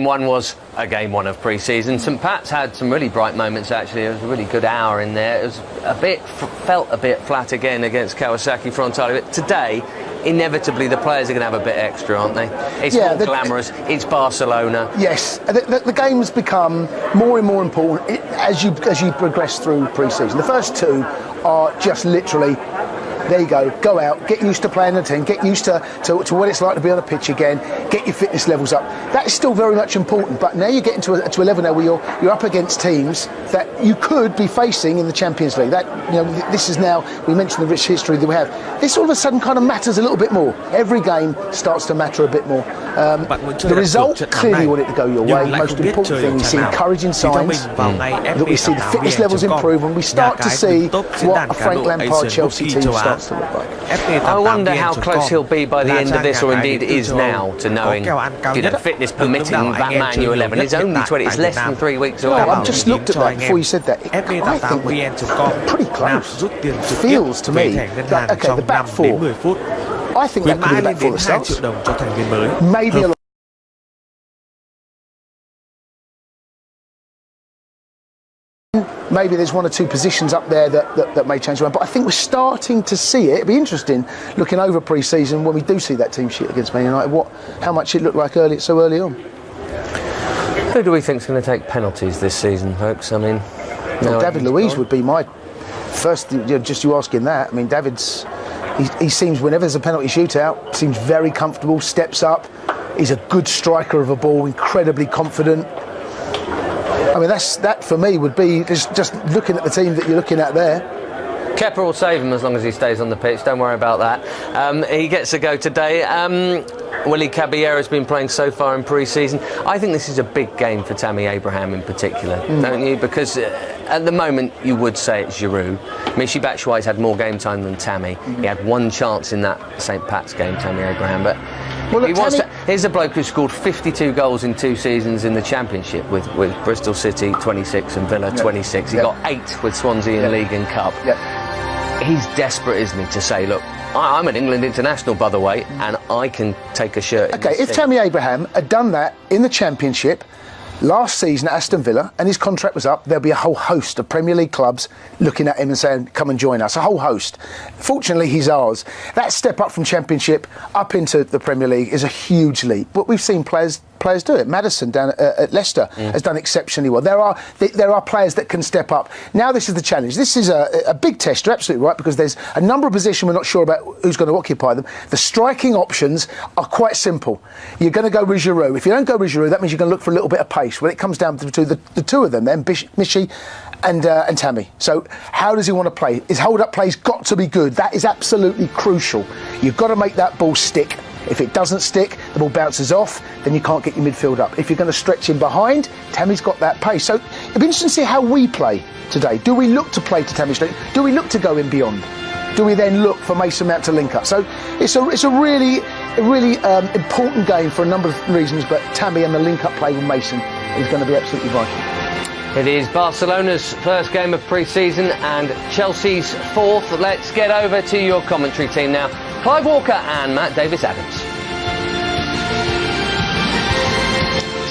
One was a game one of pre-season. St Pat's had some really bright moments actually. It was a really good hour in there. It was felt a bit flat again against Kawasaki frontally. But today, inevitably, the players are going to have a bit extra, aren't they? It's more glamorous. It's Barcelona. Yes, the game's become more and more important as you progress through pre-season. The first two are just literally, there you go out, get used to playing the team, get used to what it's like to be on the pitch again, get your fitness levels up. That is still very much important, but now you're getting to a level now where you're up against teams that you could be facing in the Champions League. That, you know, this is now, we mentioned the rich history that we have. This all of a sudden kind of matters a little bit more. Every game starts to matter a bit more. The result clearly wanted to go your way. Most important thing, we see encouraging signs that we see the fitness levels improve, and we start to see what a Frank Lampard Chelsea team starts to look like. I wonder how close he'll be by the end of this, or indeed is now, to knowing, fitness permitting that Man U11. It's only 20, it's less than 3 weeks away. I've just looked at that before you said that. I think we're pretty close. It feels to me that, okay, the back four, I think that could be the back four that starts. Maybe a lot. Maybe there's one or two positions up there that may change around, but I think we're starting to see it. It'd be interesting looking over pre-season when we do see that team sheet against Man United, how much it looked like so early on. Who do we think is going to take penalties this season, folks? I mean, David Luiz would be my first. Just you asking that. I mean, he seems, whenever there's a penalty shootout, seems very comfortable, steps up. He's a good striker of a ball, incredibly confident. I mean, that for me would be just looking at the team that you're looking at there. Kepa will save him as long as he stays on the pitch. Don't worry about that. He gets a go today. Willy Caballero's been playing so far in pre-season. I think this is a big game for Tammy Abraham in particular, don't you? Because at the moment you would say it's Giroud. Michy Batshuayi's had more game time than Tammy. He had one chance in that St Pat's game, Tammy Abraham, but here's a bloke who scored 52 goals in 2 seasons in the Championship with Bristol City 26 and Villa 26. He got 8 with Swansea in League and Cup. He's desperate, isn't he, to say, look, I'm an England international, by the way, and I can take a shirt. Okay, if Tammy Abraham had done that in the Championship last season at Aston Villa and his contract was up, there'll be a whole host of Premier League clubs looking at him and saying, come and join us, a whole host. Fortunately, he's ours. That step up from Championship up into the Premier League is a huge leap. But we've seen players do it. Maddison down at Leicester has done exceptionally well. There are players that can step up. Now this is the challenge. This is a big test, you're absolutely right, because there's a number of positions we're not sure about who's going to occupy them. The striking options are quite simple. You're going to go with Giroud. If you don't go with Giroud, that means you're going to look for a little bit of pace. When it comes down to the two of them, then Michy and Tammy. So how does he want to play? His hold-up play's got to be good. That is absolutely crucial. You've got to make that ball stick. If it doesn't stick, the ball bounces off, then you can't get your midfield up. If you're going to stretch him behind, Tammy's got that pace. So it'll be interesting to see how we play today. Do we look to play to Tammy's strength? Do we look to go in beyond? Do we then look for Mason Mount to link up? So it's a really important game for a number of reasons, but Tammy and the link-up play with Mason is going to be absolutely vital. It is Barcelona's first game of pre-season and Chelsea's fourth. Let's get over to your commentary team now. Clive Walker and Matt Davis-Adams.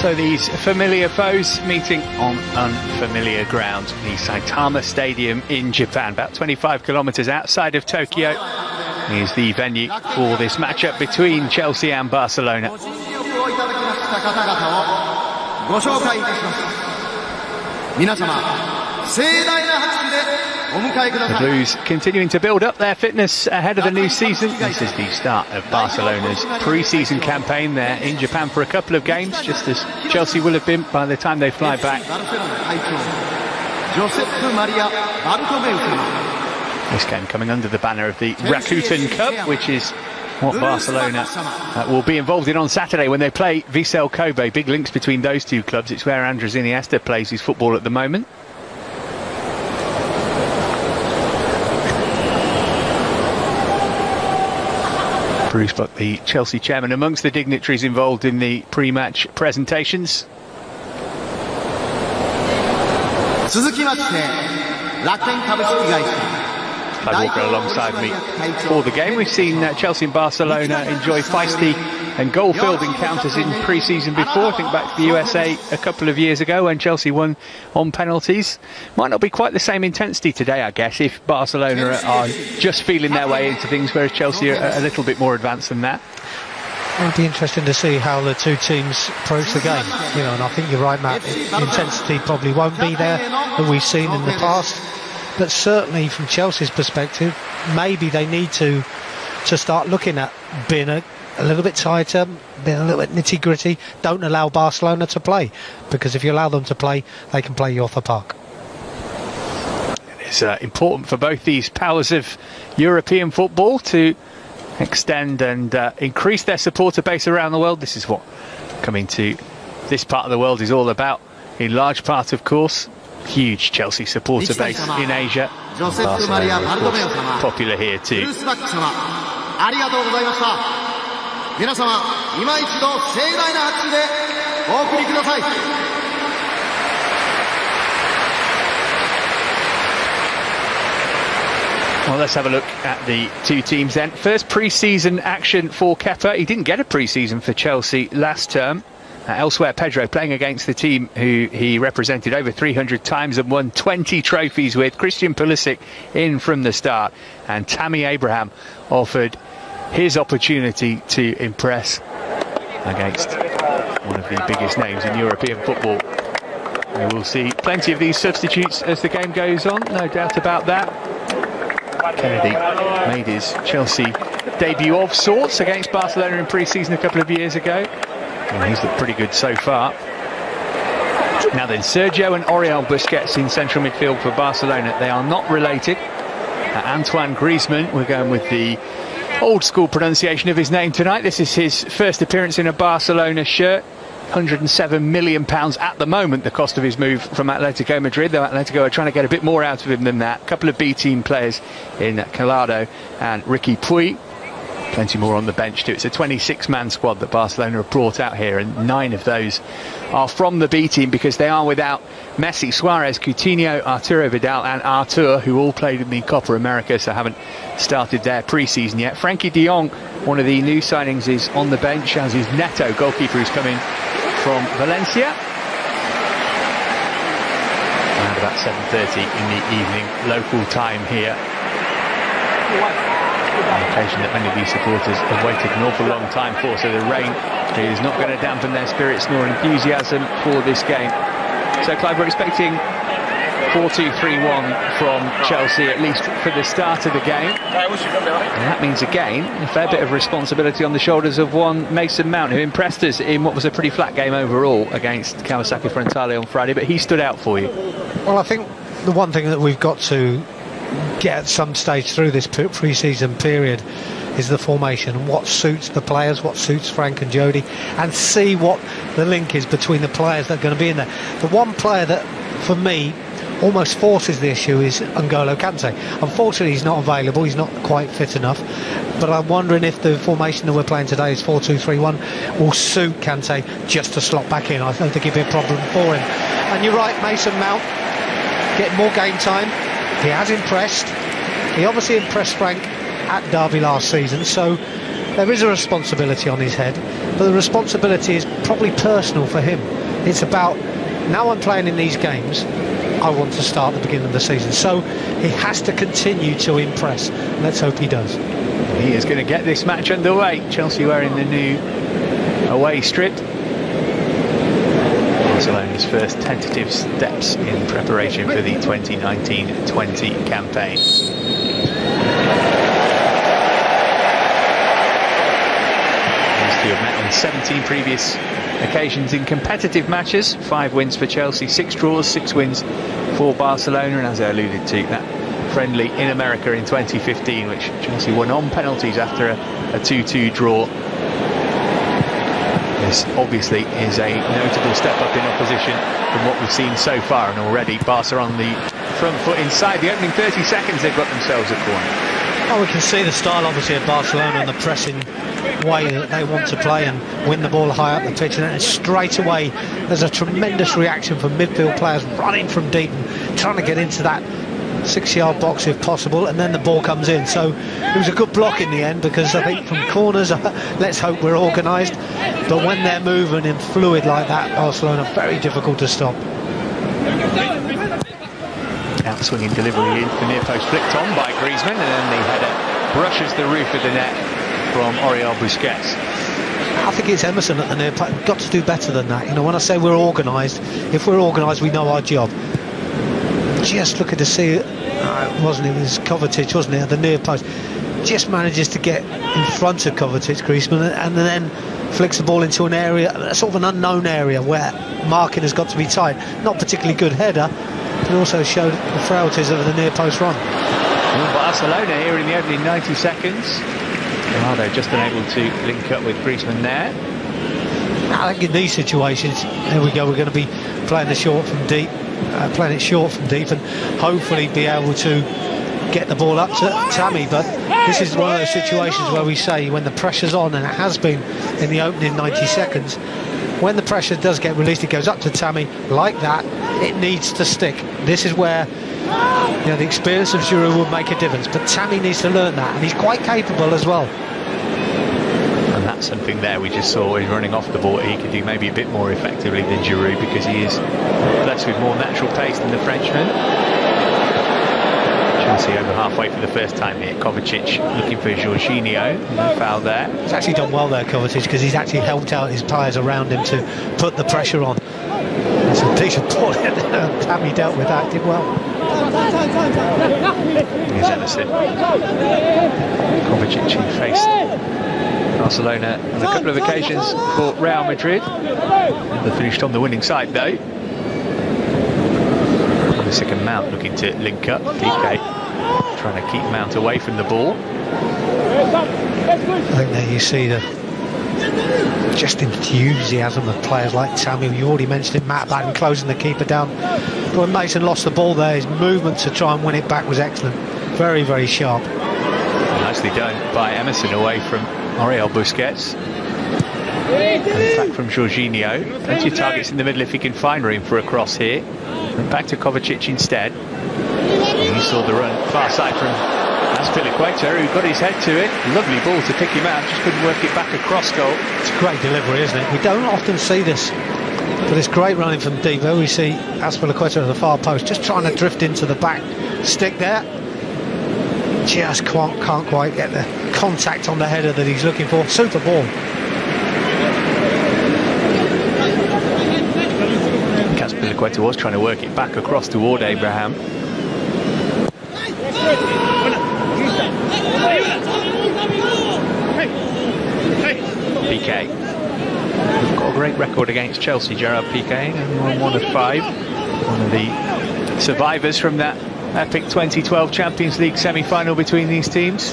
So these familiar foes meeting on unfamiliar ground. The Saitama Stadium in Japan, about 25 kilometres outside of Tokyo, is the venue for this matchup between Chelsea and Barcelona. The Blues continuing to build up their fitness ahead of the new season. This is the start of Barcelona's pre-season campaign. They're in Japan for a couple of games, just as Chelsea will have been by the time they fly back. This game coming under the banner of the Rakuten Cup, which is what Barcelona will be involved in on Saturday when they play Vissel Kobe. Big links between those two clubs. It's where Andres Iniesta plays his football at the moment. Bruce Buck, the Chelsea chairman, amongst the dignitaries involved in the pre-match presentations. Clive Walker alongside me for the game. We've seen Chelsea and Barcelona enjoy feisty and goal-filled encounters in pre-season before. Think back to the USA a couple of years ago when Chelsea won on penalties. Might not be quite the same intensity today, I guess, if Barcelona are just feeling their way into things, whereas Chelsea are a little bit more advanced than that. It'll be interesting to see how the two teams approach the game, you know, and I think you're right, Matt. The intensity probably won't be there that we've seen in the past, but certainly from Chelsea's perspective, maybe they need to start looking at being a little bit tighter, being a little bit nitty-gritty. Don't allow Barcelona to play, because if you allow them to play, they can play you off the park. It's important for both these powers of European football to extend and increase their supporter base around the world. This is what coming to this part of the world is all about, in large part, of course. Huge Chelsea supporter base in Asia. Barcelona, of course, popular here too. Well, let's have a look at the two teams then. First pre-season action for Kepa. He didn't get a pre-season for Chelsea last term. Elsewhere, Pedro playing against the team who he represented over 300 times and won 20 trophies with. Christian Pulisic in from the start. And Tammy Abraham offered his opportunity to impress against one of the biggest names in European football. We will see plenty of these substitutes as the game goes on, no doubt about that. Kennedy made his Chelsea debut of sorts against Barcelona in pre-season a couple of years ago. And he's looked pretty good so far. Now then, Sergio and Oriol Busquets in central midfield for Barcelona. They are not related. Antoine Griezmann, we're going with the old school pronunciation of his name tonight. This is his first appearance in a Barcelona shirt. £107 million at the moment, the cost of his move from Atletico Madrid, though Atletico are trying to get a bit more out of him than that. A couple of B-team players in Collado and Ricky Puig. Plenty more on the bench too. It's a 26-man squad that Barcelona have brought out here, and 9 of those are from the B-team because they are without Messi, Suarez, Coutinho, Arturo Vidal and Artur, who all played in the Copa America, so haven't started their pre-season yet. Frankie de Jong, one of the new signings, is on the bench, as is Neto, goalkeeper, who's coming from Valencia. Around about 7:30 in the evening local time here. An occasion that many of these supporters have waited an awful long time for, so the rain is not going to dampen their spirits nor enthusiasm for this game. So Clive, we're expecting 4-2-3-1 from Chelsea, at least for the start of the game. And that means, again, a fair bit of responsibility on the shoulders of one Mason Mount, who impressed us in what was a pretty flat game overall against Kawasaki Frontale on Friday, but he stood out for you. Well, I think the one thing that we've got to get at some stage through this pre-season period is the formation and what suits the players, what suits Frank and Jody, and see what the link is between the players that are going to be in there. The one player that, for me, almost forces the issue is N'Golo Kante. Unfortunately, he's not available, he's not quite fit enough, but I'm wondering if the formation that we're playing today is 4-2-3-1 will suit Kante just to slot back in. I don't think it'd be a problem for him. And you're right, Mason Mount getting more game time. He has impressed. He obviously impressed Frank at Derby last season, so there is a responsibility on his head, but the responsibility is probably personal for him. It's about, now I'm playing in these games, I want to start at the beginning of the season, so he has to continue to impress. Let's hope he does. He is going to get this match underway. Chelsea wearing the new away strip. Barcelona's first tentative steps in preparation for the 2019-20 campaign. These two have met on 17 previous occasions in competitive matches. 5 wins for Chelsea, 6 draws, 6 wins for Barcelona, and as I alluded to, that friendly in America in 2015, which Chelsea won on penalties after a 2-2 draw. This obviously is a notable step up in opposition from what we've seen so far, and already Barca on the front foot inside the opening 30 seconds. They've got themselves a corner. Oh, we can see the style obviously of Barcelona and the pressing way that they want to play and win the ball high up the pitch, and then straight away there's a tremendous reaction from midfield players running from deep and trying to get into that 6-yard box if possible, and then the ball comes in. So it was a good block in the end, because I think from corners, let's hope we're organised, but when they're moving and fluid like that, Barcelona, very difficult to stop. Out-swinging delivery into the near post, flicked on by Griezmann, and then the header brushes the roof of the net from Oriol Busquets. I think it's Emerson at the near post. Got to do better than that. You know, when I say we're organised, if we're organised, we know our job. Just looking to see it, it was Kovacic, wasn't it, at the near post. Just manages to get in front of Kovacic, Griezmann, and then flicks the ball into an area, sort of an unknown area, where marking has got to be tight. Not particularly good header, but also showed the frailties of the near post run. Well, Barcelona here in the opening 90 seconds. Collado just unable to link up with Griezmann there. I think in these situations, there we go, we're going to be playing it short from deep, and hopefully be able to get the ball up to Tammy. But this is one of those situations where we say, when the pressure's on, and it has been in the opening 90 seconds, when the pressure does get released, it goes up to Tammy like that, it needs to stick. This is where, you know, the experience of Giroud will make a difference, but Tammy needs to learn that, and he's quite capable as well. And that's something there we just saw, he's running off the ball. He could do maybe a bit more effectively than Giroud, because he is blessed with more natural pace than the Frenchman. Chelsea over halfway for the first time here. Kovacic looking for Jorginho, no foul there. He's actually done well there, Kovacic, because he's actually helped out his players around him to put the pressure on. It's a decent ball. Tammy dealt with that, did well. Here's Emerson. Kovacic, who faced Barcelona on a couple of occasions for Real Madrid. They finished on the winning side though. Kovacic and Mount looking to link up. PK trying to keep Mount away from the ball. I think there you see the just enthusiasm of players like Tammy. You already mentioned it, Matt Batten closing the keeper down. But when Mason lost the ball there, his movement to try and win it back was excellent. Very, very sharp. Nicely done by Emerson away from Oriol Busquets. And back from Jorginho. Plenty of targets in the middle if he can find room for a cross here. And back to Kovacic instead. And you saw the run far side from Aspilicueta, who got his head to it. Lovely ball to pick him out, just couldn't work it back across goal. It's a great delivery, isn't it? We don't often see this, but it's great running from deep. There we see Aspilicueta at the far post, just trying to drift into the back stick there. Just can't quite get the contact on the header that he's looking for. Super ball. Aspilicueta was trying to work it back across toward Abraham. PK. We've got a great record against Chelsea, Gerard Piqué, and won 1 of 5. One of the survivors from that epic 2012 Champions League semi-final between these teams.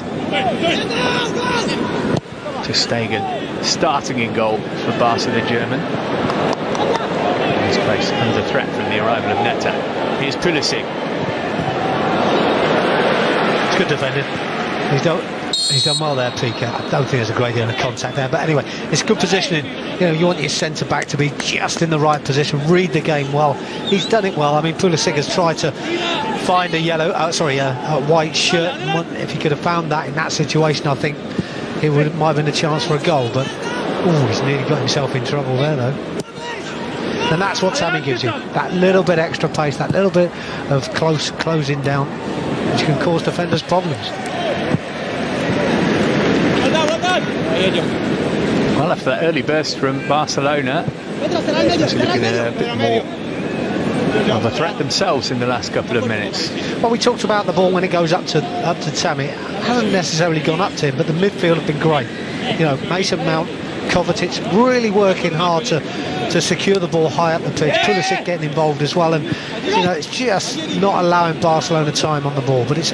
Ter Stegen starting in goal for Barca, the German. His place under threat from the arrival of Neta. Here's Pulisic. It's good defending. He's done well there, PK. I don't think there's a great deal of contact there, but anyway, it's good positioning. You know, you want your centre back to be just in the right position, read the game well. He's done it well. I mean, Pulisic has tried to find a white shirt. If he could have found that in that situation, I think it might have been a chance for a goal. But he's nearly got himself in trouble there, though. And that's what Tammy gives you, that little bit extra pace, that little bit of closing down, which can cause defenders problems. Well, after that early burst from Barcelona, just looking at a bit more of a threat themselves in the last couple of minutes. Well, we talked about the ball when it goes up to Tammy. It hasn't necessarily gone up to him, but the midfield have been great. You know, Mason Mount, Kovacic really working hard to secure the ball high up the pitch. Pulisic getting involved as well, and you know, it's just not allowing Barcelona time on the ball. But it's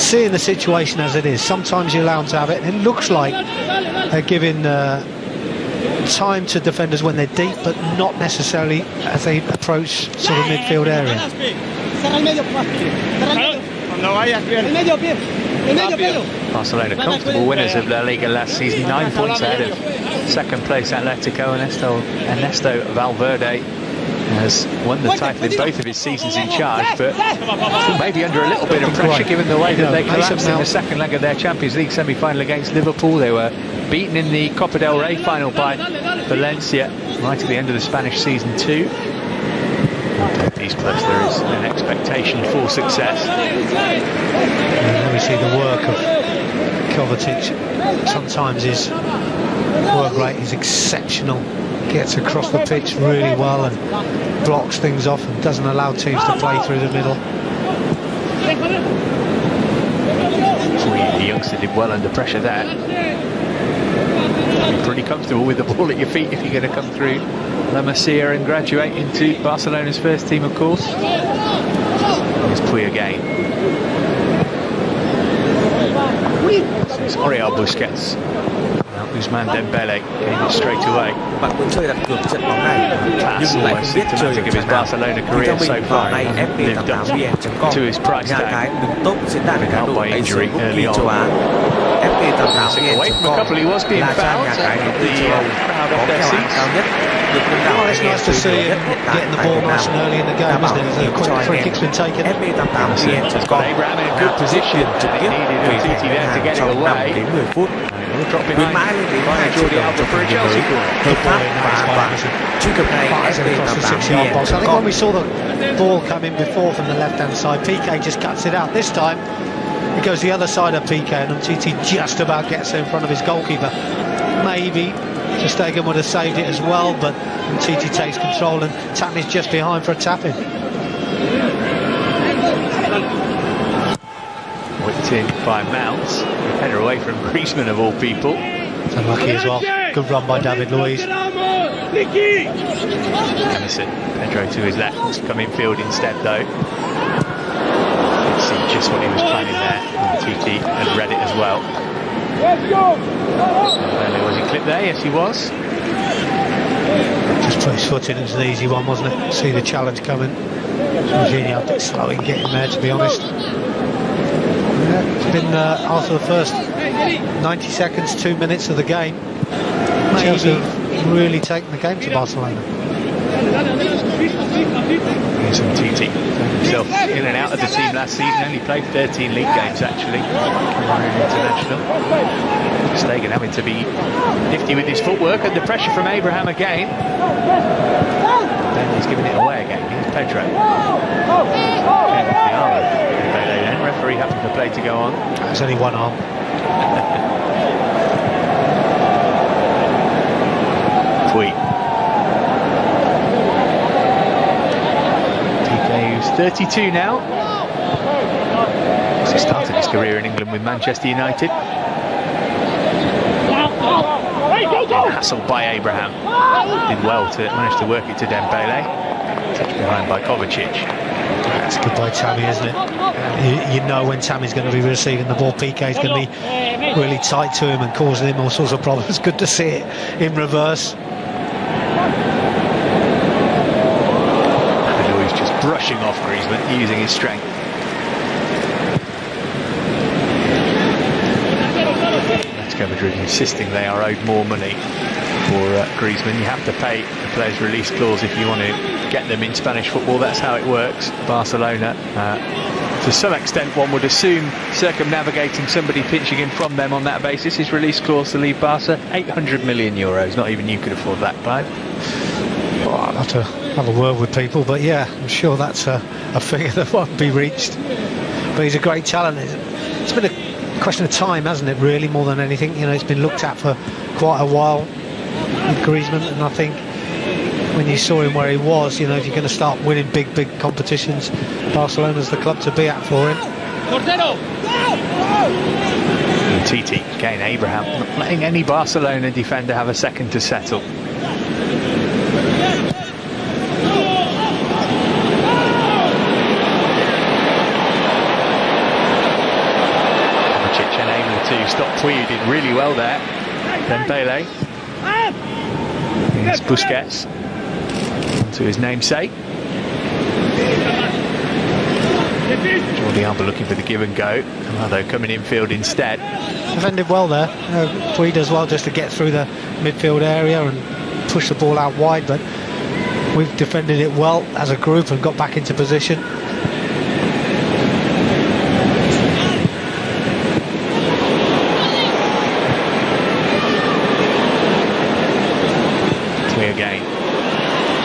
seeing the situation as it is. Sometimes you allow them to have it, and it looks like they're giving time to defenders when they're deep, but not necessarily as they approach sort of midfield area. Barcelona comfortable winners of La Liga last season, 9 points ahead of second place Atletico. Ernesto Valverde has won the title in both of his seasons in charge, but maybe under a little bit of pressure given the way that they collapsed in the second leg of their Champions League semi-final against Liverpool. They were beaten in the Copa del Rey final by Valencia right at the end of the Spanish season too. At these clubs there is an expectation for success. And we see the work of Kovacic. Sometimes his work rate is exceptional. Gets across the pitch really well and blocks things off and doesn't allow teams to play through the middle. The youngster did well under pressure there. You're pretty comfortable with the ball at your feet if you're going to come through La Masia and graduate into Barcelona's first team, of course. Here's Puy again. This is Oriol Busquets. Ousmane Dembele came in straight away. Bạn muốn chơi đặt cược trận bóng này nhưng lại không biết chơi ở trận nào. Thì theo mình vào nay FP88vn.com, nhà cái đứng top diễn đàn cá độ Asia Rugby châu Á. FP88vn.com là trang nhà cái đầu tư châu Âu có kèo ăn cao nhất, được đông đảo anh em chơi nhiều nhất hiện tại tại Việt Nam. Đảm bảo nhiều cho anh em. FP88vn.com là position trực tiếp về thẻ ngân hàng trong 5 đến 10 phút. Khuyến mãi lên đến 2 triệu đồng cho phần mới, hợp pháp và an toàn. Truy cập ngay FP88vn.com. I think when we saw the ball come in before from the left-hand side, PK just cuts it out. This time, it goes the other side of PK, and Umtiti just about gets in front of his goalkeeper. Maybe Ter Stegen would have saved it as well, but Umtiti takes control, and Tammy's just behind for a tap-in. Whipped in by Mounts. Header away from Griezmann of all people. Unlucky as well. Good run by David Luiz. Emerson, Pedro to his left, wants to come infield instead though. See just what he was planning there. Titi had read it as well. Was he clipped there? Yes, he was. Just put his foot in. It was an easy one, wasn't it? See the challenge coming. Jorginho a bit slow in getting there, to be honest. It's been after the first 90 seconds, 2 minutes of the game, Chelsea have really taken the game to Barcelona. Here's Umtiti, himself in and out of the team last season, only played 13 league games actually, international. Stegen having to be nifty with his footwork and the pressure from Abraham again. Then he's giving it away again. Here's Pedro. Referee happy for play to go on. There's only one arm. Puy. PK, who's 32 now. He started his career in England with Manchester United. Hassled by Abraham. Did well to manage to work it to Dembele. Touched behind by Kovacic. That's good by Tammy, isn't it? You know when Tammy's going to be receiving the ball, PK's going to be really tight to him and causing him all sorts of problems. Good to see it in reverse. He's just brushing off Griezmann, using his strength. Atletico Madrid insisting they are owed more money for Griezmann. You have to pay the players' release clause if you want to get them in Spanish football. That's how it works. Barcelona, to some extent, one would assume, circumnavigating somebody pinching in from them on that basis. His release clause to leave Barca, 800 million euros. Not even you could afford that, Clive. Well, I'll have to have a word with people, but yeah, I'm sure that's a figure that won't be reached. But he's a great talent. It's been a question of time, hasn't it, really, more than anything? You know, it's been looked at for quite a while with Griezmann, and I think when you saw him where he was, you know, if you're going to start winning big competitions, Barcelona's the club to be at for him. Titi, again Abraham, not letting any Barcelona defender have a second to settle. Kovacic unable to stop Puy, who did really well there. Dembele. Here's Busquets. To his namesake. Jordi Alba looking for the give and go. Collado coming infield instead. Defended well there. Puy does well just to get through the midfield area and push the ball out wide, but We've defended it well as a group and got back into position. Clear gain.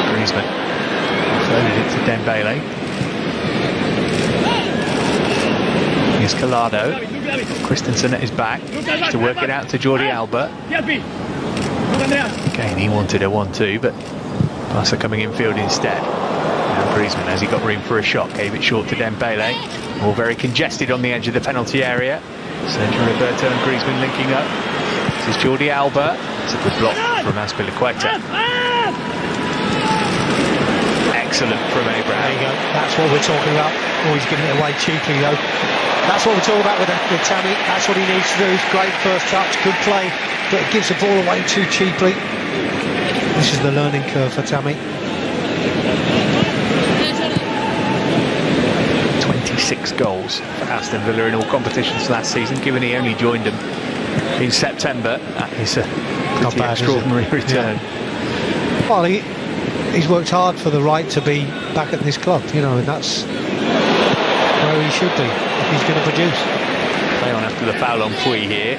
Griezmann offloaded it to Dembele. Here's Collado. Christensen at his back to work it out to Jordi Alba. Again, he wanted a 1-2, but Barca coming in field instead. Now Griezmann, as he got room for a shot, gave it short to Dembele. All very congested on the edge of the penalty area. Sergio Roberto and Griezmann linking up. This is Jordi Alba. It's a good block from Azpilicueta. Excellent from Abraham. There you go. That's what we're talking about. Oh, he's giving it away cheaply though. That's what we're talking about with Tammy. That's what he needs to do. Great first touch, good play, but it gives the ball away too cheaply. This is the learning curve for Tammy. 26 goals for Aston Villa in all competitions last season, given he only joined them in September. That is a pretty extraordinary return. Yeah. Well, he's worked hard for the right to be back at this club, you know, and that's where he should be if he's going to produce. Play on after the foul on Fui here.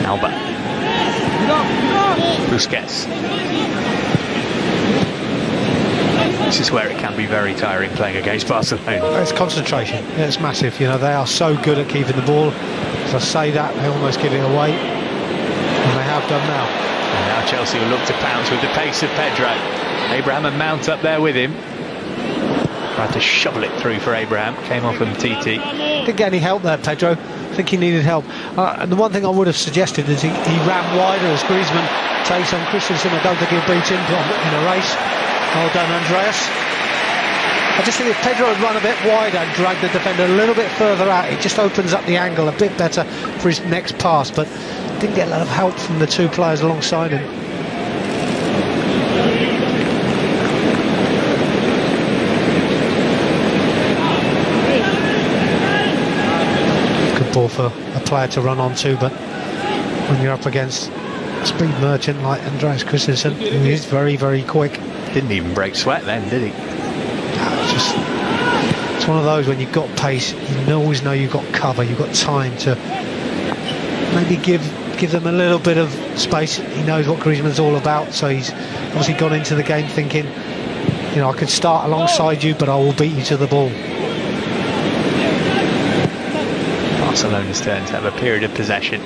Alba. Busquets. This is where it can be very tiring playing against Barcelona. It's concentration. It's massive. You know, they are so good at keeping the ball. As I say that, they almost give it away. And they have done now. And now Chelsea will look to pounce with the pace of Pedro. Abraham and Mount up there with him. Tried to shovel it through for Abraham. Came off from TT. Didn't get any help there, Pedro. I think he needed help. And the one thing I would have suggested is he ran wider as Griezmann takes on Christensen. I don't think he'll beat him in a race. Well done, Andreas. I just think if Pedro had run a bit wider and dragged the defender a little bit further out, it just opens up the angle a bit better for his next pass, but didn't get a lot of help from the two players alongside him. Good ball for a player to run onto, but when you're up against a speed merchant like Andreas Christensen, who is very, very quick. Didn't even break sweat then, did he? It's one of those when you've got pace, you always know you've got cover, you've got time to maybe give them a little bit of space. He knows what Griezmann's all about, so he's obviously gone into the game thinking, you know, I could start alongside you, but I will beat you to the ball. Barcelona's turn to have a period of possession.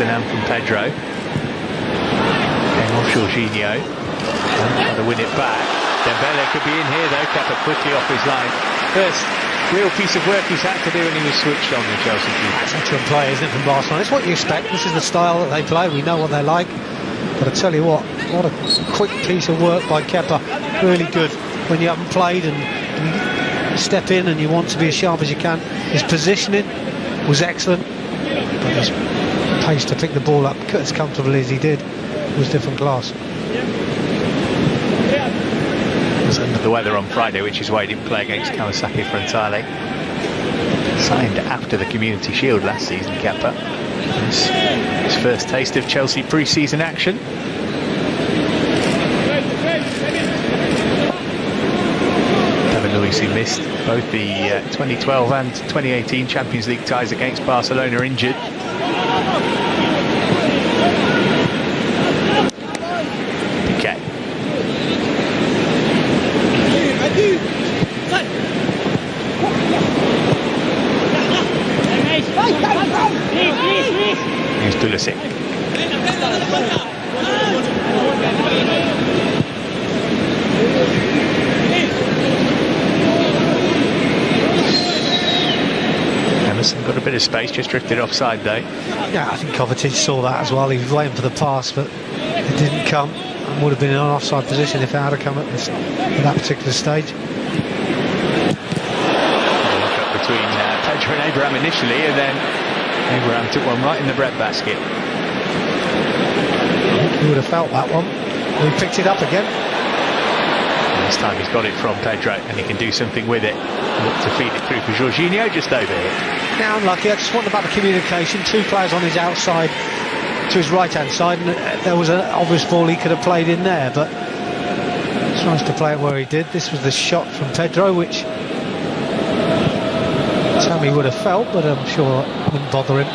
And from Pedro. Came off Jorginho. Trying to win it back. Dembele could be in here though. Kepa quickly off his line. First real piece of work he's had to do, and he was switched on the Chelsea team. That's excellent play, isn't it, from Barcelona? It's what you expect. This is the style that they play. We know what they're like. But I tell you what a quick piece of work by Kepa. Really good when you haven't played and you step in and you want to be as sharp as you can. His positioning was excellent, but his pace to pick the ball up as comfortably as he did was different class. He was under the weather on Friday, which is why he didn't play against Kawasaki Frontale. Signed after the Community Shield last season, Kepa. His first taste of Chelsea pre-season action. Kevin Lewis, who missed both the 2012 and 2018 Champions League ties against Barcelona, injured. Here's Pulisic. Emerson got a bit of space, just drifted offside though. Yeah, I think Kovacic saw that as well. He was waiting for the pass, but it didn't come, and would have been in an offside position if it had come at that particular stage. Between Pedro from Abraham initially, and then Abraham took one right in the breadbasket. He would have felt that one. He picked it up again. And this time he's got it from Pedro, and he can do something with it. Look to feed it through for Jorginho just over here. Now unlucky. I just wonder about the communication. Two players on his outside, to his right-hand side, and there was an obvious ball he could have played in there, but tries to play it where he did. This was the shot from Pedro, which Sammy would have felt, but I'm sure it wouldn't bother him.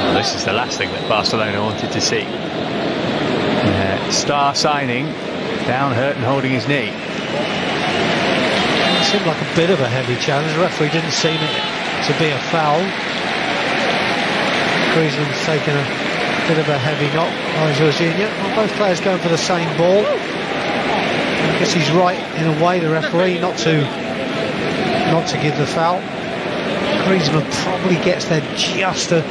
Well, this is the last thing that Barcelona wanted to see. Star signing, down hurt and holding his knee. It seemed like a bit of a heavy challenge. The referee didn't seem it to be a foul. Griezmann's taken a bit of a heavy knock by Jorginho. Well, both players going for the same ball. I guess he's right in a way, the referee, not to give the foul. Griezmann probably gets there just a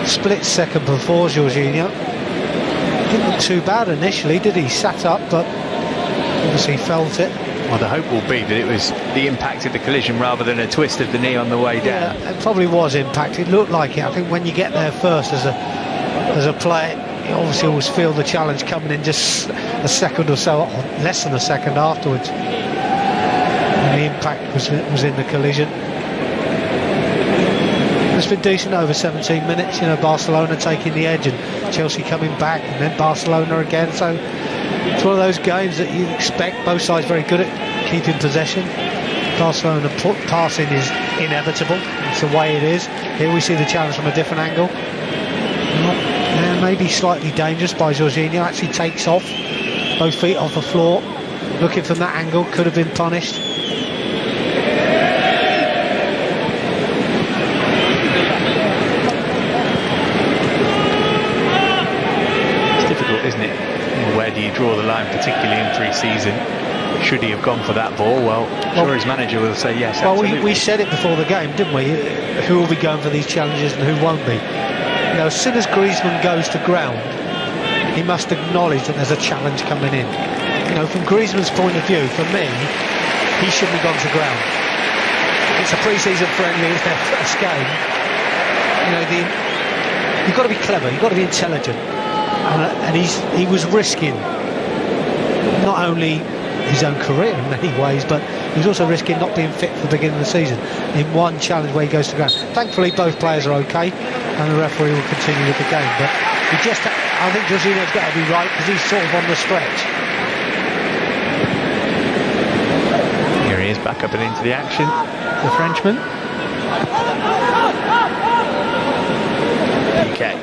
split second before Jorginho. Didn't look too bad initially, did he? Sat up, but obviously felt it. Well, the hope will be that it was the impact of the collision rather than a twist of the knee on the way down. Yeah, it probably was impact. It looked like it. I think when you get there first as a player, you obviously always feel the challenge coming in just a second or so, or less than a second afterwards. And the impact was in the collision. It's been decent over 17 minutes, you know, Barcelona taking the edge and Chelsea coming back, and then Barcelona again. So it's one of those games that you expect. Both sides very good at keeping possession. Barcelona passing is inevitable. It's the way it is. Here we see the challenge from a different angle. Maybe slightly dangerous by Jorginho. Actually takes off, both feet off the floor. Looking from that angle, could have been punished. Isn't it? Where do you draw the line, particularly in pre-season? Should he have gone for that ball? Well, sure, his manager will say yes. Well, we said it before the game, didn't we? Who will be going for these challenges and who won't be? You know, as soon as Griezmann goes to ground, he must acknowledge that there's a challenge coming in. You know, from Griezmann's point of view, for me, he shouldn't have gone to ground. It's a pre-season friendly, it's their first game. You know, you've got to be clever, you've got to be intelligent. And he was risking not only his own career in many ways, but he was also risking not being fit for the beginning of the season in one challenge where he goes to ground. Thankfully, both players are okay, and the referee will continue with the game. But I think Jorginho's got to be right because he's sort of on the stretch. Here he is, back up and into the action, the Frenchman. Okay.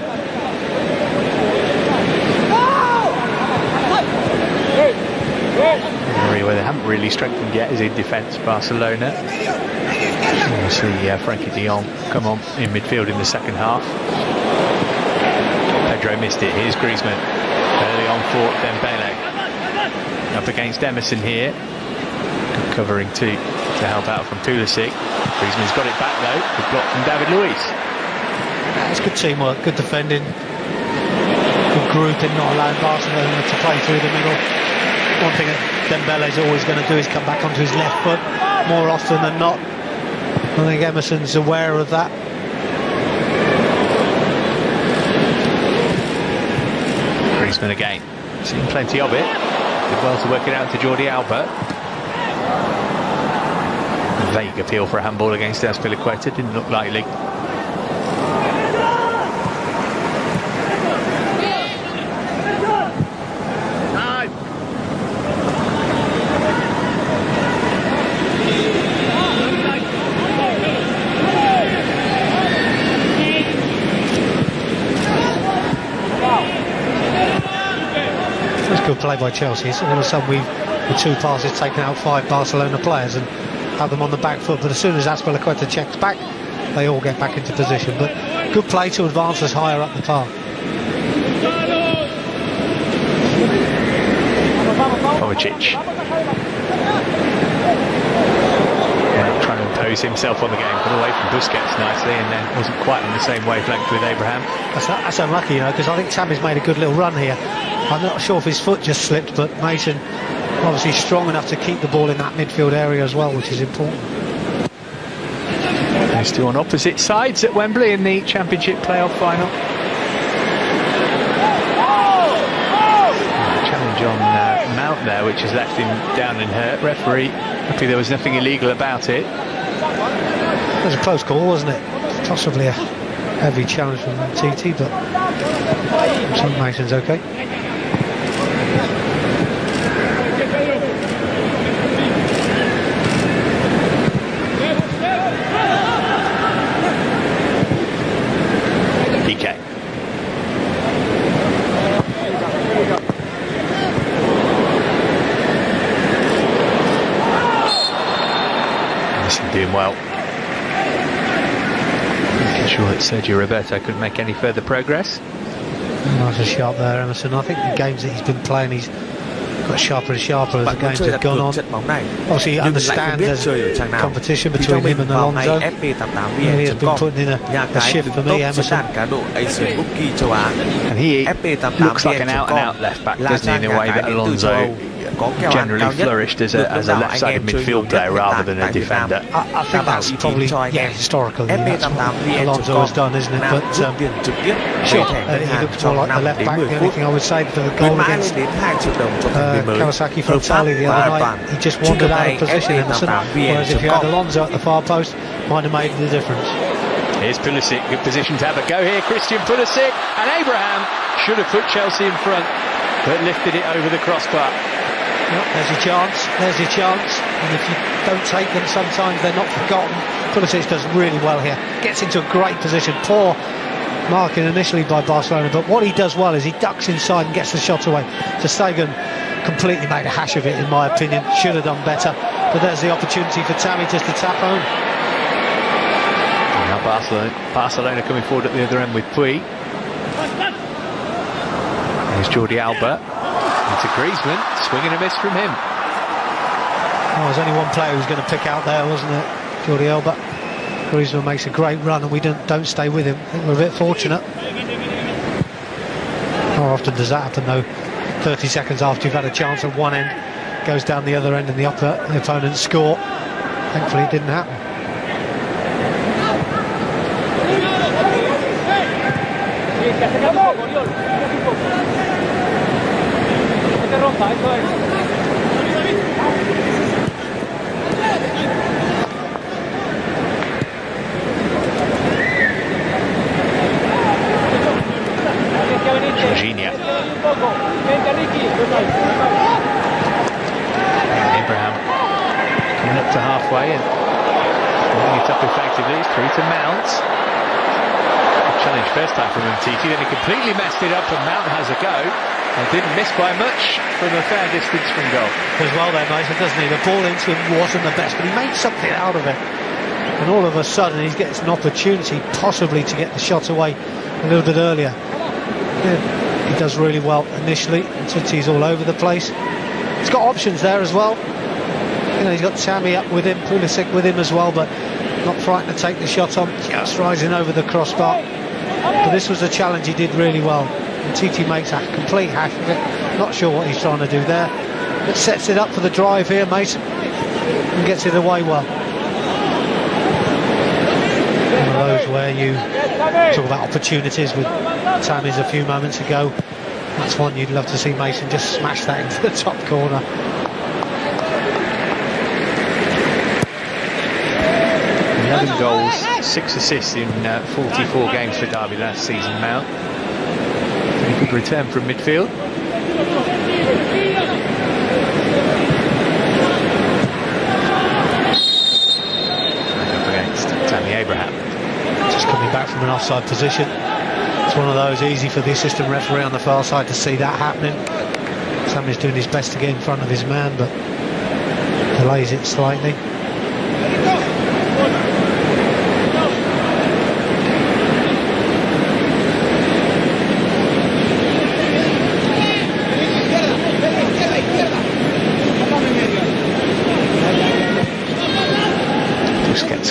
Where they haven't really strengthened yet is in defence, Barcelona. We'll see Frankie de Jong come on in midfield in the second half. Pedro missed it. Here's Griezmann early on for Dembele. Up against Emerson here. Good covering too to help out from Pulisic. Griezmann's got it back though. Good block from David Luiz. It's good teamwork, good defending, good grouping, not allowing Barcelona to play through the middle. One thing that Dembele's always going to do is come back onto his left foot more often than not. I think Emerson's aware of that. Griezmann again, seen plenty of it. Did well to work it out to Jordi Alba. Vague appeal for a handball against Azpilicueta, didn't look likely. Good play by Chelsea. So all of a sudden with two passes taken out 5 Barcelona players and have them on the back foot, but as soon as Azpilicueta checks back, they all get back into position. But good play to advance us higher up the park. Kovacic trying to impose himself on the game, put away from Busquets nicely, and then wasn't quite on the same wavelength with Abraham. That's unlucky, you know, because I think Sammy's made a good little run here. I'm not sure if his foot just slipped, but Mason Obviously strong enough to keep the ball in that midfield area as well, which is important. They're still on opposite sides at Wembley in the Championship playoff final. Challenge on Mount there, which has left him down and hurt. Referee happy there was nothing illegal about it. It was a close call, wasn't it? Possibly a heavy challenge from TT, but St Mason's okay. PK. Doing well. Making sure that Sergio Roberto couldn't make any further progress. Nice and sharp there, Emerson. I think the games that he's been playing, he's got sharper and sharper as the games have gone on. Obviously, he understands there's competition between him and Alonso. He has been putting in a shift for me, Emerson. And he looks like an out-and-out left-back, doesn't he, in a way that Alonso generally flourished as a left-sided midfield player rather than a defender. I think that's probably, historically, that's what Alonso has done, isn't it? But sure, he looks more like the left-back. The only thing I would say for the goal against Kawasaki from Italy the other night, he just wandered out of position, Emerson, whereas if you had Alonso at the far post, might have made the difference. Here's Pulisic, good position to have a go here. Christian Pulisic, and Abraham should have put Chelsea in front, but lifted it over the crossbar. There's your chance, and if you don't take them sometimes they're not forgotten. Pulisic does really well here, gets into a great position. Poor marking initially by Barcelona, but what he does well is he ducks inside and gets the shot away. Ter Stegen completely made a hash of it, in my opinion. Should have done better, but there's the opportunity for Tammy just to tap home. Now Barcelona coming forward at the other end with Puig. There's Jordi Alba. Into Griezmann, swing and a miss from him. Oh, there's only one player who's going to pick out there, wasn't it? Jordi Alba. Griezmann makes a great run and we don't stay with him. I think we're a bit fortunate. How often does that happen though? 30 seconds after you've had a chance at one end, goes down the other end and the opponent score. Thankfully it didn't happen. Jorginho. Abraham coming up to halfway and holding it up effectively. It's through to Mount. Good challenge first time from Umtiti, then he completely messed it up and Mount has a go and didn't miss by much from a fair distance from goal. As well there, Mason, doesn't he? The ball into him wasn't the best, but he made something out of it. And all of a sudden he gets an opportunity possibly to get the shot away a little bit earlier. Yeah, he does really well initially. Umtiti's all over the place. He's got options there as well. You know, he's got Tammy up with him, Pulisic with him as well, but not frightened to take the shot on, just rising over the crossbar. But this was a challenge he did really well. And TT makes a complete hash of it. Not sure what he's trying to do there, but sets it up for the drive here, Mason, and gets it away well. One of those where you talk about opportunities with Tammy's a few moments ago. That's one you'd love to see Mason just smash that into the top corner. Goals, 6 assists in 44 games for Derby last season. Mount, a good return from midfield. Up against Tammy Abraham. Just coming back from an offside position. It's one of those easy for the assistant referee on the far side to see that happening. Tammy's doing his best to get in front of his man, but delays it slightly.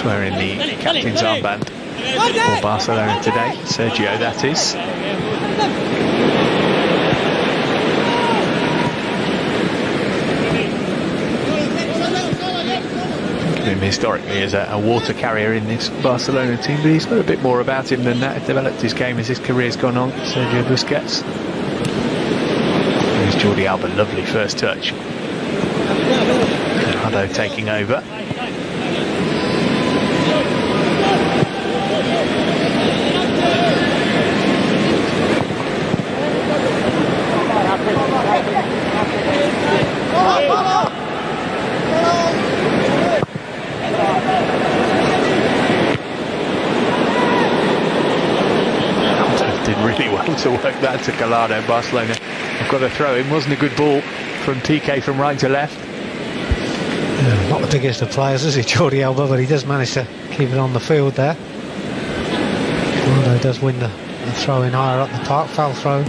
Wearing the captain's armband for Barcelona today, Sergio that is. historically as a water carrier in this Barcelona team, but he's got a bit more about him than that. He's developed his game as his career's gone on. Sergio Busquets. There's Jordi Alba, lovely first touch. Collado taking over. Did really well to work that to Collado. Barcelona have got a throw in. Wasn't a good ball from Piqué from right to left. Yeah, not the biggest of players, is he, Jordi Alba, but he does manage to keep it on the field there. Collado does win the throw in higher up the park, foul throw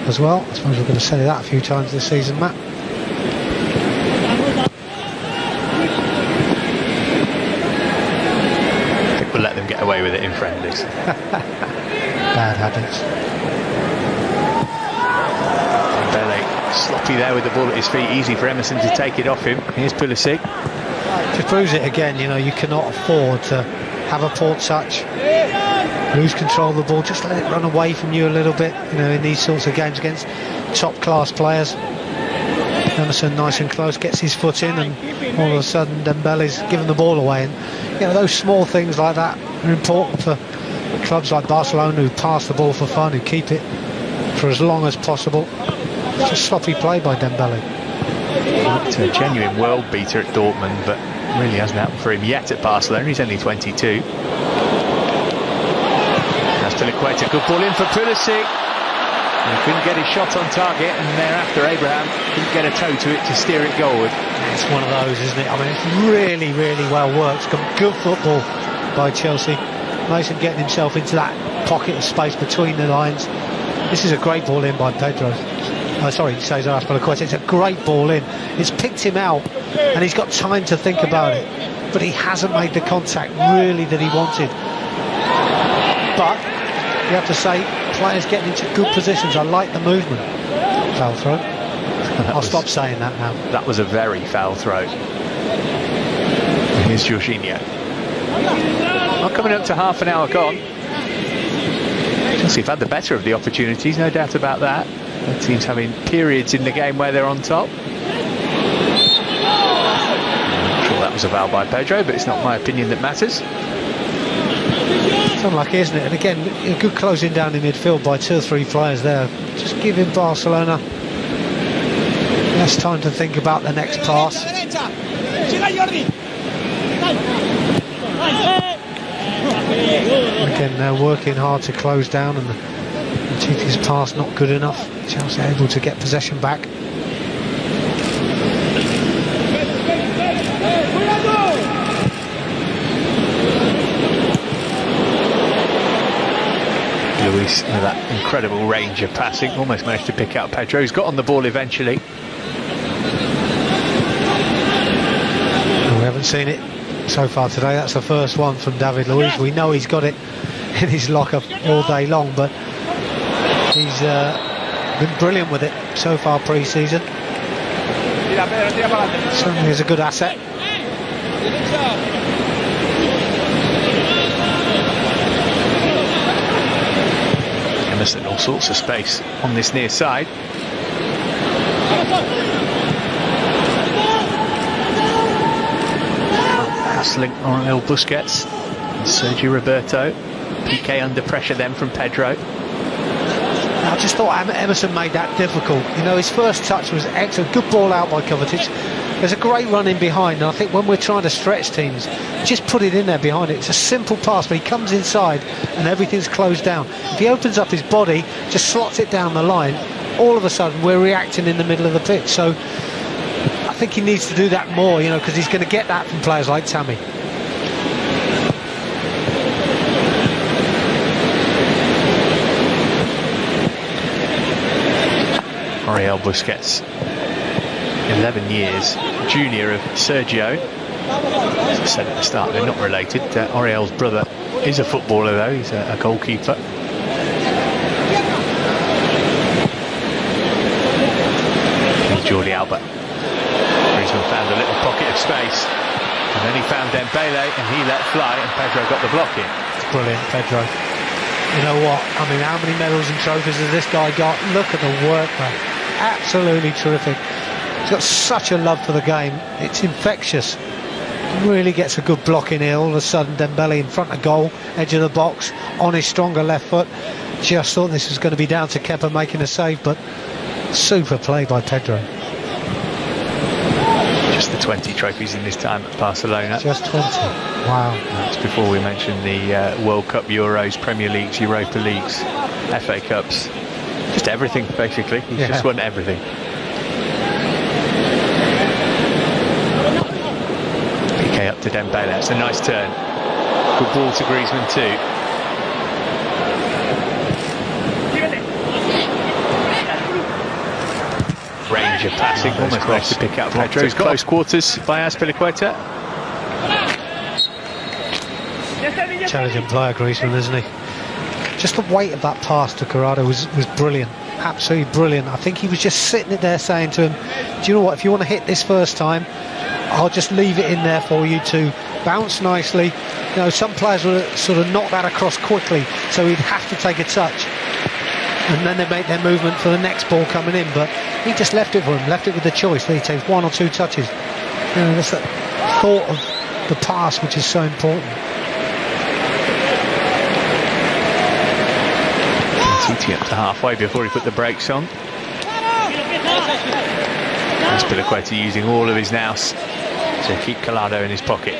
as well. I suppose we're going to say that a few times this season, Matt. I think we'll let them get away with it in friendlies. Bad habits. Dembele sloppy there with the ball at his feet, easy for Emerson to take it off him. Here's Pulisic. Just proves it again, you know, you cannot afford to have a poor touch, lose control of the ball, just let it run away from you a little bit, you know, in these sorts of games against top class players. Emerson nice and close, gets his foot in, and all of a sudden Dembele's given the ball away. And you know, those small things like that are important for clubs like Barcelona, who pass the ball for fun, who keep it for as long as possible. It's a sloppy play by Dembele. It's a genuine world beater at Dortmund, but really hasn't happened for him yet at Barcelona. He's only 22. That's Piliqueta, good ball in for Pulisic. He couldn't get his shot on target, and thereafter Abraham couldn't get a toe to it to steer it goalward. It's one of those, isn't it? I mean, it's really, really well worked. Good football by Chelsea. Mason getting himself into that pocket of space between the lines. This is a great ball in by Pedro. Cesar Azpilicueta. It's a great ball in. It's picked him out, and he's got time to think about it. But he hasn't made the contact really that he wanted. But you have to say, players getting into good positions. I like the movement. Foul throw. I'll stop saying that now. That was a very foul throw. Here's Jorginho. Well, coming up to half an hour gone. Chelsea have had the better of the opportunities, no doubt about that. The team's having periods in the game where they're on top. I'm sure that was a foul by Pedro, but it's not my opinion that matters. It's unlucky, isn't it? And again, a good closing down in midfield by 2 or 3 players there. Just giving Barcelona less time to think about the next pass. Again, they're working hard to close down, and the Titi's pass not good enough. Chelsea able to get possession back. Luis with that incredible range of passing, almost managed to pick out Pedro, who's got on the ball eventually. We haven't seen it so far today. That's the first one from David Luiz. We know he's got it in his locker all day long, but he's been brilliant with it so far pre-season. Certainly is a good asset. Emerson, all sorts of space on this near side. Link on El Busquets, and Sergio Roberto. Piqué under pressure then from Pedro. I just thought Emerson made that difficult. You know, his first touch was excellent. Good ball out by Kovacic. There's a great run in behind, and I think when we're trying to stretch teams, just put it in there behind it. It's a simple pass, but he comes inside and everything's closed down. If he opens up his body, just slots it down the line, all of a sudden we're reacting in the middle of the pitch. So I think he needs to do that more, you know, because he's going to get that from players like Tammy. Oriol Busquets, 11 years junior of Sergio. As I said at the start, they're not related. Oriol's brother is a footballer though, he's a goalkeeper. Here's Jordi Alba. Griezmann found a little pocket of space. And then he found Dembele and he let fly, and Pedro got the block in. It's brilliant, Pedro. You know what? I mean, how many medals and trophies has this guy got? Look at the work, man. Absolutely terrific. He's got such a love for the game. It's infectious. Really gets a good block in here. All of a sudden, Dembele in front of goal, edge of the box, on his stronger left foot. Just thought this was going to be down to Kepa making a save, but super play by Pedro. Just the 20 trophies in his time at Barcelona. Just 20. Wow. That's before we mentioned the World Cup, Euros, Premier Leagues, Europa Leagues, FA Cups. Just everything, basically. He's just won everything. PK up to Dembele. It's a nice turn. Good ball to Griezmann too. Range of passing, almost managed to pick out Pedro's close quarters by Aspilicueta. Intelligent player, Griezmann, isn't he? Just the weight of that pass to Collado was brilliant, absolutely brilliant. I think he was just sitting it there saying to him, do you know what, if you want to hit this first time, I'll just leave it in there for you to bounce nicely. You know, some players would sort of knock that across quickly, so he'd have to take a touch. And then they make their movement for the next ball coming in, but he just left it for him, left it with the choice. He takes one or two touches. You know, that's that thought of the pass which is so important. Titi up to halfway before he put the brakes on. Aspilicueta using all of his nous to keep Collado in his pocket.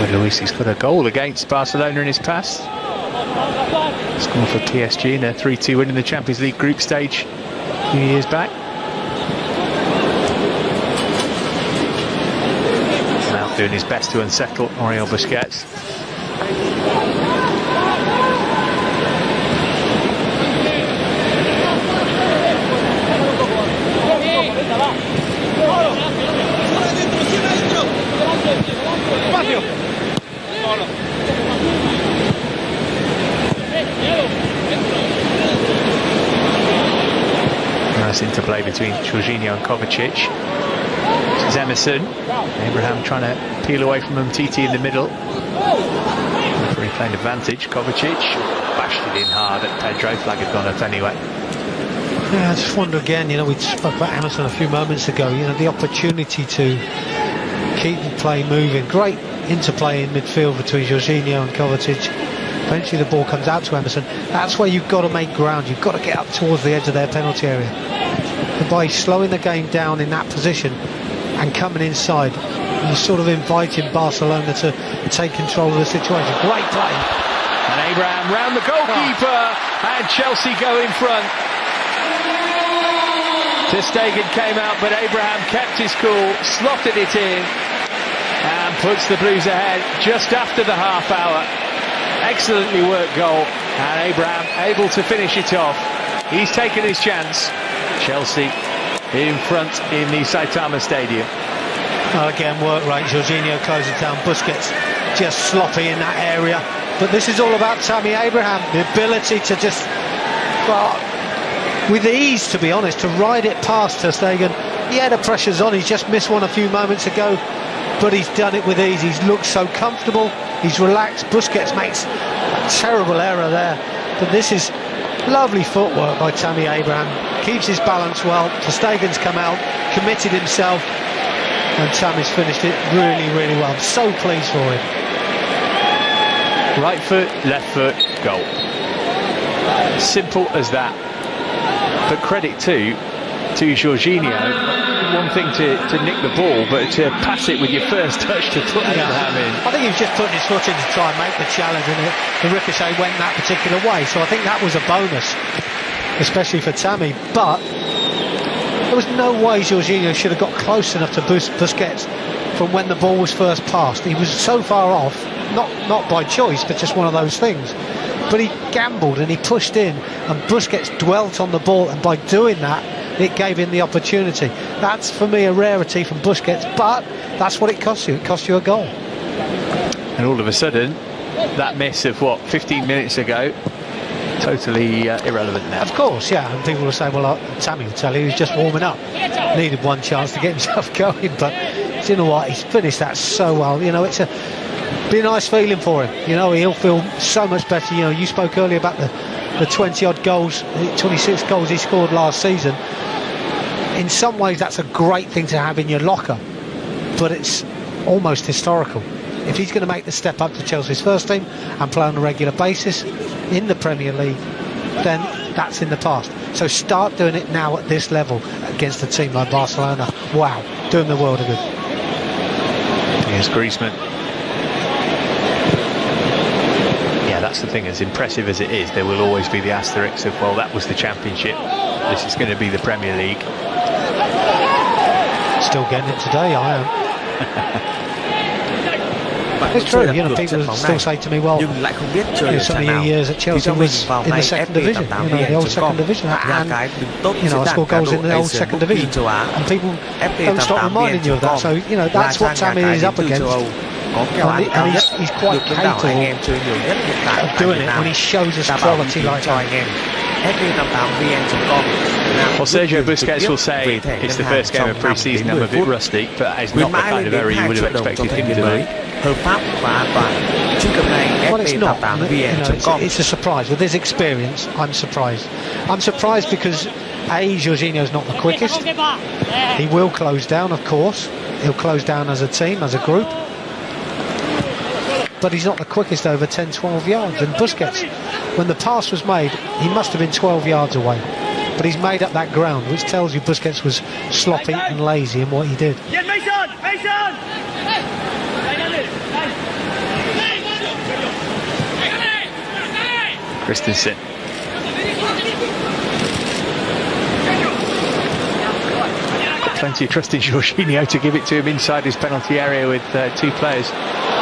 Luis has got a goal against Barcelona in his past. Scored for PSG in a 3-2 win in the Champions League group stage a few years back. Now doing his best to unsettle Oriol Busquets. Nice interplay between Jorginho and Kovacic. This is Emerson. Abraham trying to peel away from Umtiti in the middle. Referee playing advantage. Kovacic bashed it in hard at Pedro. Flag had gone up anyway. Yeah, I just wonder again, you know, we spoke about Emerson a few moments ago, you know, the opportunity to keep the play moving. Great interplay in midfield between Jorginho and Kovacic. Eventually the ball comes out to Emerson. That's where you've got to make ground. You've got to get up towards the edge of their penalty area. And by slowing the game down in that position and coming inside, you're sort of inviting Barcelona to take control of the situation. Great play. And Abraham round the goalkeeper, and Chelsea go in front. Ter Stegen came out, but Abraham kept his cool, slotted it in, and puts the Blues ahead just after the half hour. Excellently worked goal, and Abraham able to finish it off. He's taken his chance. Chelsea in front in the Saitama Stadium. Well, again, work rate. Jorginho closes down. Busquets just sloppy in that area. But this is all about Tammy Abraham. The ability to just, well, with ease, to be honest, to ride it past Ter Stegen. Yeah, the pressure's on. He's just missed one a few moments ago, but he's done it with ease. He's looked so comfortable. He's relaxed. Busquets makes a terrible error there. But this is lovely footwork by Tammy Abraham. Keeps his balance well. Ter Stegen's come out, committed himself, and Tammy's finished it really, really well. I'm so pleased for him. Right foot, left foot, goal. Simple as that. But credit to Jorginho. One thing to nick the ball, but to pass it with your first touch to put Abraham in. I think he was just putting his foot in to try and make the challenge, and the ricochet went that particular way. So I think that was a bonus, especially for Tammy. But there was no way Jorginho should have got close enough to Busquets from when the ball was first passed. He was so far off, not by choice, but just one of those things. But he gambled and he pushed in, and Busquets dwelt on the ball, and by doing that, it gave him the opportunity. That's, for me, a rarity from Busquets, but that's what it cost you. It cost you a goal. And all of a sudden, that miss of, what, 15 minutes ago, totally irrelevant now. Of course, yeah, and people will say, well, Tammy will tell you he's just warming up. Needed one chance to get himself going, but do you know what? He's finished that so well. You know, be a nice feeling for him. You know, he'll feel so much better. You know, you spoke earlier about the 20-odd goals, 26 goals he scored last season. In some ways, that's a great thing to have in your locker, but it's almost historical. If he's going to make the step up to Chelsea's first team and play on a regular basis in the Premier League, then that's in the past. So start doing it now at this level against a team like Barcelona. Wow, doing the world of good. Here's Griezmann. Yeah, that's the thing, as impressive as it is, there will always be the asterisk of, well, that was the Championship, this is going to be the Premier League. Still getting it today, I am. It's true, you know, people still say to me, well, some of your years at Chelsea was in the second division, you know, the old second division, and, you know, I scored goals in the old second division, and people don't stop reminding you of that. So, you know, that's what Tammy is up against, and he's quite capable of doing it when he shows us quality like that. Well, Sergio Busquets will say it's the first game of pre-season, I'm a bit rusty, but that is not the kind of error you would have expected him to make. Well, it's not. You know, it's a surprise. With his experience, I'm surprised. I'm surprised because Jorginho's not the quickest. He will close down, of course. He'll close down as a team, as a group. But he's not the quickest over 10, 12 yards. And Busquets, when the pass was made, he must have been 12 yards away. But he's made up that ground, which tells you Busquets was sloppy and lazy in what he did. Christensen. Got plenty of trust in Jorginho to give it to him inside his penalty area with two players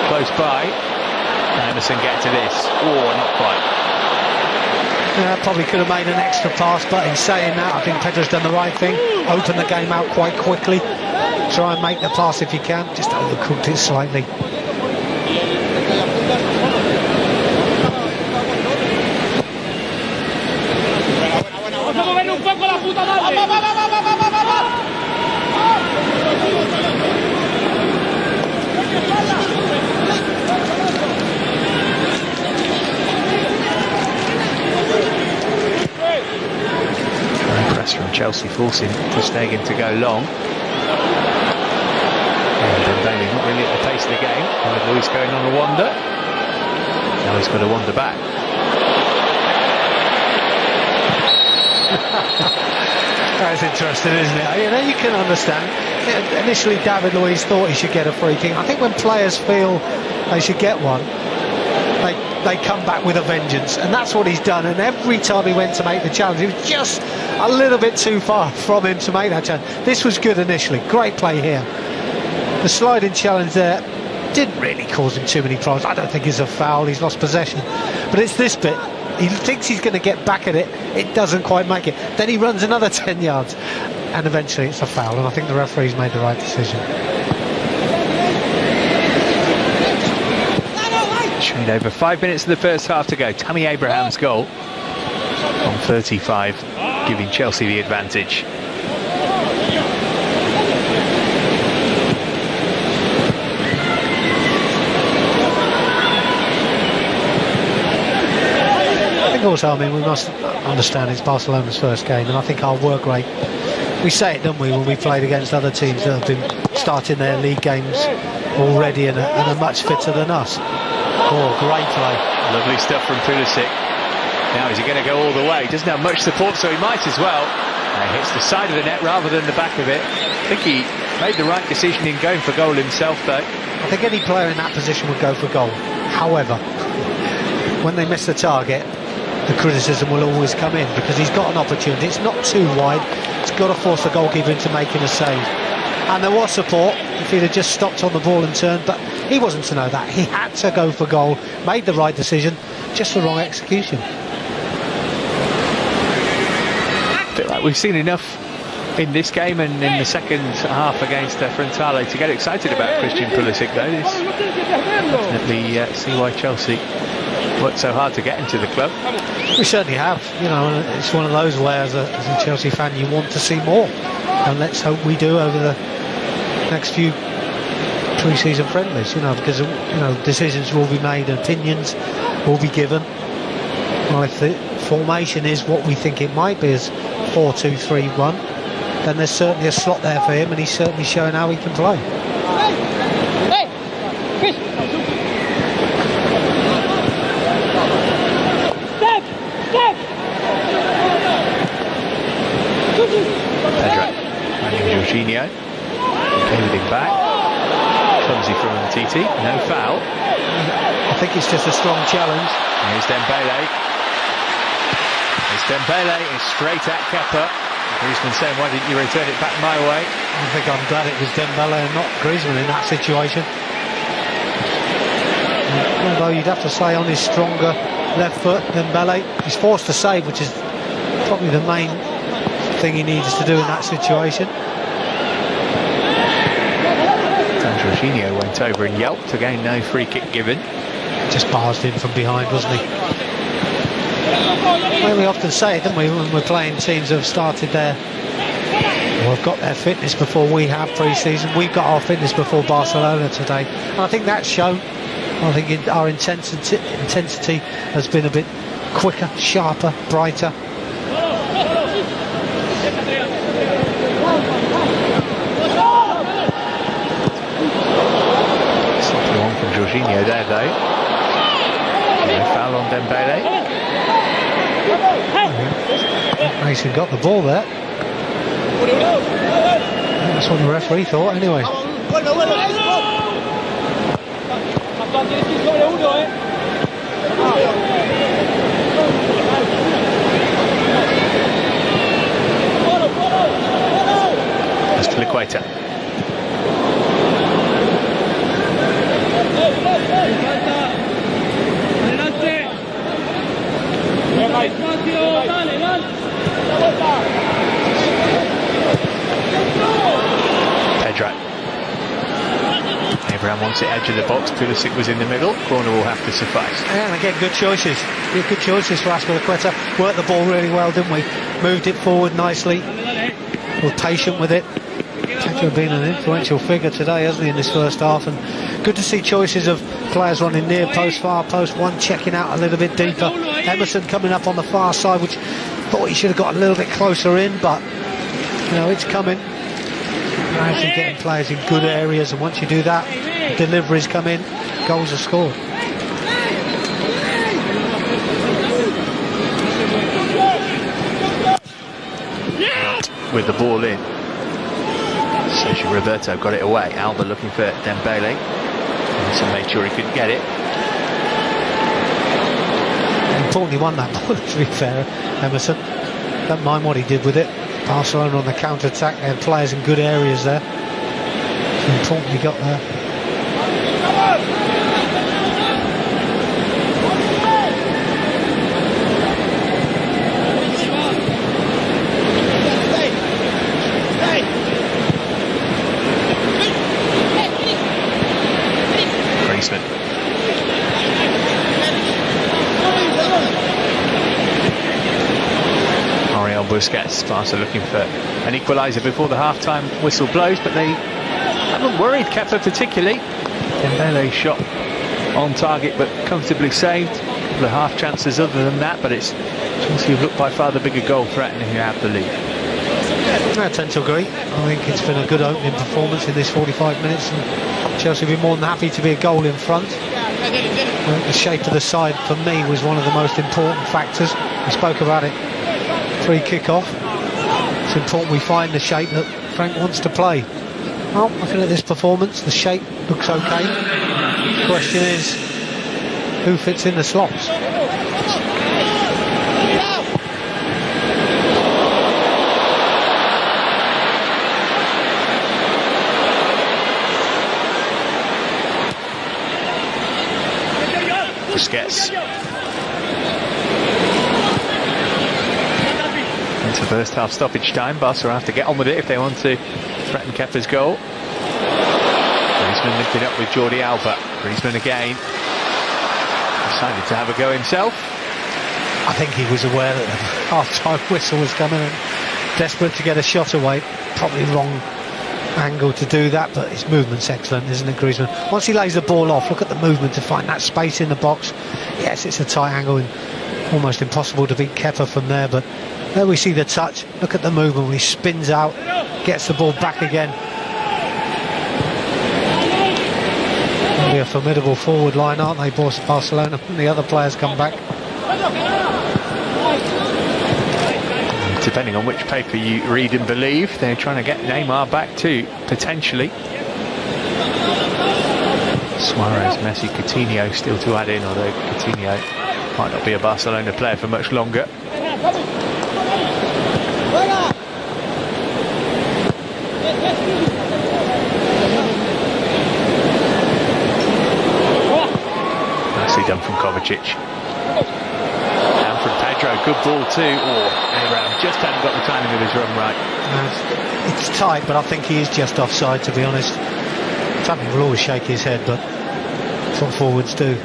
close by. Emerson get to this. Oh, not quite. Probably could have made an extra pass, but in saying that, I think Pedro's done the right thing. Open the game out quite quickly. Try and make the pass if you can. Just overcooked it slightly. From Chelsea forcing Ter Stegen to go long. And Dembele not really at the pace of the game. Luis going on a wander. Now he's got to wander back. That's interesting, isn't it? You know, you can understand. Initially, David Luiz thought he should get a free kick. I think when players feel they should get one, they come back with a vengeance, and that's what he's done. And every time he went to make the challenge, it was just a little bit too far from him to make that challenge. This was good initially, great play here. The sliding challenge there didn't really cause him too many problems. I don't think it's a foul, he's lost possession, but it's this bit. He thinks he's going to get back at it, it doesn't quite make it. Then he runs another 10 yards, and eventually it's a foul, and I think the referee's made the right decision. Showing over 5 minutes of the first half to go. Tammy Abraham's goal on 35, giving Chelsea the advantage. I think also, I mean, we must understand it's Barcelona's first game, and I think our work rate, we say it, don't we, when we played against other teams that have been starting their league games already and are much fitter than us. Oh, great play. Lovely stuff from Pulisic. Now is he going to go all the way? Doesn't have much support, so he might as well. He hits the side of the net rather than the back of it. I think he made the right decision in going for goal himself, though. I think any player in that position would go for goal. However, when they miss the target, the criticism will always come in, because he's got an opportunity. It's not too wide. It's got to force the goalkeeper into making a save. And there was support if he'd have just stopped on the ball and turned, but he wasn't to know that. He had to go for goal, made the right decision, just the wrong execution. I feel like we've seen enough in this game and in the second half against Frontale to get excited about Christian Pulisic, though. It's definitely see why Chelsea worked so hard to get into the club. We certainly have, you know, and it's one of those where as a Chelsea fan you want to see more, and let's hope we do over the next few pre-season friendlies, you know, because, you know, decisions will be made, opinions will be given. Well, if the formation is what we think it might be, as 4-2-3-1, then there's certainly a slot there for him, and he's certainly showing how he can play. Pedro, Jorginho, okay with him back. Clumsy from Titi, no foul. I think it's just a strong challenge. Here's Dembele. It's Dembele, it's straight at Kepa. Griezmann saying, why didn't you return it back my way? I think I'm glad it was Dembele and not Griezmann in that situation. Although you'd have to say on his stronger left foot, Dembele, he's forced to save, which is probably the main thing he needs to do in that situation. Jorginho went over and yelped, again no free kick given. Just barged in from behind, wasn't he? Well, we often say it, don't we, when we're playing teams that have started their, well, have got their fitness before we have pre-season. We've got our fitness before Barcelona today, and I think that's shown. I think our intensity has been a bit quicker, sharper, brighter. Something on from Jorginho there, though. No foul on Dembele. Mason got the ball there. That's what the referee thought, anyway. Atletico. Pedro. Abraham wants it edge of the box. Pulisic was in the middle. Corner will have to suffice. And again, good choices. Good choices for Atletico. Worked the ball really well, didn't we? Moved it forward nicely. We're patient with it. Pedro been an influential figure today, hasn't he, in this first half? And good to see choices of players running near post, far post, one checking out a little bit deeper. Emerson coming up on the far side, which thought he should have got a little bit closer in, but you know, it's coming. Actually getting players in good areas, and once you do that, deliveries come in, goals are scored. With the ball in, Sergio Roberto got it away. Alba looking for Dembele. Emerson made sure he couldn't get it. Importantly won that ball, to be fair, Emerson. Don't mind what he did with it. Barcelona on the counter-attack, they had players in good areas there. So importantly got there. Griezmann. Busquets. Barca looking for an equaliser before the half-time whistle blows, but they haven't worried Kepa particularly. Dembele shot on target but comfortably saved. The half chances other than that, but it's Chelsea have looked by far the bigger goal threat and who have the lead. I tend to agree. I think it's been a good opening performance in this 45 minutes, and Chelsea will be more than happy to be a goal in front. The shape of the side for me was one of the most important factors. We spoke about it pre-kick-off. It's important we find the shape that Frank wants to play. Well, looking at this performance, the shape looks okay. The question is, who fits in the slots? Busquets. It's the first half stoppage time. Barca have to get on with it if they want to threaten Kepa's goal. Griezmann linked it up with Jordi Alba. Griezmann again. Decided to have a go himself. I think he was aware that the half-time whistle was coming and desperate to get a shot away. Probably wrong angle to do that, but his movement's excellent, isn't it, Griezmann? Once he lays the ball off, look at the movement to find that space in the box. Yes, it's a tight angle and almost impossible to beat Kepa from there, but there we see the touch. Look at the movement when he spins out, gets the ball back again. They'll be a formidable forward line, aren't they, Barcelona, when the other players come back? Depending on which paper you read and believe, they're trying to get Neymar back too, potentially. Suarez, Messi, Coutinho still to add in, although Coutinho might not be a Barcelona player for much longer. Nicely done from Kovacic. And from Pedro, good ball too. Abraham just hadn't got the timing of his run right. It's tight, but I think he is just offside, to be honest. Tommy will always shake his head, but that's what forwards do.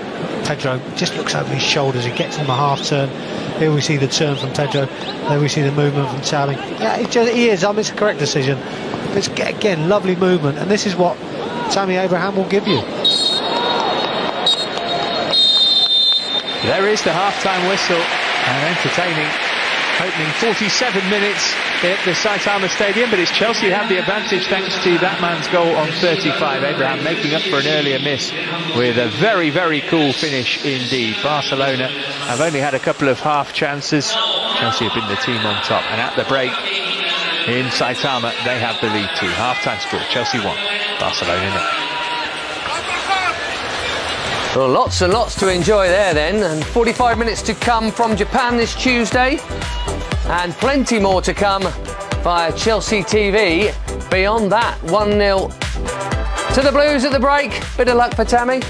Pedro just looks over his shoulders and gets him a half turn. Here we see the turn from Pedro. There we see the movement from Tommy. Yeah, he is. I mean, it's a correct decision. But it's, again, lovely movement, and this is what Tammy Abraham will give you. There is the half-time whistle, and entertaining opening 47 minutes at the Saitama Stadium, but it's Chelsea who have the advantage thanks to that man's goal on 35. Abraham making up for an earlier miss with a very, very cool finish indeed. Barcelona have only had a couple of half chances. Chelsea have been the team on top, and at the break in Saitama they have the lead too. Half-time score, Chelsea 1, Barcelona 0. Well, lots and lots to enjoy there then, and 45 minutes to come from Japan this Tuesday, and plenty more to come via Chelsea TV. Beyond that, 1-0 to the Blues at the break. Bit of luck for Tammy.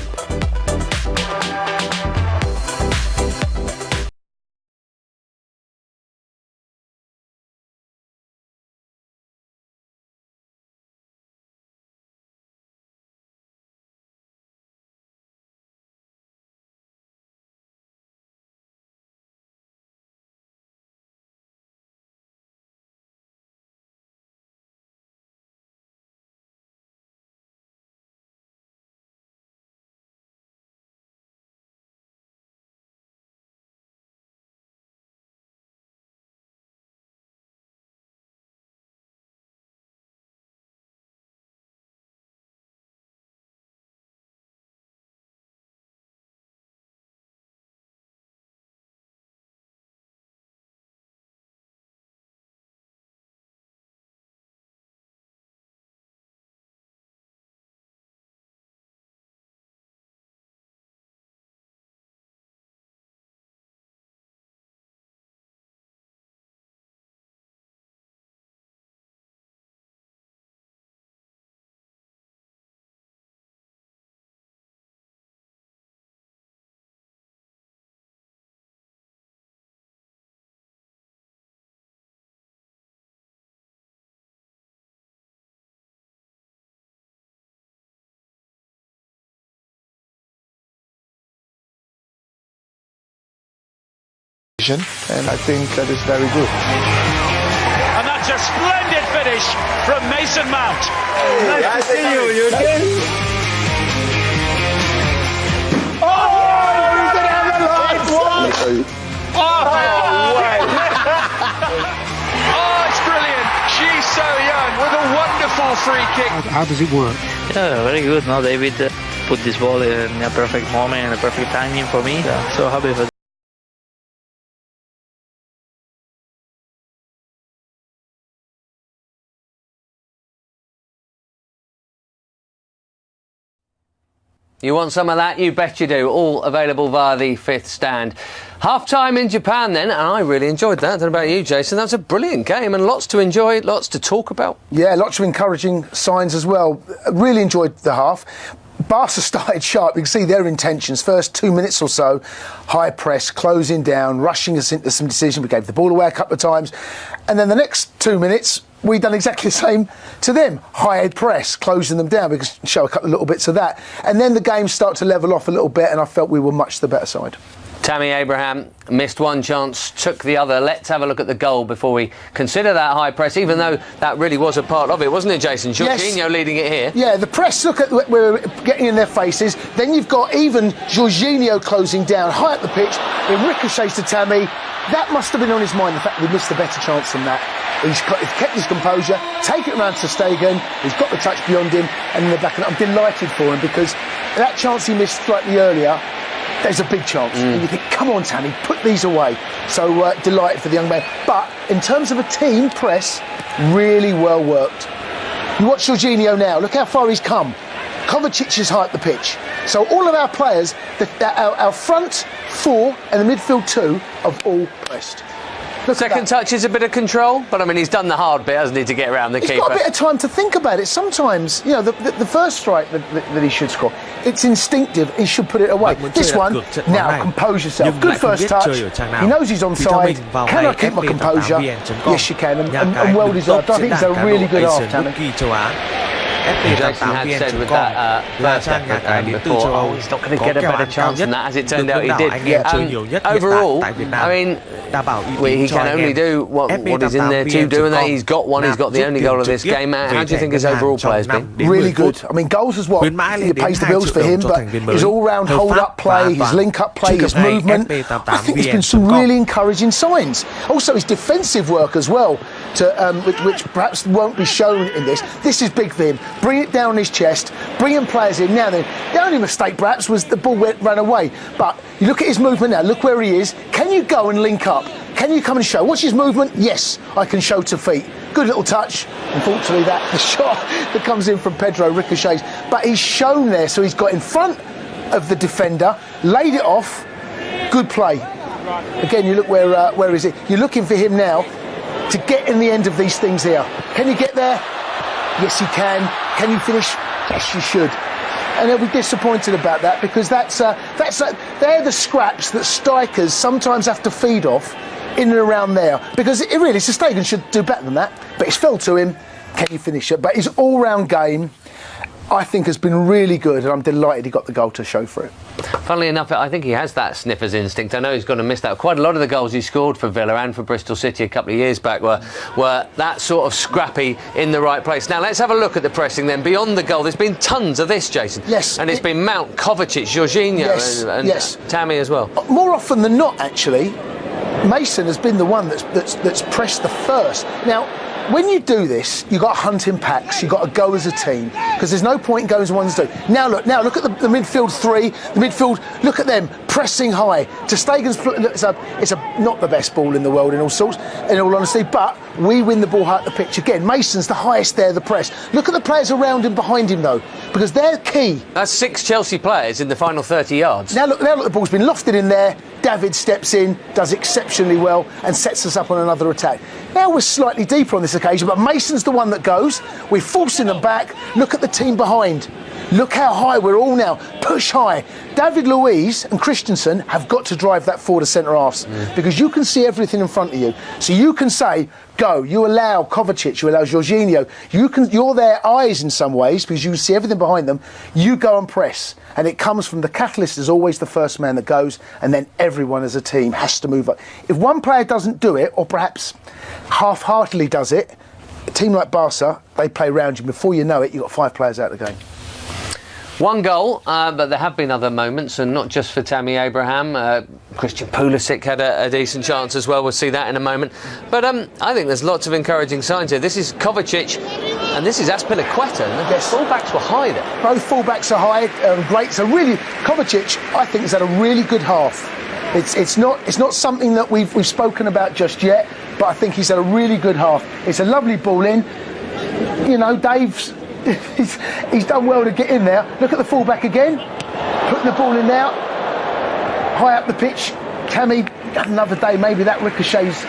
And I think that is very good. And that's a splendid finish from Mason Mount. Hey, nice to see you. You okay? Oh, he's gonna have a live one. Oh, it's brilliant. She's so young with a wonderful free kick. How does it work? Yeah, very good. No, David put this ball in a perfect moment and a perfect timing for me. Yeah, so happy for. You want some of that? You bet you do. All available via the Fifth Stand. Half-time in Japan then, and I really enjoyed that. I don't know about you, Jason. That was a brilliant game and lots to enjoy, lots to talk about. Yeah, lots of encouraging signs as well. Really enjoyed the half. Barca started sharp. You can see their intentions. First 2 minutes or so, high press, closing down, rushing us into some decision. We gave the ball away a couple of times. And then the next 2 minutes, we done exactly the same to them. High-head press, closing them down. We could show a couple of little bits of that. And then the game started to level off a little bit, and I felt we were much the better side. Tammy Abraham missed one chance, took the other. Let's have a look at the goal before we consider that high press, even though that really was a part of it, wasn't it, Jason? Jorginho leading it here. Yeah, the press, look at we're getting in their faces. Then you've got even Jorginho closing down high up the pitch. It ricochets to Tammy. That must have been on his mind, the fact that we missed a better chance than that. He's kept his composure, taken it around to Stegen, he's got the touch beyond him, and in the back, and I'm delighted for him, because that chance he missed slightly earlier, there's a big chance. And you think, come on, Tammy, put these away. So delighted for the young man. But in terms of a team press, really well worked. You watch Jorginho now, look how far he's come. Kovacic is high up the pitch. So all of our players, our front four and the midfield two, have all pressed. Second touch is a bit of control, but I mean, he's done the hard bit, hasn't he, to get around the keeper? He's got a bit of time to think about it. Sometimes, you know, the first strike that he should score, it's instinctive, he should put it away. This one, now, compose yourself. Good first touch. He knows he's onside. Can I keep my composure? Yes, you can, and well deserved. I think he's a really good half, Tammy. Jason had said with that first effort before, he's not going to get a better chance than that. As it turned out, he did. Overall, I mean, he can only do what he's in there to do, and that he's got one. He's got the only goal of this game. How do you think his overall play has been? Really good. I mean, goals is what pays the bills for him, but his all-round hold-up play, his link-up play, his movement, I think there's been some really encouraging signs. Also, his defensive work as well, which perhaps won't be shown in this. This is big for him. Bring it down his chest, bringing players in. Now then, the only mistake perhaps was the ball ran away. But you look at his movement now, look where he is. Can you go and link up? Can you come and show? What's his movement? Yes, I can show to feet. Good little touch. Unfortunately, the shot that comes in from Pedro ricochets. But he's shown there, so he's got in front of the defender, laid it off. Good play. Again, you look where is it? You're looking for him now to get in the end of these things here. Can you get there? Yes, he can. Can you finish? Yes, you should. And they'll be disappointed about that, because they're the scraps that strikers sometimes have to feed off in and around there. Because it really, Stegen should do better than that. But it's fell to him. Can you finish it? But his all-round game, I think, has been really good, and I'm delighted he got the goal to show for it. Funnily enough, I think he has that sniffer's instinct. I know he's going to miss that. Quite a lot of the goals he scored for Villa and for Bristol City a couple of years back were that sort of scrappy in the right place. Now, let's have a look at the pressing then. Beyond the goal, there's been tons of this, Jason. Yes. And it's been Mount, Kovacic, Jorginho and Tammy as well. More often than not, actually, Mason has been the one that's pressed the first. Now, when you do this, you've got to hunt in packs, you've got to go as a team, because there's no point in going as one as two. Now look at the midfield three, the midfield, look at them, pressing high. Ter Stegen's, it's not the best ball in the world in all honesty, but we win the ball high at the pitch. Again, Mason's the highest there, the press. Look at the players around him, behind him though, because they're key. That's 6 Chelsea players in the final 30 yards. Now look, the ball's been lofted in there. David steps in, does exceptionally well, and sets us up on another attack. Now we're slightly deeper on this occasion, but Mason's the one that goes. We're forcing them back. Look at the team behind. Look how high we're all now. Push high. David Luiz and Christensen have got to drive that forward to centre halves, because you can see everything in front of you. So you can say, go. You allow Kovacic, you allow Jorginho. You're their eyes in some ways, because you see everything behind them. You go and press. And it comes from the catalyst is always the first man that goes, and then everyone as a team has to move up. If one player doesn't do it, or perhaps half-heartedly does it, a team like Barca, they play around you. Before you know it, you've got 5 players out of the game. One goal, but there have been other moments, and not just for Tammy Abraham. Christian Pulisic had a decent chance as well. We'll see that in a moment. But I think there's lots of encouraging signs here. This is Kovacic, and this is Aspilicueta. Yes. Fullbacks were high there. Both fullbacks are high, great. So really, Kovacic, I think, has had a really good half. It's not something that we've spoken about just yet, but I think he's had a really good half. It's a lovely ball in. You know, Dave's. He's done well to get in there. Look at the fullback again, putting the ball in now, high up the pitch. Tammy, another day, maybe that ricochets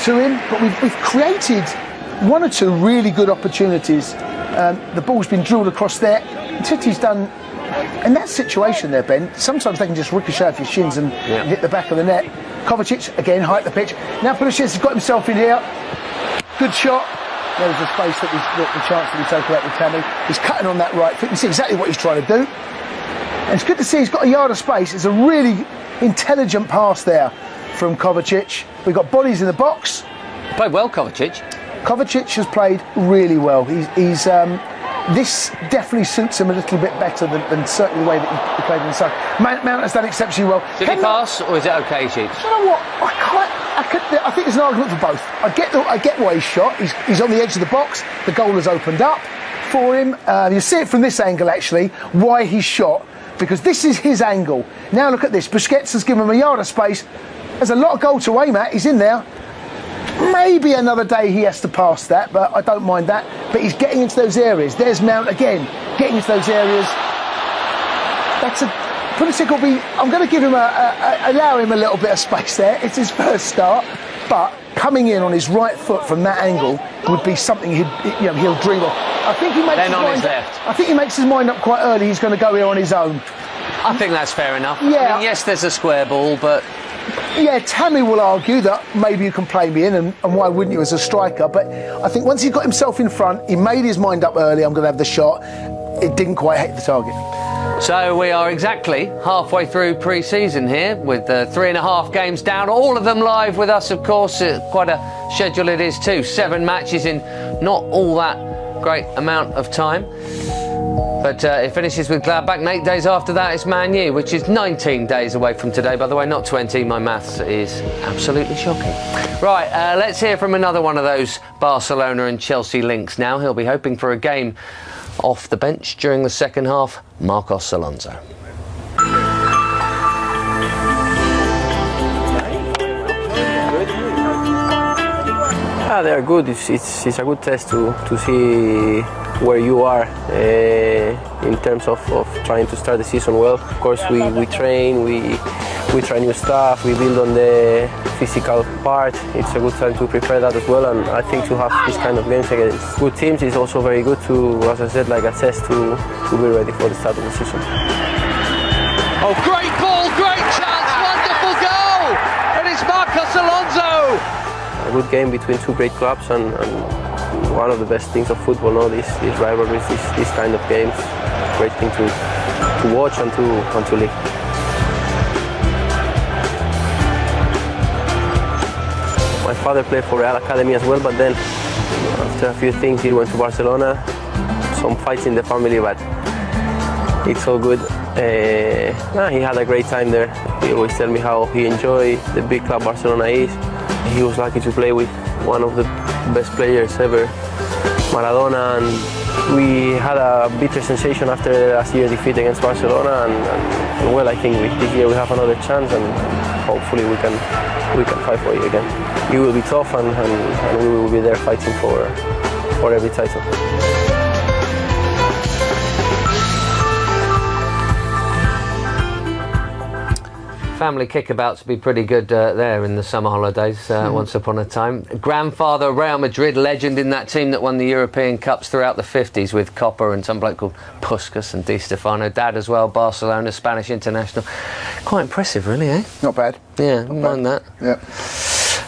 to him, but we've created 1 or 2 really good opportunities. The ball's been drilled across there. Titi's done, in that situation there, Ben, sometimes they can just ricochet off your shins and hit the back of the net. Kovacic, again, high up the pitch. Now Pulisic has got himself in here. good shot. There was a space that the chance that we take out with Tammy. He's cutting on that right foot. You see exactly what he's trying to do. And it's good to see he's got a yard of space. It's a really intelligent pass there from Kovacic. We've got bodies in the box. Played well, Kovacic. Kovacic has played really well. He's this definitely suits him a little bit better than certainly the way that he played inside. Mount has done exceptionally well. Did he pass, or is it okay, Sheets? Do you know what? I think there's an argument for both. I get why he's shot. He's on the edge of the box. The goal has opened up for him. You see it from this angle, actually, why he's shot, because this is his angle. Now look at this. Busquets has given him a yard of space. There's a lot of goal to aim at. He's in there. Maybe another day he has to pass that, but I don't mind that. But he's getting into those areas. There's Mount again, getting into those areas. That's a Pulisic will be. I'm going to give him allow him a little bit of space there. It's his first start, but coming in on his right foot from that angle would be something he'll dream of. I think he makes then on his left. I think he makes his mind up quite early. He's going to go here on his own. I think that's fair enough. Yeah. I mean, yes, there's a square ball, but yeah, Tammy will argue that maybe you can play me in, and why wouldn't you as a striker? But I think once he got himself in front, he made his mind up early. I'm going to have the shot. It didn't quite hit the target. So we are exactly halfway through pre-season here, with 3.5 games down, all of them live with us, of course. Quite a schedule it is too. 7 matches in not all that great amount of time. But it finishes with Gladbach, and 8 days after that it's Man U, which is 19 days away from today. By the way, not 20. My maths is absolutely shocking. Right, let's hear from another one of those Barcelona and Chelsea links now. He'll be hoping for a game off the bench during the second half, Marcos Alonso. They are good. It's a good test to see where you are in terms of trying to start the season well. Of course, we train, we try new stuff, we build on the physical part. It's a good time to prepare that as well, and I think to have this kind of games against good teams is also very good to, as I said, like a test to be ready for the start of the season. Oh, great ball, great chance, wonderful goal! And it's Marcos Alonso! A good game between two great clubs, and one of the best things of football, no? These rivalries, these kind of games. Great thing to watch and to live. My father played for Real Academy as well, but then after a few things he went to Barcelona. Some fights in the family, but it's all good. He had a great time there. He always tell me how he enjoyed the big club Barcelona is. He was lucky to play with one of the best players ever, Maradona, and we had a bitter sensation after last year's defeat against Barcelona, and well, I think this year we have another chance, and hopefully we can fight for it again. It will be tough, and we will be there fighting for every title. Family kickabouts would be pretty good there in the summer holidays, once upon a time. Grandfather, Real Madrid legend in that team that won the European Cups throughout the 50s with Copper and some bloke called Puskas and Di Stefano. Dad as well, Barcelona, Spanish international. Quite impressive, really, eh? Not bad. Yeah, mind that. Yeah.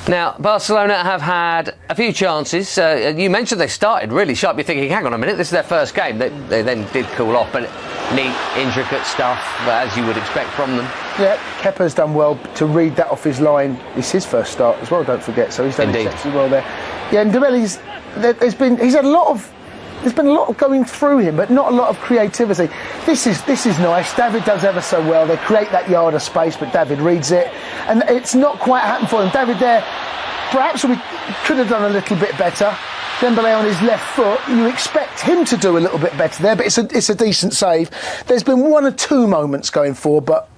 Now, Barcelona have had a few chances. You mentioned they started really sharp. You're thinking, hang on a minute, this is their first game. They then did cool off, but neat, intricate stuff, as you would expect from them. Yeah, Kepa's done well to read that off his line. It's his first start as well, don't forget, so he's done exceptionally well there. Yeah, and Dembele's, there's been a lot of going through him, but not a lot of creativity. This is nice. David does ever so well. They create that yard of space, but David reads it, and it's not quite happened for them. David there, perhaps we could have done a little bit better. Dembele on his left foot, you expect him to do a little bit better there, but it's a decent save. There's been one or two moments going forward, but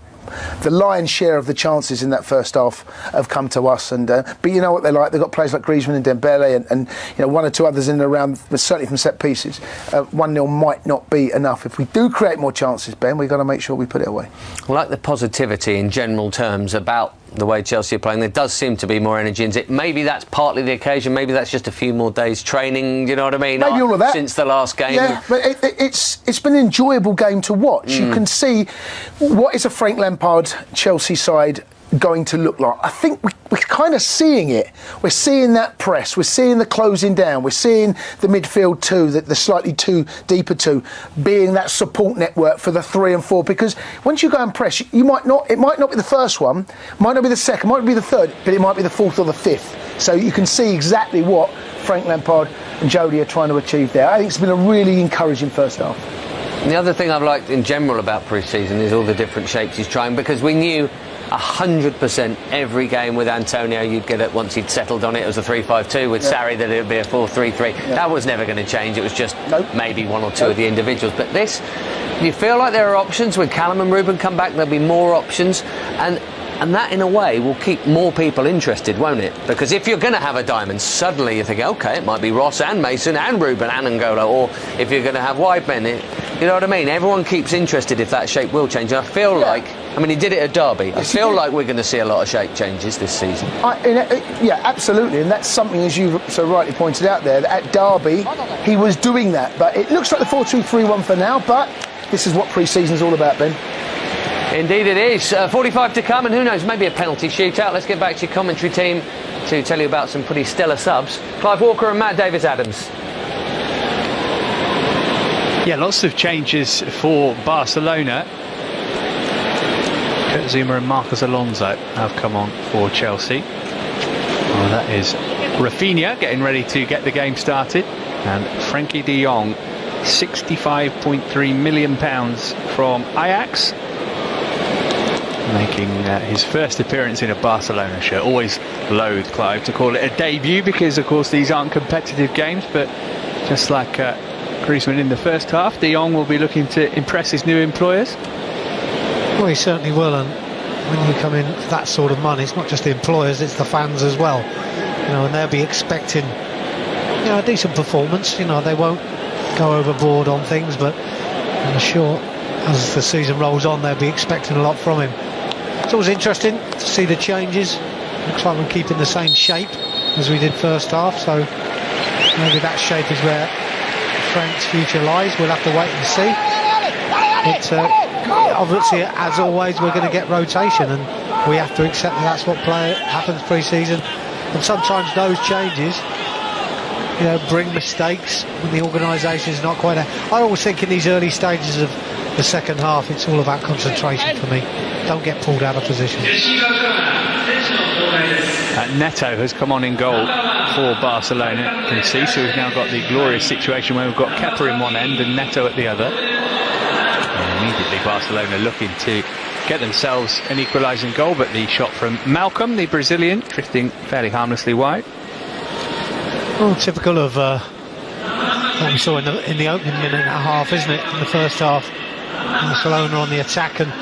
the lion's share of the chances in that first half have come to us, and but you know what they're like. They've got players like Griezmann and Dembele, and you know, one or two others in and around, but certainly from set pieces. 1-0 might not be enough. If we do create more chances, Ben, we've got to make sure we put it away. I like the positivity in general terms about the way Chelsea are playing. There does seem to be more energy in it. Maybe that's partly the occasion. Maybe that's just a few more days training. You know what I mean? Maybe all of that since the last game. Yeah, but it's been an enjoyable game to watch. You can see what is a Frank Lampard Chelsea side going to look like? I think we're kind of seeing it. We're seeing that press. We're seeing the closing down. We're seeing the midfield two, the slightly deeper two, being that support network for the 3 and 4. Because once you go and press, it might not be the first one, might not be the second, might not be the third, but it might be the 4th or the 5th. So you can see exactly what Frank Lampard and Jody are trying to achieve there. I think it's been a really encouraging first half. The other thing I've liked in general about pre-season is all the different shapes he's trying, because we knew 100% every game with Antonio you'd get it once he'd settled on it. It was a 3-5-2 with Sarri, that it would be a 4-3-3. That was never going to change. It was just maybe one or two of the individuals. But this, you feel like there are options. When Callum and Ruben come back, there'll be more options, and that in a way will keep more people interested, won't it? Because if you're going to have a diamond, suddenly you think, okay, it might be Ross and Mason and Ruben and N'Golo, or if you're going to have wide men, you know what I mean? Everyone keeps interested if that shape will change. And I feel like, I mean, he did it at Derby. I feel like we're going to see a lot of shape changes this season. Yeah, absolutely. And that's something, as you so rightly pointed out there, that at Derby, he was doing that. But it looks like the 4-2-3-1 for now, but this is what pre-season's all about, Ben. Indeed it is. 45 to come, and who knows, maybe a penalty shootout. Let's get back to your commentary team to tell you about some pretty stellar subs. Clive Walker and Matt Davis-Adams. Yeah, lots of changes for Barcelona. Kurt Zuma and Marcos Alonso have come on for Chelsea. Oh, that is Rafinha getting ready to get the game started. And Frankie de Jong, £65.3 million from Ajax. Making his first appearance in a Barcelona shirt. Always loathe, Clive, to call it a debut, because of course these aren't competitive games, but just like Griezmann in the first half, de Jong will be looking to impress his new employers. Well, he certainly will, and when you come in for that sort of money, it's not just the employers, it's the fans as well. You know, and they'll be expecting, you know, a decent performance. You know, they won't go overboard on things, but I'm sure as the season rolls on, they'll be expecting a lot from him. It's always interesting to see the changes. Looks like we're keeping the same shape as we did first half, so maybe that shape is where Frank's future lies. We'll have to wait and see. But obviously, as always, we're going to get rotation, and we have to accept that that's what happens pre-season. And sometimes those changes, you know, bring mistakes when the organisation is not quite there. I always think in these early stages of the second half, it's all about concentration for me. Don't get pulled out of position. Neto has come on in goal for Barcelona. You can see, so we've now got the glorious situation where we've got Kepa in one end and Neto at the other. And immediately Barcelona looking to get themselves an equalising goal, but the shot from Malcolm, the Brazilian, drifting fairly harmlessly wide. Well, typical of what we saw in the opening minute and a half, isn't it? In the first half, Barcelona on the attack and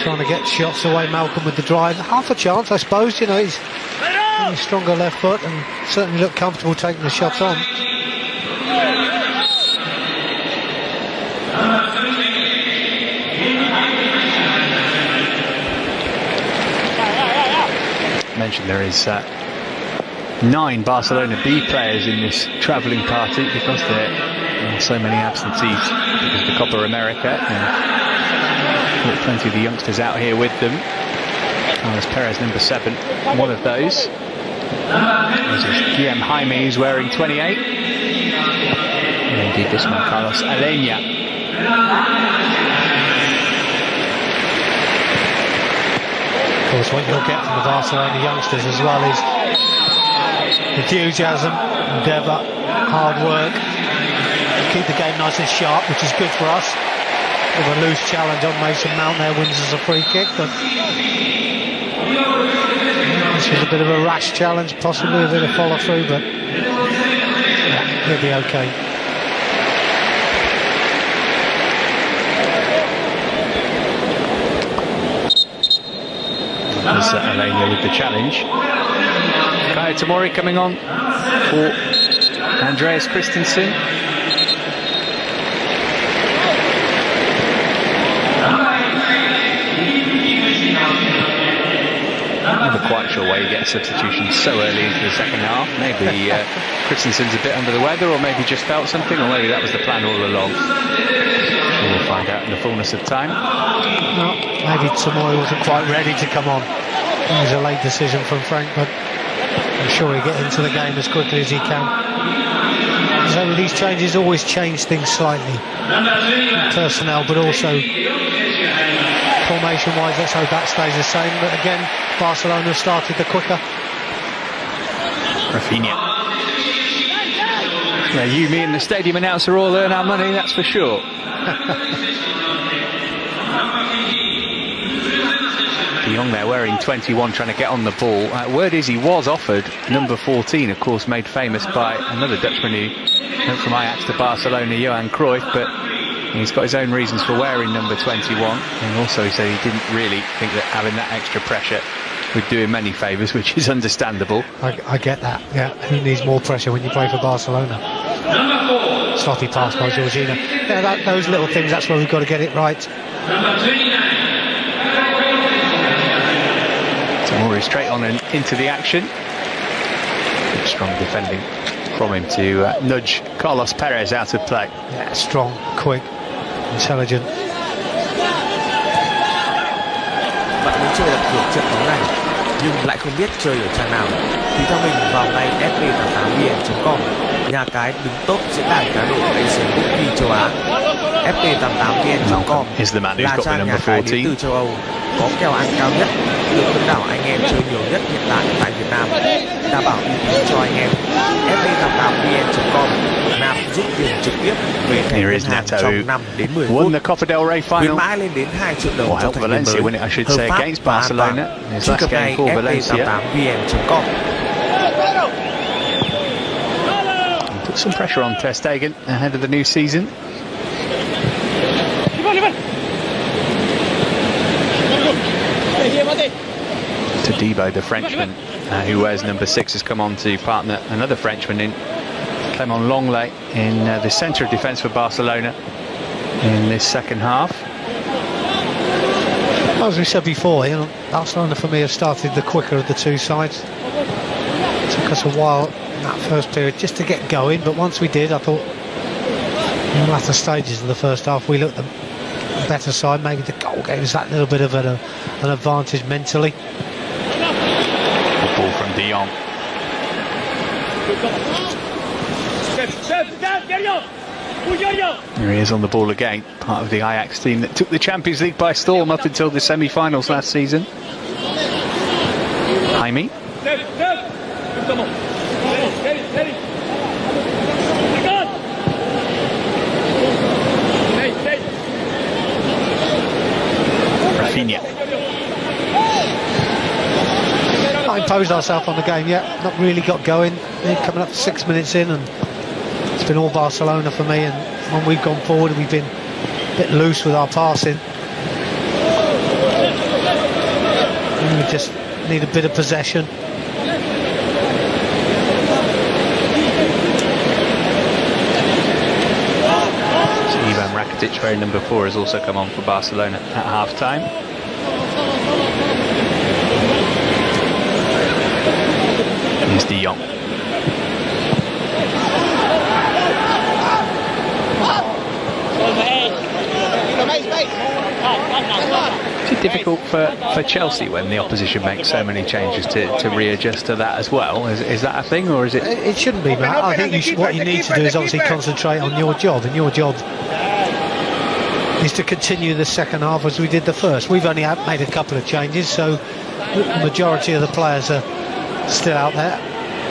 trying to get shots away. Malcolm with the drive, half a chance, I suppose. You know, he's a stronger left foot and certainly looked comfortable taking the shots on. Mentioned there is 9 Barcelona B players in this travelling party because there are so many absentees because of the Copa America. And plenty of the youngsters out here with them. Carlos Perez, number 7, one of those. This is Guillem Jaime, who's wearing 28. And indeed this man, Carlos Alenia. Of course, what you'll get from the Barcelona youngsters as well is enthusiasm, endeavour, hard work, keep the game nice and sharp, which is good for us. With a loose challenge on Mason Mount there, wins as a free kick, but this was a bit of a rash challenge, possibly a bit of follow through, but yeah, he'll be okay. There's Alenia with the challenge. Kaya Tomori coming on for Andreas Christensen. Never quite sure why you get a substitution so early into the second half. Maybe Christensen's a bit under the weather, or maybe just felt something, or maybe that was the plan all along. We'll find out in the fullness of time. No, maybe Tomori wasn't quite ready to come on. It was a late decision from Frank, but I'm sure he'll get into the game as quickly as he can. So with these changes, always change things slightly. Personnel, but also formation-wise, let's hope that stays the same. But again, Barcelona started the quicker. Rafinha. Well, you, me and the stadium announcer all earn our money, that's for sure. De Jong there wearing 21, trying to get on the ball. Word is he was offered number 14, of course made famous by another Dutchman who went from Ajax to Barcelona, Johan Cruyff, but he's got his own reasons for wearing number 21, and also he said he didn't really think that having that extra pressure would do him many favours, which is understandable. I get that, yeah. Who needs more pressure when you play for Barcelona? Slotty pass by Jorginho. Yeah, those little things, that's where we've got to get it right. Tomori straight on and into the action. Good strong defending from him to nudge Carlos Perez out of play. Yeah, strong, quick, intelligent. Bạn muốn chơi đặt cược trận bóng này nhưng lại không biết chơi ở trang nào thì theo mình vào ngay fp88vn.com, nhà cái đứng top diễn đàn cá độ Asian Bookie châu Á. fp88vn.com là trang nhà cái đến từ châu Âu, có kèo ăn cao nhất, được đông đảo anh em chơi nhiều nhất hiện tại tại Việt Nam, đảm bảo uy tín cho anh em. fp88vn.com nạp rút tiền trực tiếp về thẻ ngân hàng trong 5 đến 10 phút. Won the Copa del Rey final. Khuyến mãi lên đến 2 triệu đồng cho thành viên mới. Win it, I should say, against Barcelona. Truy cập ngay fp88vn.com. Put some pressure on Ter Stegen ahead of the new season. Todibo, the Frenchman, who wears number 6, has come on to partner another Frenchman in Clement Longley in the centre of defence for Barcelona in this second half. As we said before, you know, Barcelona for me have started the quicker of the two sides. It took us a while in that first period just to get going, but once we did, I thought in the latter stages of the first half we looked the better side. Maybe the goal gave us that little bit of an advantage mentally. The ball from De Jong. Here he is on the ball again, part of the Ajax team that took the Champions League by storm up until the semi-finals last season. Jaime. Rafinha. Not imposed ourselves on the game yet, not really got going. Coming up 6 minutes in, and it's been all Barcelona for me, and when we've gone forward we've been a bit loose with our passing. And we just need a bit of possession. So Ivan Rakuten, wearing number 4, has also come on for Barcelona at half-time. Here's De Jong. Is it difficult for Chelsea when the opposition makes so many changes to readjust to that as well? Is that a thing, or is it? It shouldn't be, Matt. I think what you need to do is obviously concentrate on your job, and your job is to continue the second half as we did the first. We've only made a couple of changes, so the majority of the players are still out there,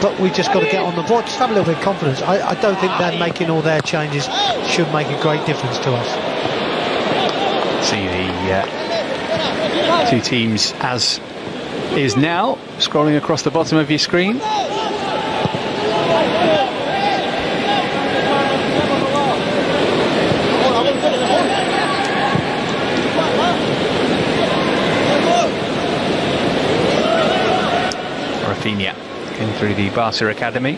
but we just got to get on the board, just have a little bit of confidence. I don't think that making all their changes should make a great difference to us. See the two teams as is now, scrolling across the bottom of your screen. Rafinha in through the Barca Academy.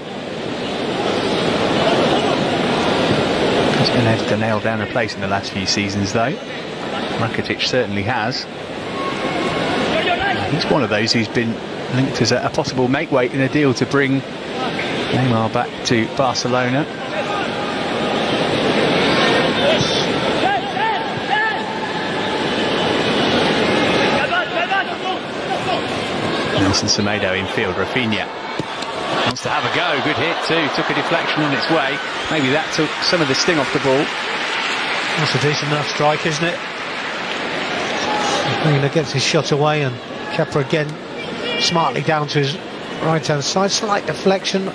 Has been able to nail down a place in the last few seasons though. Rakitic certainly has. He's one of those who's been linked as a possible make-weight in a deal to bring Neymar back to Barcelona. Nelson Semedo in field. Rafinha wants to have a go. Good hit too. Took a deflection on its way. Maybe that took some of the sting off the ball. That's a decent enough strike, isn't it? Rafinha gets his shot away, and Kepa again smartly down to his right hand side. Slight deflection. I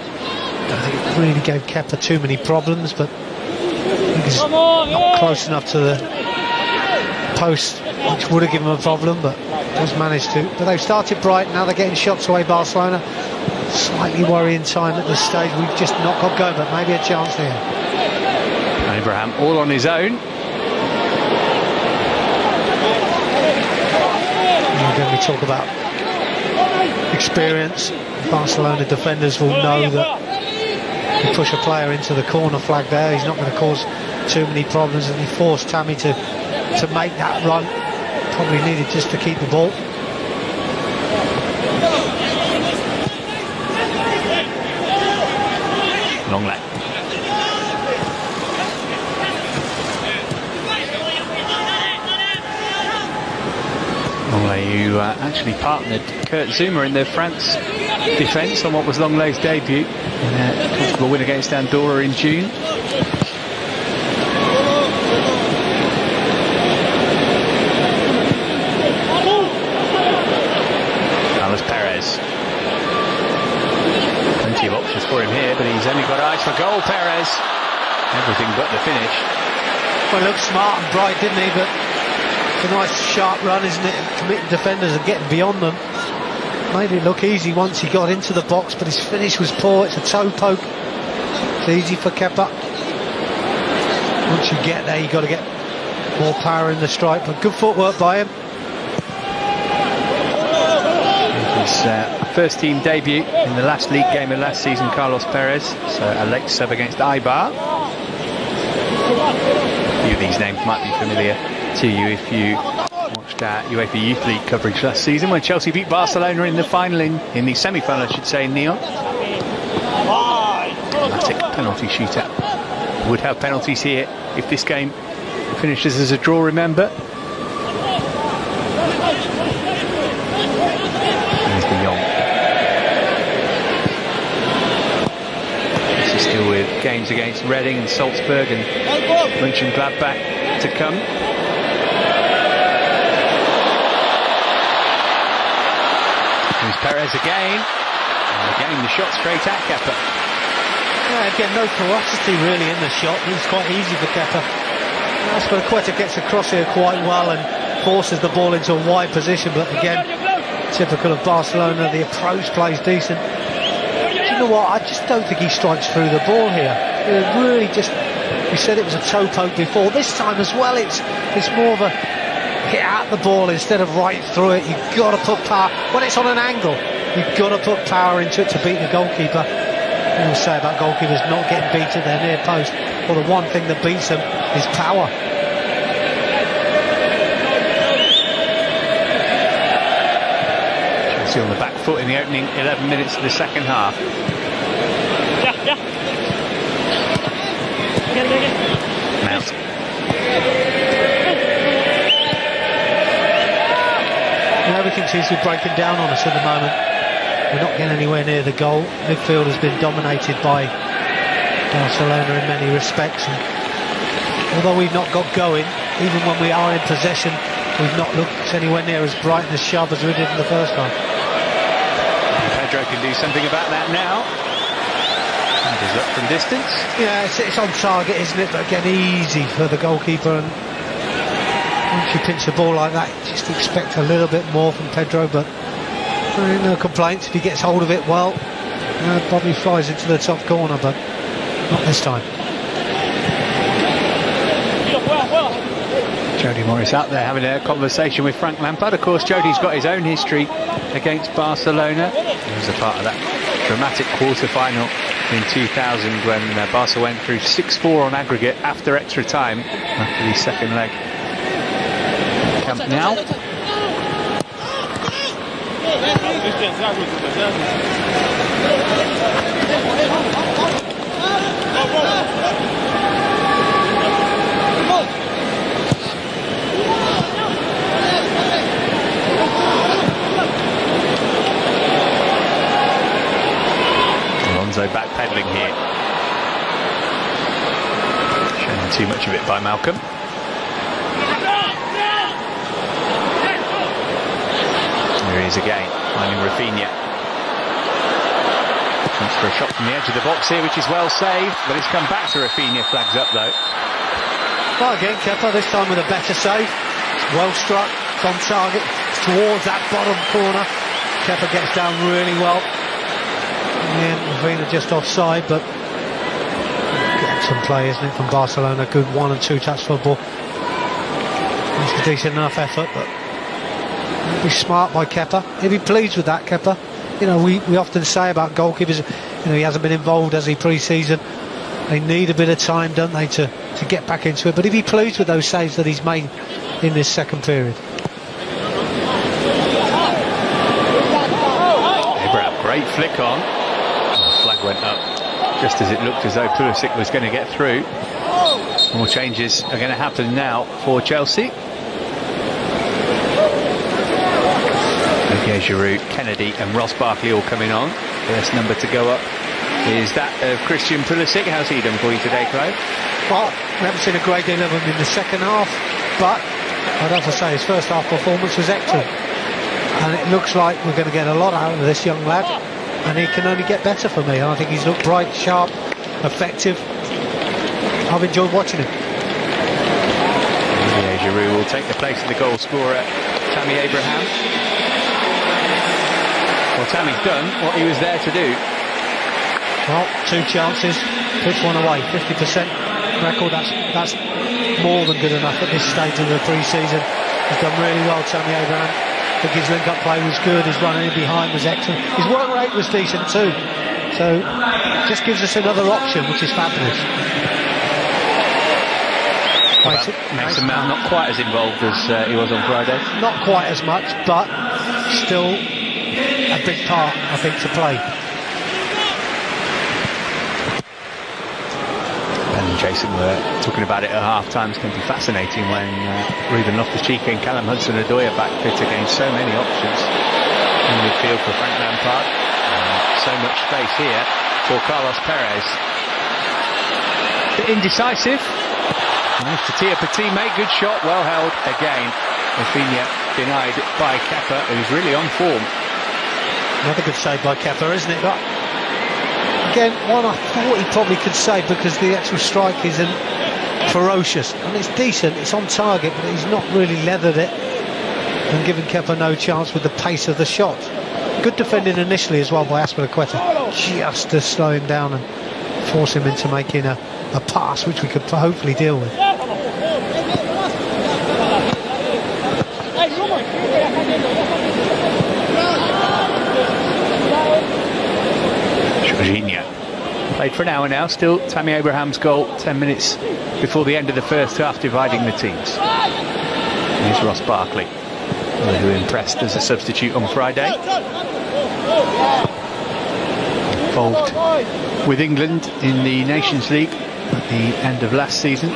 don't think it really gave Kepa too many problems, but he's not close enough to the post, which would have given him a problem, but has managed to. But they've started bright. Now they're getting shots away, Barcelona. Slightly worrying time at this stage. We've just not got going, but maybe a chance here. Abraham all on his own. Again, we talk about experience. Barcelona defenders will know that you push a player into the corner flag there, he's not going to cause too many problems, and he forced Tammy to make that run. Probably needed just to keep the ball. Longley. Longley, who actually partnered Kurt Zuma in their France defence on what was Longley's debut in a comfortable win against Andorra in June. Plenty of options for him here, but he's only got eyes for goal. Perez, everything but the finish. Well, he looked smart and bright, didn't he? But it's a nice sharp run, isn't it? And committing defenders and getting beyond them. Made it look easy once he got into the box, but his finish was poor. It's a toe poke. It's easy for Kepa. Once you get there, you've got to get more power in the strike, but good footwork by him. His first team debut in the last league game of last season, Carlos Perez. So a late sub against Eibar. A few of these names might be familiar to you if you watched our UEFA Youth League coverage last season when Chelsea beat Barcelona in the final, in the semi-final I should say, in Neon. Classic penalty shootout. Would have penalties here if this game finishes as a draw, remember. Here's De Jong. This is still with games against Reading and Salzburg and Mönchengladbach to come. Here's Perez again. And again the shot straight at Kepa. Yeah, again, no ferocity really in the shot. It's quite easy for Kepa. Azpilicueta gets across here quite well and forces the ball into a wide position, but again, typical of Barcelona, the approach plays decent. Do you know what? I just don't think he strikes through the ball here. It really just, we said it was a toe poke before. This time as well, it's more of a hit at the ball instead of right through it. You've got to put power. When it's on an angle, you've got to put power into it to beat the goalkeeper. I will say about goalkeepers not getting beat at their near post. Well, the one thing that beats them is power. Chelsea on the back foot in the opening 11 minutes of the second half. Mount. Everything seems to be breaking down on us at the moment. We're not getting anywhere near the goal. Midfield has been dominated by Barcelona in many respects. And although we've not got going, even when we are in possession, we've not looked anywhere near as bright and as sharp as we did in the first half. Pedro can do something about that now. And he's up from distance. Yeah, it's on target, isn't it? But again, easy for the goalkeeper. And once you pinch the ball like that, you just expect a little bit more from Pedro, but no complaints. If he gets hold of it well, probably flies into the top corner, but not this time. Jody Morris out there having a conversation with Frank Lampard. Of course, Jody's got his own history against Barcelona. He was a part of that dramatic quarter-final in 2000 when Barca went through 6-4 on aggregate after extra time, after the second leg. Camp now. too much of it by Malcolm. There he is again, finding Rafinha. Comes for a shot from the edge of the box here, which is well saved, but it's come back to Rafinha, flags up though. Well, again, Kepa, this time with a better save. It's well struck, it's on target, it's towards that bottom corner. Kepa gets down really well. And Rafinha just offside, but some play, isn't it, from Barcelona? Good 1 and 2 touch football. It's a decent enough effort, but be smart by Kepa. He'll be pleased with that, Kepa. You know, we often say about goalkeepers, you know, he hasn't been involved, has he, pre-season? They need a bit of time, don't they, to get back into it. But he'll be pleased with those saves that he's made in this second period. Abraham, great flick on. The flag went up just as it looked as though Pulisic was going to get through. More changes are going to happen now for Chelsea. Olivier Giroud, Kennedy and Ross Barkley all coming on. First number to go up is that of Christian Pulisic. How's he done for you today, Clive? Well, we haven't seen a great deal of him in the second half, but I'd have to say his first half performance was excellent. And it looks like we're going to get a lot out of this young lad, and he can only get better for me. And I think he's looked bright, sharp, effective. I've enjoyed watching him. Olivier Giroud will take the place of the goal scorer, Tammy Abraham. Well, Tammy's done what he was there to do. Well, 2 chances, puts one away, 50% record. That's more than good enough at this stage of the pre-season. He's done really well, Tammy Abraham. I think his link-up play was good, his running in behind was excellent. His work rate was decent too. So, just gives us another option, which is fabulous. Mason Mount not quite as involved as he was on Friday. Not quite as much, but still a big part, I think, to play. And Jason were talking about it at half-time. It's going to be fascinating when Ruben Loftus-Cheek and Callum Hudson-Odoi are back fit again. So many options in midfield for Frank Lampard. So much space here for Carlos Perez. Bit indecisive. Managed to tee up a teammate. Good shot, well held again. Rafinha denied by Kepa, who's really on form. Another good save by Kepa, isn't it? But again, one I thought he probably could save because the actual strike isn't ferocious. And it's decent, it's on target, but he's not really leathered it and given Kepa no chance with the pace of the shot. Good defending initially as well by Aspilicueta, just to slow him down and force him into making a pass which we could hopefully deal with. Jorginho played for an hour now, still Tammy Abraham's goal 10 minutes before the end of the first half, dividing the teams. Here's Ross Barkley, who impressed as a substitute on Friday. Involved with England in the Nations League at the end of last season.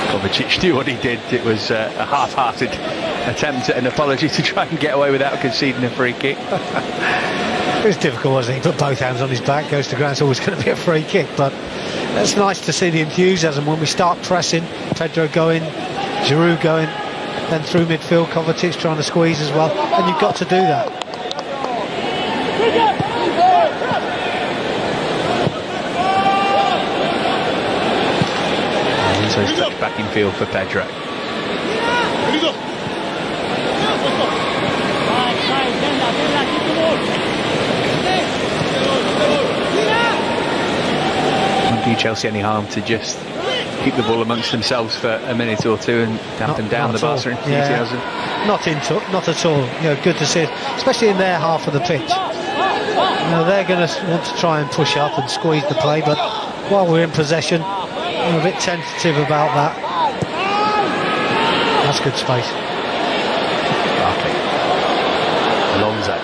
Kovacic knew what he did. It was a half-hearted attempt at an apology to try and get away without conceding a free kick. It was difficult, wasn't it? He put both hands on his back, goes to ground, it's always going to be a free kick, but it's nice to see the enthusiasm when we start pressing. Pedro going, Giroud going, then through midfield, Kovacic trying to squeeze as well, and you've got to do that. So he's touched back in field for Pedro. Won't do Chelsea any harm to just keep the ball amongst themselves for a minute or two and dampen down the Barca enthusiasm. Yeah. Not at all. You know, good to see it, especially in their half of the pitch. You know, they're going to want to try and push up and squeeze the play, but while we're in possession, I'm a bit tentative about that. That's good space. Barkley. Alonso.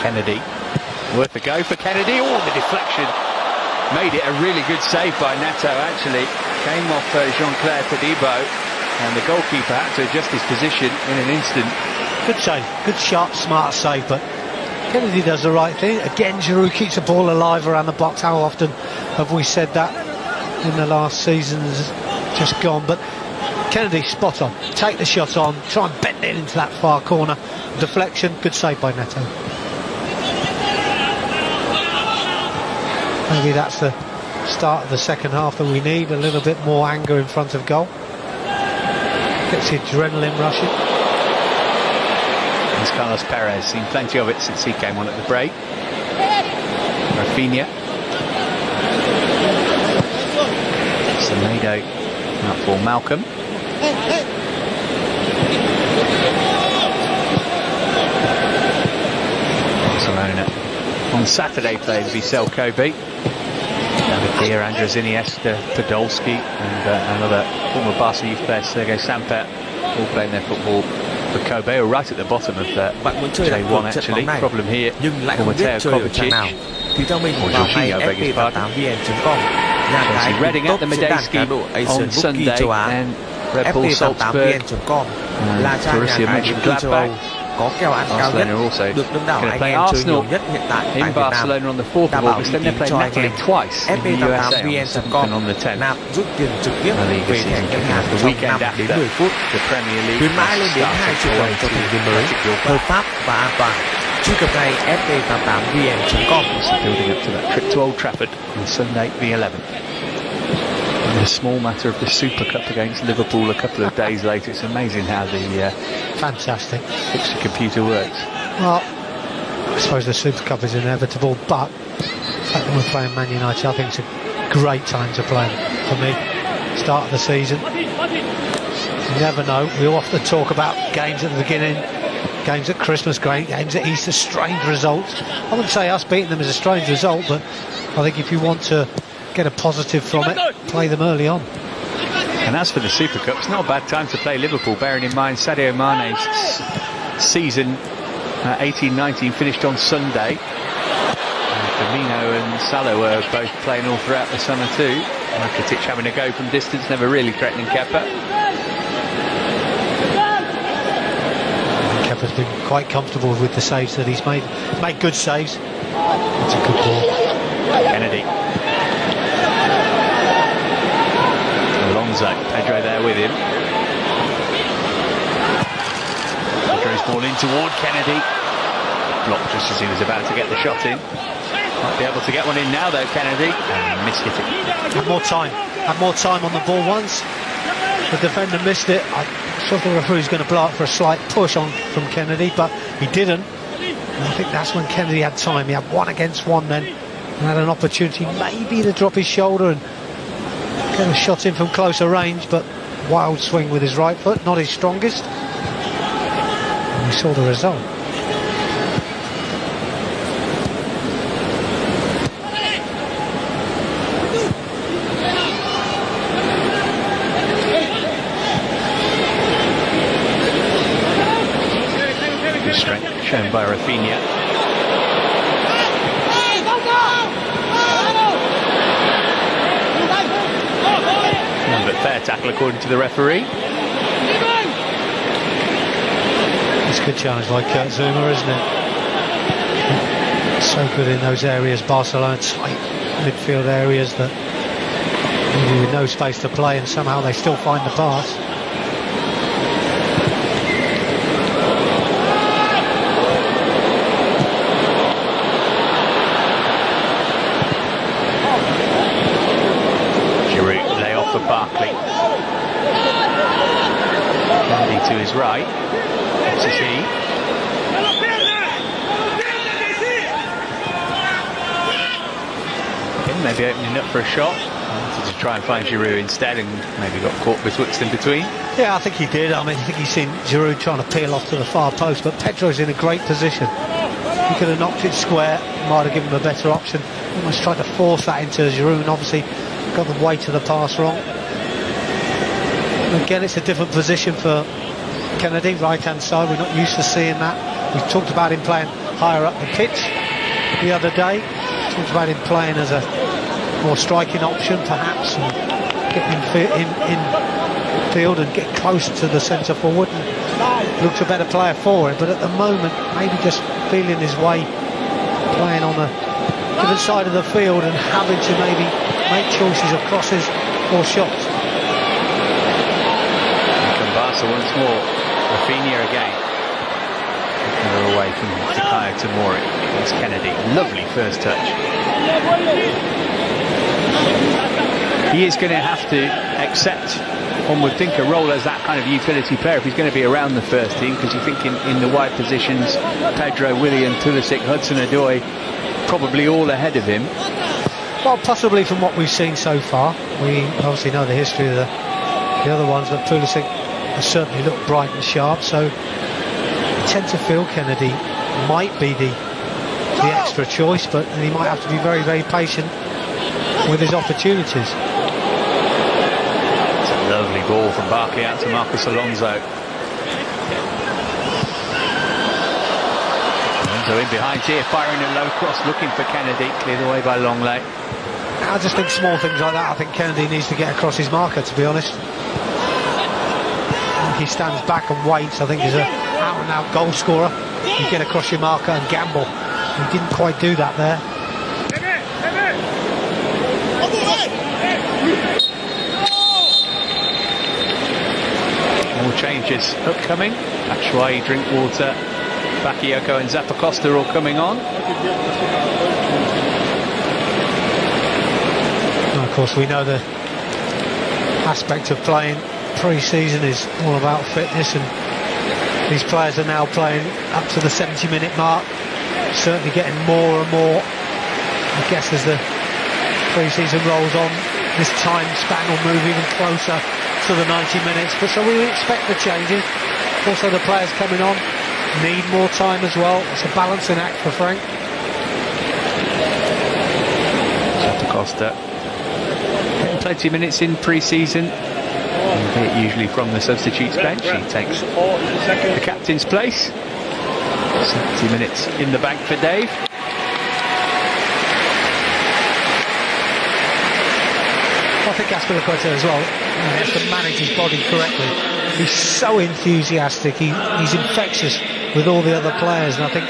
Kennedy. Worth a go for Kennedy. Oh, the deflection made it a really good save by Neto, actually. came off Jean-Claire Todibo, and the goalkeeper had to adjust his position in an instant. Good save, good sharp, smart save, but Kennedy does the right thing. Again, Giroud keeps the ball alive around the box. How often have we said that in the last seasons just gone? But Kennedy, spot on. Take the shot on, try and bend it into that far corner. Deflection, good save by Neto. Maybe that's the start of the second half that we need. A little bit more anger in front of goal. Gets the adrenaline rushing. As Carlos Perez, seen plenty of it since he came on at the break. Rafinha. Semedo out for Malcolm. Barcelona on Saturday played Vissel Kobe. David Andres Iniesta, Podolski, and another former Barca youth player, Sergei Samper, all playing their football for Kobe, right at the bottom of J1 actually. Problem here for Mateo Kovacic. Thì theo mình vào ngay FP88vn.com, nhà cái Reading at the Medeski on Sunday, and Red Bull Salzburg, FP88vn.com là trang nhà cái đến từ châu Âu có kèo ăn cao nhất, được đông đảo anh em chơi nhiều nhất hiện tại tại Việt Nam. Đảm bảo uy tín cho anh em. FP88vn.com nạp rút tiền trực tiếp về thẻ ngân hàng trong 5 đến 10 phút. Khuyến mãi lên đến 2 triệu đồng cho thành viên mới, hợp pháp và an toàn. Truy cập ngay fp88vn.com. Building up to that trip to Old Trafford on Sunday the 11th. And a small matter of the Super Cup against Liverpool a couple of days later. It's amazing how the Fantastic fixture computer works. Well, I suppose the Super Cup is inevitable, but the fact that we're playing Man United, I think it's a great time to play for me. Start of the season. You never know. We often talk about games at the beginning, games at Christmas, great games at Easter, strange results. I wouldn't say us beating them is a strange result, but I think if you want to get a positive from it, play them early on. And as for the Super Cup, it's not a bad time to play Liverpool, bearing in mind Sadio Mane's season 18-19 finished on Sunday. And Firmino and Salah were both playing all throughout the summer too. Rakuten having a go from distance, never really threatening Kepa. Kepa's been quite comfortable with the saves that he's made. Made good saves. That's a good ball. Kennedy. Alonso, Pedro there with him. Pedro's ball in toward Kennedy. Blocked just as he was about to get the shot in. Might be able to get one in now though, Kennedy. And missed it. Had more time on the ball once. The defender missed it. I thought the referee's going to blow up for a slight push on from Kennedy, but he didn't. And I think that's when Kennedy had time. He had 1-against-1 then, and had an opportunity maybe to drop his shoulder and get a shot in from closer range, but wild swing with his right foot, not his strongest. And we saw the result. Strength shown by Rafinha. But fair tackle according to the referee. It's a good challenge by Kurt Zouma, isn't it? So good in those areas, Barcelona, tight midfield areas that with no space to play, and somehow they still find the pass. Barkley. Kennedy to his right. What's he see? Again, maybe opening up for a shot. Wanted to try and find Giroud instead, and maybe got caught betwixt in between. Yeah, I think he did. I mean, I think he's seen Giroud trying to peel off to the far post, but Pedro's in a great position. He could have knocked it square, might have given him a better option. Almost tried to force that into Giroud, and obviously got the weight of the pass wrong. Again, it's a different position for Kennedy, right-hand side. We're not used to seeing that. We've talked about him playing higher up the pitch the other day. Talked about him playing as a more striking option, perhaps, and in field and get closer to the centre forward and looks a better player for it. But at the moment, maybe just feeling his way, playing on the different side of the field and having to maybe make choices of crosses or shots. From Barca once more, Rafinha again. Taking away from Fikayo Tomori against Kennedy. Lovely first touch. He is going to have to accept, one would think, a role as that kind of utility player if he's going to be around the first team, because you think in the wide positions, Pedro, Willian, Pulisic, Hudson-Odoi, probably all ahead of him. Well, possibly from what we've seen so far. We obviously know the history of the other ones, but Pulisic has certainly looked bright and sharp, so I tend to feel Kennedy might be the extra choice, but he might have to be very, very patient with his opportunities. It's a lovely ball from Barkley out to Marcos Alonso. Alonso in behind here, firing a low cross, looking for Kennedy, cleared away by Longley. I just think small things like that, I think Kennedy needs to get across his marker, to be honest. He stands back and waits. I think he's an out-and-out goal scorer. You get across your marker and gamble. He didn't quite do that there. More changes upcoming. Batshuayi, Drinkwater, Bakayoko and Zappacosta all coming on. And of course, we know the aspect of playing pre-season is all about fitness, and these players are now playing up to the 70-minute mark, certainly getting more and more, I guess, as the pre-season rolls on. This time span will move even closer to the 90 minutes, but so we expect the changes. Also, the players coming on need more time as well. It's a balancing act for Frank. Zappacosta getting plenty of minutes in pre-season, usually from the substitutes bench. He takes the captain's place. 70 minutes in the bank for Dave. I think Azpilicueta as well, he has to manage his body correctly. He's so enthusiastic, he's infectious with all the other players, and I think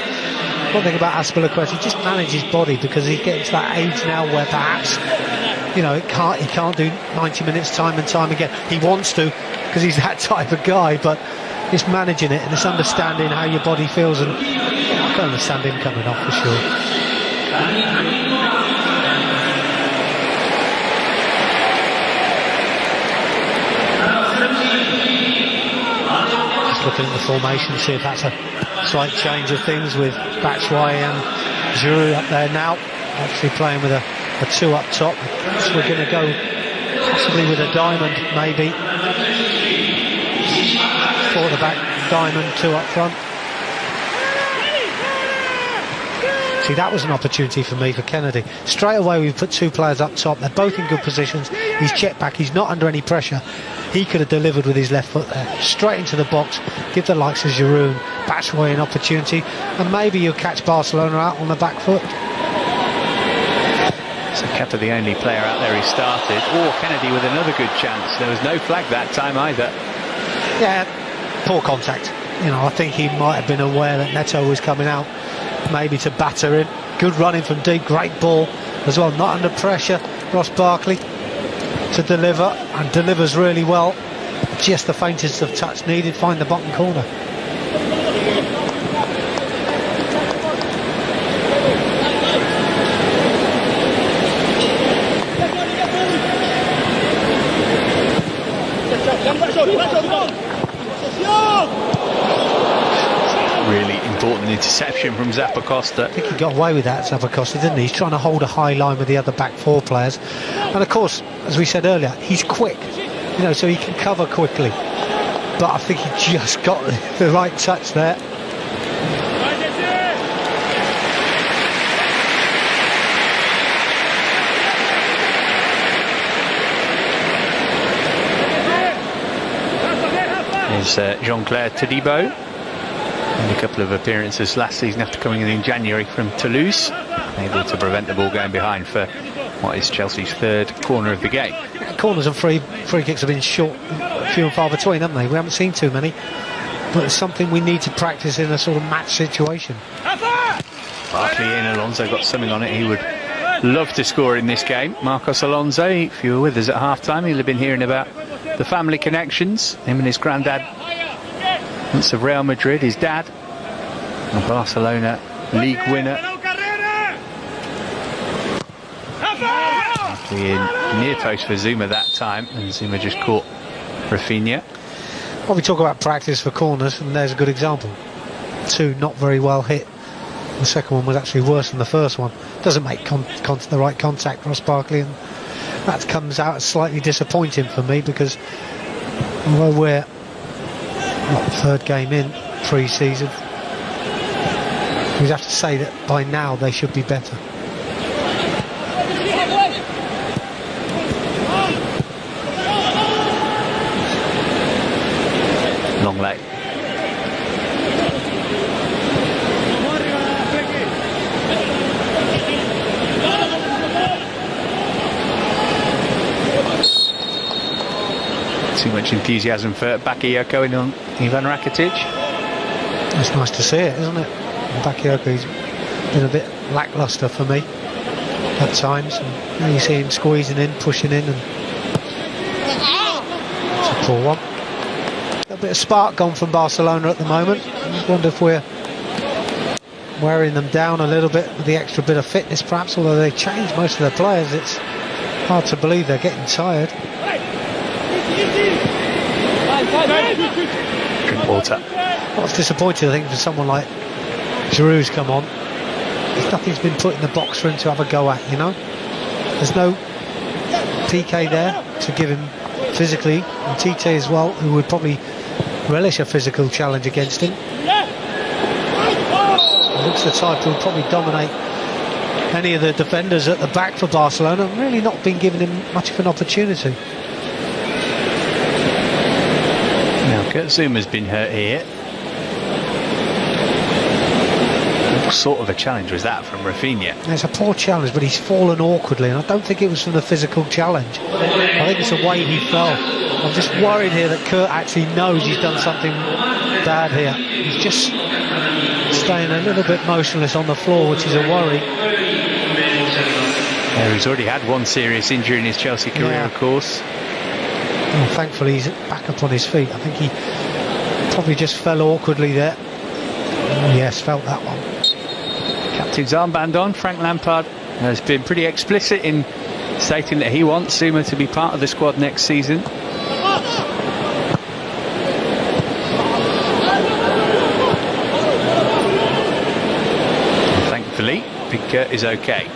one thing about Azpilicueta, he just manages his body, because he gets to that age now where perhaps, you know, he can't do 90 minutes time and time again. He wants to, because he's that type of guy, but it's managing it and it's understanding how your body feels, and I can understand him coming off for sure. Looking at the formation, see if that's a slight change of things with Batshuayi and Giroud up there now. Obviously playing with a two up top. So we're going to go possibly with a diamond, maybe. For the back, diamond, two up front. See, that was an opportunity for me, for Kennedy. Straight away we've put two players up top. They're both in good positions. He's checked back, he's not under any pressure. He could have delivered with his left foot there, straight into the box, give the likes of Giroud, Batshuayi an opportunity, and maybe you'll catch Barcelona out on the back foot. So Kepa the only player out there who started, or Kennedy with another good chance. There was no flag that time either. Yeah, poor contact. You know, I think he might have been aware that Neto was coming out, maybe to batter him. Good running from deep, great ball as well, not under pressure. Ross Barkley to deliver, and delivers really well. Just the faintest of touch needed, find the bottom corner. Really important interception from Zappacosta. I think he got away with that, Zappacosta, didn't he? He's trying to hold a high line with the other back four players, and of course, as we said earlier, he's quick, you know, so he can cover quickly, but I think he just got the right touch there. There's Jean-Claire Todibo. And a couple of appearances last season after coming in January from Toulouse, able to prevent the ball going behind for what is Chelsea's third corner of the game. corners and free kicks have been short, few and far between, haven't they? We haven't seen too many, but it's something we need to practice in a sort of match situation. Barkley in, Alonso got something on it. He would love to score in this game. Marcos Alonso, if you were with us at half-time, he'll have been hearing about the family connections. Him and his granddad, once of Real Madrid, his dad, a Barcelona league winner. Barkley in near post for Zuma that time, and Zuma just caught Rafinha. Well, we talk about practice for corners, and there's a good example. 2 not very well hit. The second one was actually worse than the first one. Doesn't make the right contact, Ross Barkley, and that comes out as slightly disappointing for me, because although we're not the 3rd game in pre-season, we'd have to say that by now they should be better. Long late. Too much enthusiasm for Bakayoko in on Ivan Rakitic. It's nice to see it, isn't it? Bakayoko's been a bit lacklustre for me at times, and now you see him squeezing in, pushing in, and it's a poor one. A bit of spark gone from Barcelona at the moment. I wonder if we're wearing them down a little bit with the extra bit of fitness, perhaps, although they changed most of their players. It's hard to believe they're getting tired. Drink water. What's disappointing, I think, for someone like Giroud's come on, nothing's been put in the box for him to have a go at, you know. There's no PK there to give him physically, and TT as well, who would probably relish a physical challenge against him. He looks the type who will probably dominate any of the defenders at the back for Barcelona, and really not been given him much of an opportunity. Now, Kurt Zuma's been hurt here. What sort of a challenge was that from Rafinha? It's a poor challenge, but he's fallen awkwardly, and I don't think it was from the physical challenge. I think it's the way he fell. I'm just worried here that Kurt actually knows he's done something bad here. He's just staying a little bit motionless on the floor, which is a worry. Yeah, he's already had one serious injury in his Chelsea career, of course. Well, thankfully he's back up on his feet. I think he probably just fell awkwardly there. Oh, yes, felt that one. Captain's armband on. Frank Lampard has been pretty explicit in stating that he wants Zuma to be part of the squad next season. And thankfully, Big Kurt is okay.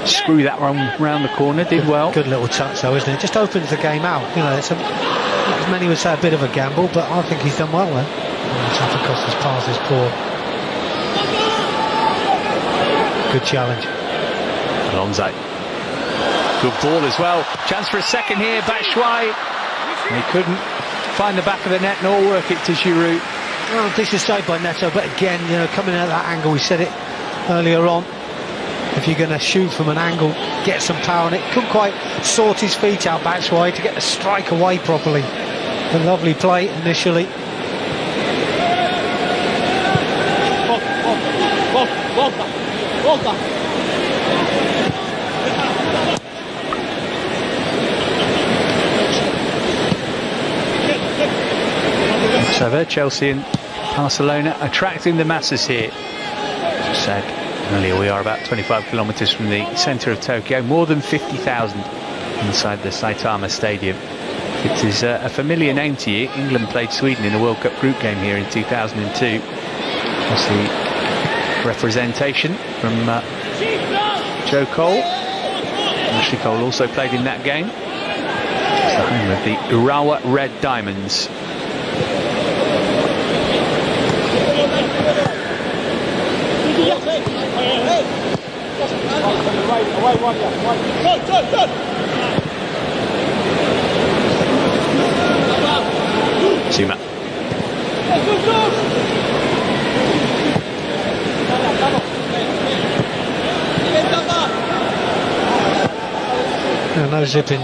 Screw that round the corner, did well. Good little touch though, isn't it? Just opens the game out. You know, it's as many would say a bit of a gamble, but I think he's done well there. Costa's pass is poor. Good challenge. Alonso. Good ball as well. Chance for a second here, Batshuayi. He couldn't find the back of the net nor work it to Giroud. Well, decent save by Neto, but again, you know, coming at that angle, we said it earlier on. If you're going to shoot from an angle, get some power on it. Couldn't quite sort his feet out Batshuayi to get the strike away properly. A lovely play initially. So Chelsea and Barcelona attracting the masses here. As I said earlier, we are about 25 kilometres from the centre of Tokyo, more than 50,000 inside the Saitama Stadium. It is a familiar name to you. England played Sweden in a World Cup group game here in 2002. That's the representation from Joe Cole. Ashley Cole also played in that game. It's the home of the Urawa Red Diamonds. Zuma. No zip in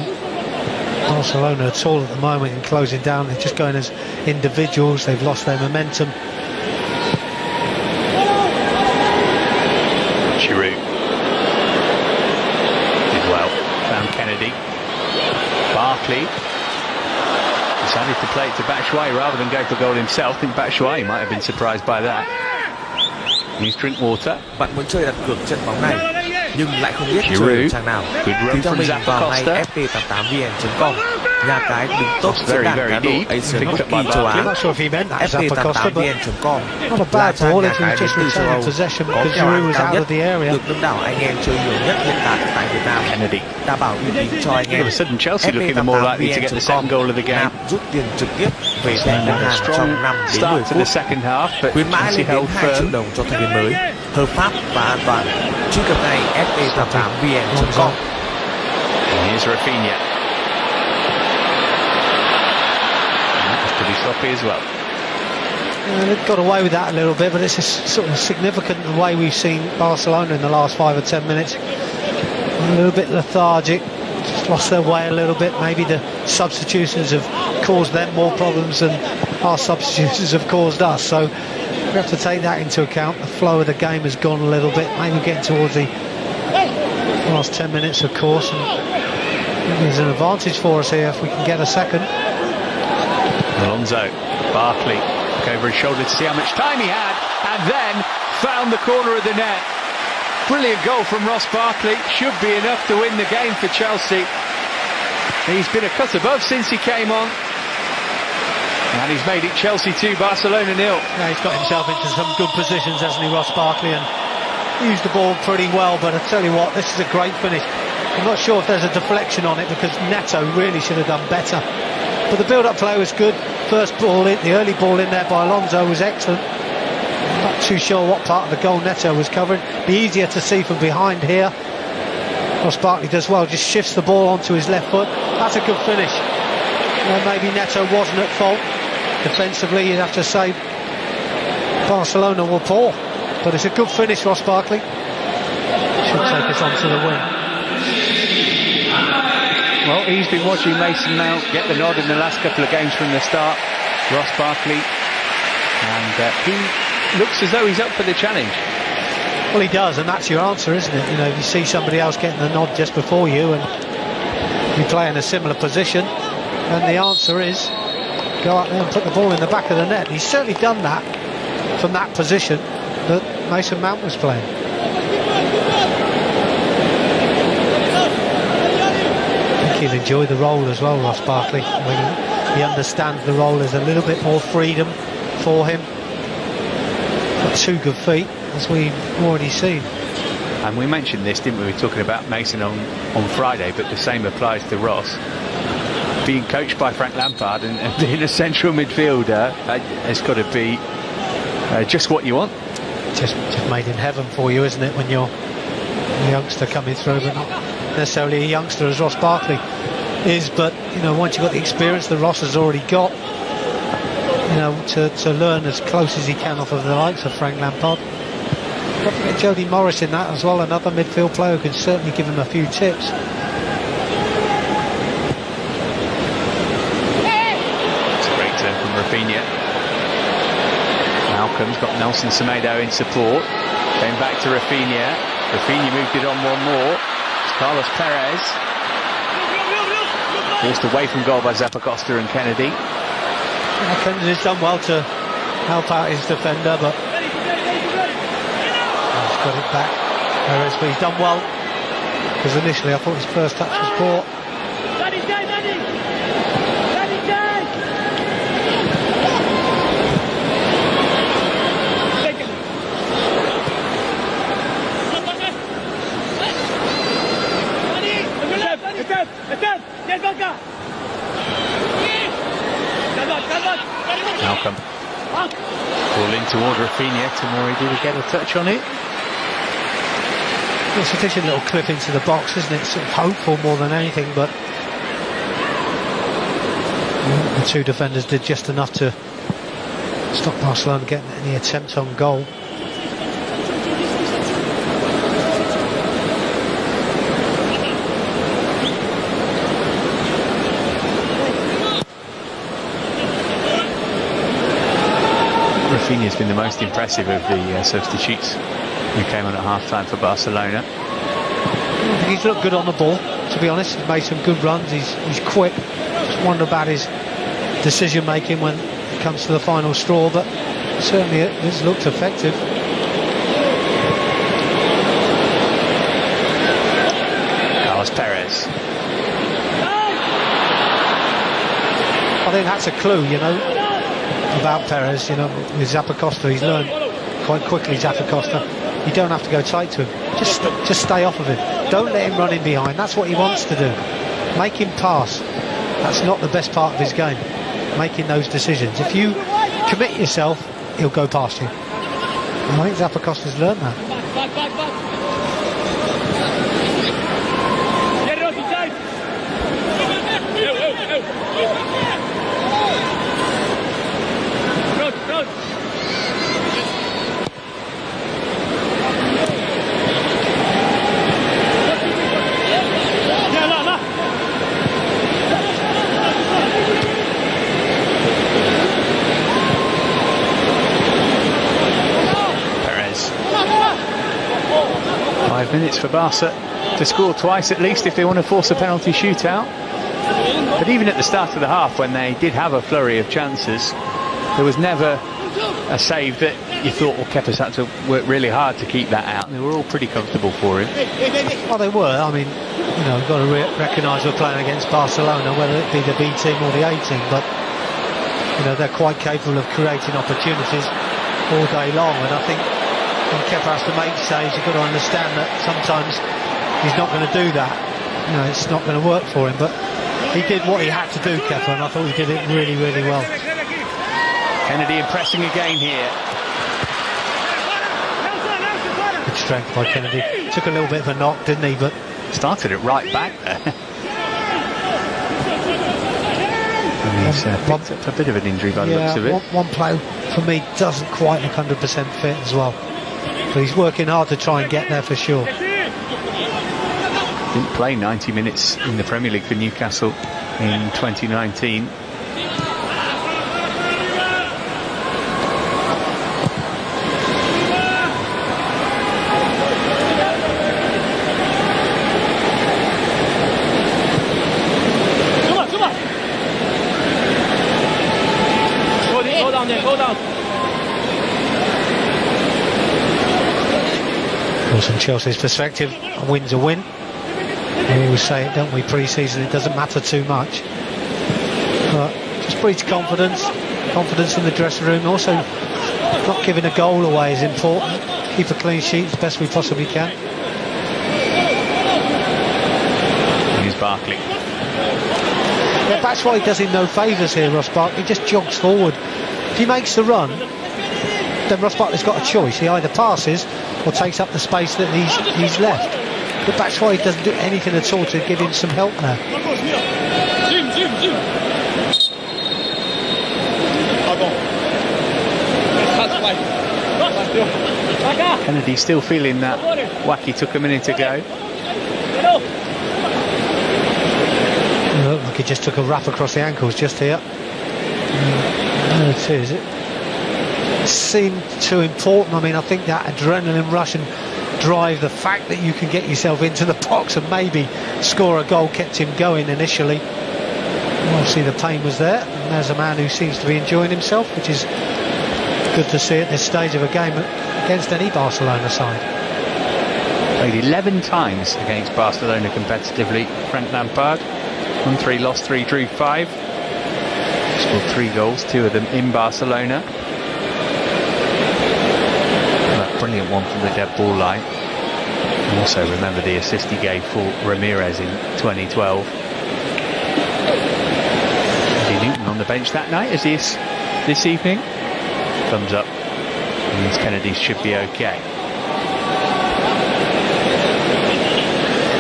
Barcelona at all at the moment in closing down. They're just going as individuals. They've lost their momentum. Giroud did well. Found Kennedy. Barkley decided to play it to Batshuayi rather than go for goal himself. I think Batshuayi might have been surprised by that. He's Drinkwater. Bạn muốn chơi đặt cược trận bóng này nhưng lại không biết Giroud. chơi trang nào Good run thì cho from mình vào ngay Zappacosta. fp88vn.com, nhà cái đứng top diễn đàn cá độ Asian Hockey châu Á. I'm not sure if he meant that, Zappacosta, but fp88vn.com not a là bad trang ball nhà if he cái was đến just từ châu retaining Âu, possession có because kèo Giroud ăn was cao out nhất, of the area. được đông đảo anh em chơi nhiều nhất hiện tại tại Việt Nam. Kennedy. Đảm bảo uy tín cho anh All em. of a sudden Chelsea looking the more likely to get the second goal of the game. Nạp rút tiền trực tiếp về thẻ ngân A hàng strong trong 5 đến 10 start to the phút. second half, but Khuyến mãi Chelsea lên đến held 2 triệu firm. đồng cho thành viên mới, hợp pháp và an toàn. Truy cập ngay fp88vn.com. And here's Rafinha. And that was pretty sloppy as well. They've got away with that a little bit, but it's sort of significant the way we've seen Barcelona in the last 5 or 10 minutes. A little bit lethargic, just lost their way a little bit. Maybe the substitutions have caused them more problems than our substitutions have caused us. So we have to take that into account. The flow of the game has gone a little bit, maybe getting towards the last 10 minutes, of course. And there's an advantage for us here if we can get a second. Alonso, Barkley, look over his shoulder to see how much time he had, and then found the corner of the net. Brilliant goal from Ross Barkley, should be enough to win the game for Chelsea. He's been a cut above since he came on, and he's made it Chelsea 2, Barcelona 0. Yeah, he's got himself into some good positions, hasn't he, Ross Barkley, and used the ball pretty well. But I tell you what, this is a great finish. I'm not sure if there's a deflection on it because Neto really should have done better. But the build-up play was good. First ball in, the early ball in there by Alonso was excellent. I'm not too sure what part of the goal Neto was covering. Be easier to see from behind here. Ross Barkley does well, just shifts the ball onto his left foot. That's a good finish. Well, maybe Neto wasn't at fault. Defensively, you'd have to say Barcelona were poor. But it's a good finish, Ross Barkley. Should take us on to the win. Well, he's been watching Mason Mount get the nod in the last couple of games from the start, Ross Barkley, and he looks as though he's up for the challenge. Well, he does, and that's your answer, isn't it? You know, if you see somebody else getting the nod just before you and you play in a similar position, then the answer is go out there and put the ball in the back of the net. He's certainly done that from that position that Mason Mount was playing. I think he'll enjoy the role as well, Ross Barkley. When he understands the role, there's a little bit more freedom for him. Got 2 good feet, as we've already seen. And we mentioned this, didn't we? We were talking about Mason on Friday, but the same applies to Ross. Being coached by Frank Lampard and being a central midfielder, it's got to be just what you want. Just made in heaven for you, isn't it, when you're a youngster coming through, but not necessarily a youngster as Ross Barkley is. But you know, once you've got the experience that Ross has already got, you know, to learn as close as he can off of the likes of Frank Lampard. Don't forget Jody Morris in that as well, another midfield player who can certainly give him a few tips. It's a great turn from Rafinha. Malcolm's got Nelson Semedo in support. Then back to Rafinha. Rafinha moved it on one more. It's Carlos Perez. Forced away from goal by Zappacosta and Kennedy. Yeah, Kennedy's done well to help out his defender, but he's got it back. Perez, but he's done well, because initially I thought his first touch was poor. ignored Rafinha. Tomori did get a touch on it. It's a decent little clip into the box, isn't it? Sort of hopeful more than anything, but the two defenders did just enough to stop Barcelona getting any attempt on goal. Rafinha's been the most impressive of the substitutes who came on at half-time for Barcelona. I think he's looked good on the ball, to be honest. He's made some good runs, he's quick. Just wonder about his decision-making when it comes to the final straw, but certainly it's looked effective. Carlos Perez. I think that's a clue, you know, about Perez, you know, with Zappacosta. He's learned quite quickly, Zappacosta. You don't have to go tight to him. Just stay off of him. Don't let him run in behind. That's what he wants to do. Make him pass. That's not the best part of his game, making those decisions. If you commit yourself, he'll go past you. And I think Zappacosta's learned that. Minutes for Barca to score twice at least if they want to force a penalty shootout. But even at the start of the half, when they did have a flurry of chances, there was never a save that you thought, well, Kepa's had to work really hard to keep that out. They were all pretty comfortable for him. Well, they were. I mean, you know, we've got to recognise we're playing against Barcelona, whether it be the B team or the A team, but you know, they're quite capable of creating opportunities all day long, and I think when Kepa has to make saves, you've got to understand that sometimes he's not going to do that. You know, it's not going to work for him, but he did what he had to do, Kepa, and I thought he did it really, really well. Kennedy impressing again here. Good strength by Kennedy. Took a little bit of a knock, didn't he? But started it right back there. He's picked up a bit of an injury by the looks of it. One play for me doesn't quite look 100% fit as well. But he's working hard to try and get there for sure. Didn't play 90 minutes in the Premier League for Newcastle in 2019. From Chelsea's perspective, a win's a win. We always say it, don't we, pre-season, it doesn't matter too much. But just breeds confidence in the dressing room. Also, not giving a goal away is important. Keep a clean sheet as best we possibly can. Here's Barkley. Yeah, that's why he does him no favours here, Ross Barkley. He just jogs forward. If he makes the run, then Ross Barkley's got a choice. He either passes or takes up the space that he's left. But that's why he doesn't do anything at all to give him some help now. Kennedy still feeling that whack he took a minute ago. Look like he just took a wrap across the ankles just here. There it is. It seemed too important. I mean, I think that adrenaline rush and drive, the fact that you can get yourself into the box and maybe score a goal, kept him going initially. Obviously the pain was there, and there's a man who seems to be enjoying himself, which is good to see at this stage of a game against any Barcelona side. Played 11 times against Barcelona competitively. Frank Lampard won 3, lost 3, drew 5. Scored 3 goals, 2 of them in Barcelona. Brilliant one from the dead ball line. And also remember the assist he gave for Ramirez in 2012. Andy Newton on the bench that night as he is this evening. Thumbs up means Kennedy should be okay.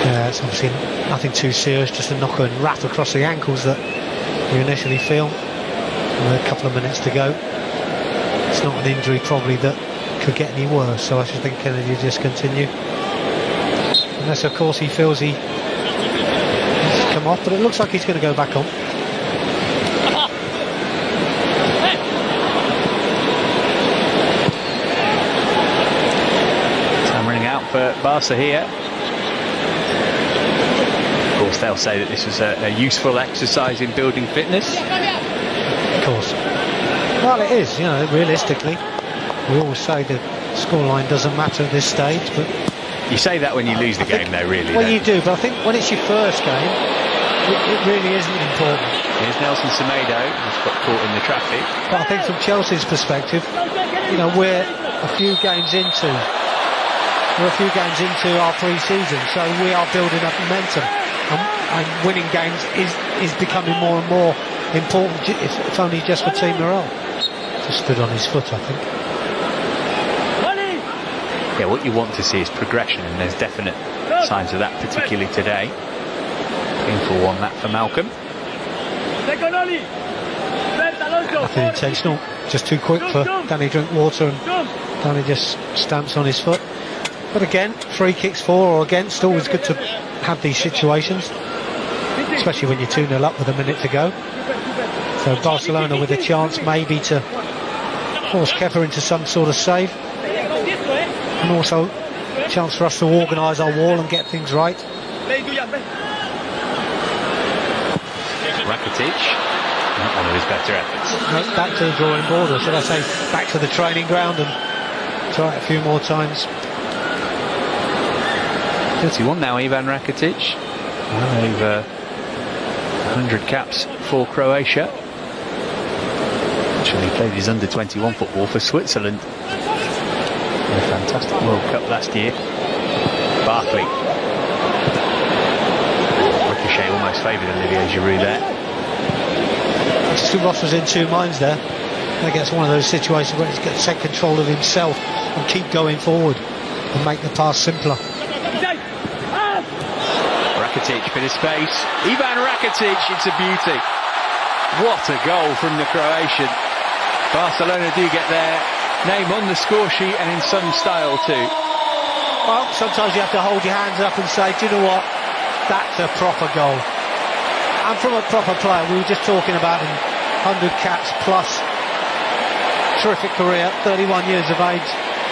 Yeah, it's obviously nothing too serious, just a knock and wrap across the ankles that you initially feel. And a couple of minutes to go. It's not an injury probably that could get any worse, so I should think Kennedy just continue. Unless, of course, he feels he needs to come off, but it looks like he's going to go back on. Time running out for Barca here. Of course, they'll say that this was a useful exercise in building fitness. Of course. Well, it is, you know, realistically. We always say the scoreline doesn't matter at this stage, but... You say that when you lose the game, though, really. Well, you do, but I think when it's your first game, it really isn't important. Here's Nelson Semedo, who's got caught in the traffic. But I think from Chelsea's perspective, you know, we're a few games into our pre-season, so we are building up momentum, and winning games is becoming more and more important, if only just for team morale. Just stood on his foot, I think. Yeah, what you want to see is progression, and there's definite signs of that, particularly today. Painful one, that for Malcolm. Nothing intentional, just too quick for Danny Drinkwater, and Danny just stamps on his foot. But again, free kicks for or against, always good to have these situations, especially when you're 2-0 up with a minute to go. So Barcelona with a chance maybe to force Kepa into some sort of save, and also a chance for us to organise our wall and get things right. Rakitic, not one of his better efforts. No, back to the drawing board, or should I say back to the training ground, and try it a few more times. 31 now, Ivan Rakitic. Over 100 caps for Croatia. Actually played his under-21 football for Switzerland in a fantastic World Cup last year. Barkley. Ricochet almost favoured Olivier Giroud there. I just think Ross was in two minds there. I guess one of those situations where he's got to take control of himself and keep going forward and make the pass simpler. Rakitic, bit of space. Ivan Rakitic, it's a beauty. What a goal from the Croatian. Barcelona do get their name on the score sheet, and in some style too. Well, sometimes you have to hold your hands up and say, do you know what? That's a proper goal. And from a proper player, we were just talking about him, 100 caps plus, terrific career, 31 years of age.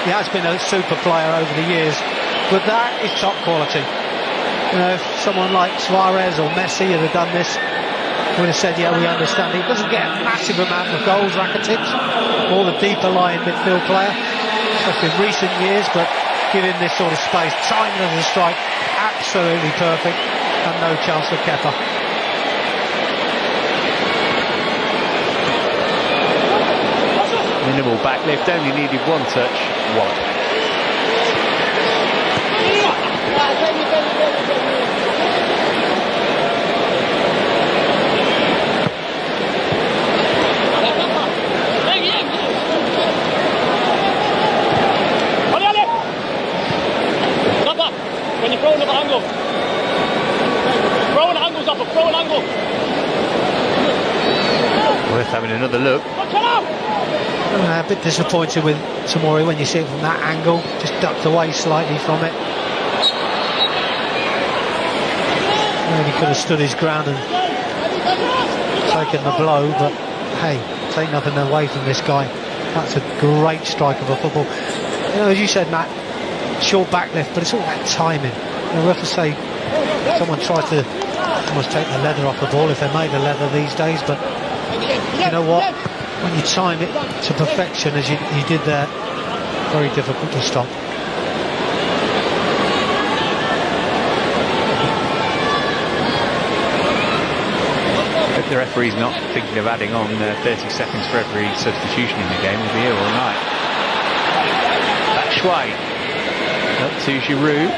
He has been a super player over the years, but that is top quality. You know, if someone like Suarez or Messi had done this, would have said, yeah, we understand. He doesn't get a massive amount of goals, Rakitic, or the deeper lying midfield player, especially in recent years, but give him this sort of space. Timing of the strike, absolutely perfect, and no chance for Kepa. Minimal backlift, only needed one touch. Wallop. When you throw another angle. Throw an angle's up, throw an angle. Worth having another look. A bit disappointed with Tomori when you see it from that angle, just ducked away slightly from it. And he could have stood his ground and taken the blow, but hey, take nothing away from this guy. That's a great strike of a football. You know, as you said, Matt, short backlift, but it's all about timing. You know, we have to say someone tried to almost take the leather off the ball, if they made the leather these days, but you know what? When you time it to perfection as you did there, very difficult to stop. Hope the referee's not thinking of adding on 30 seconds for every substitution in the game. We'll be here all night. Back Schwei. Up to Giroud.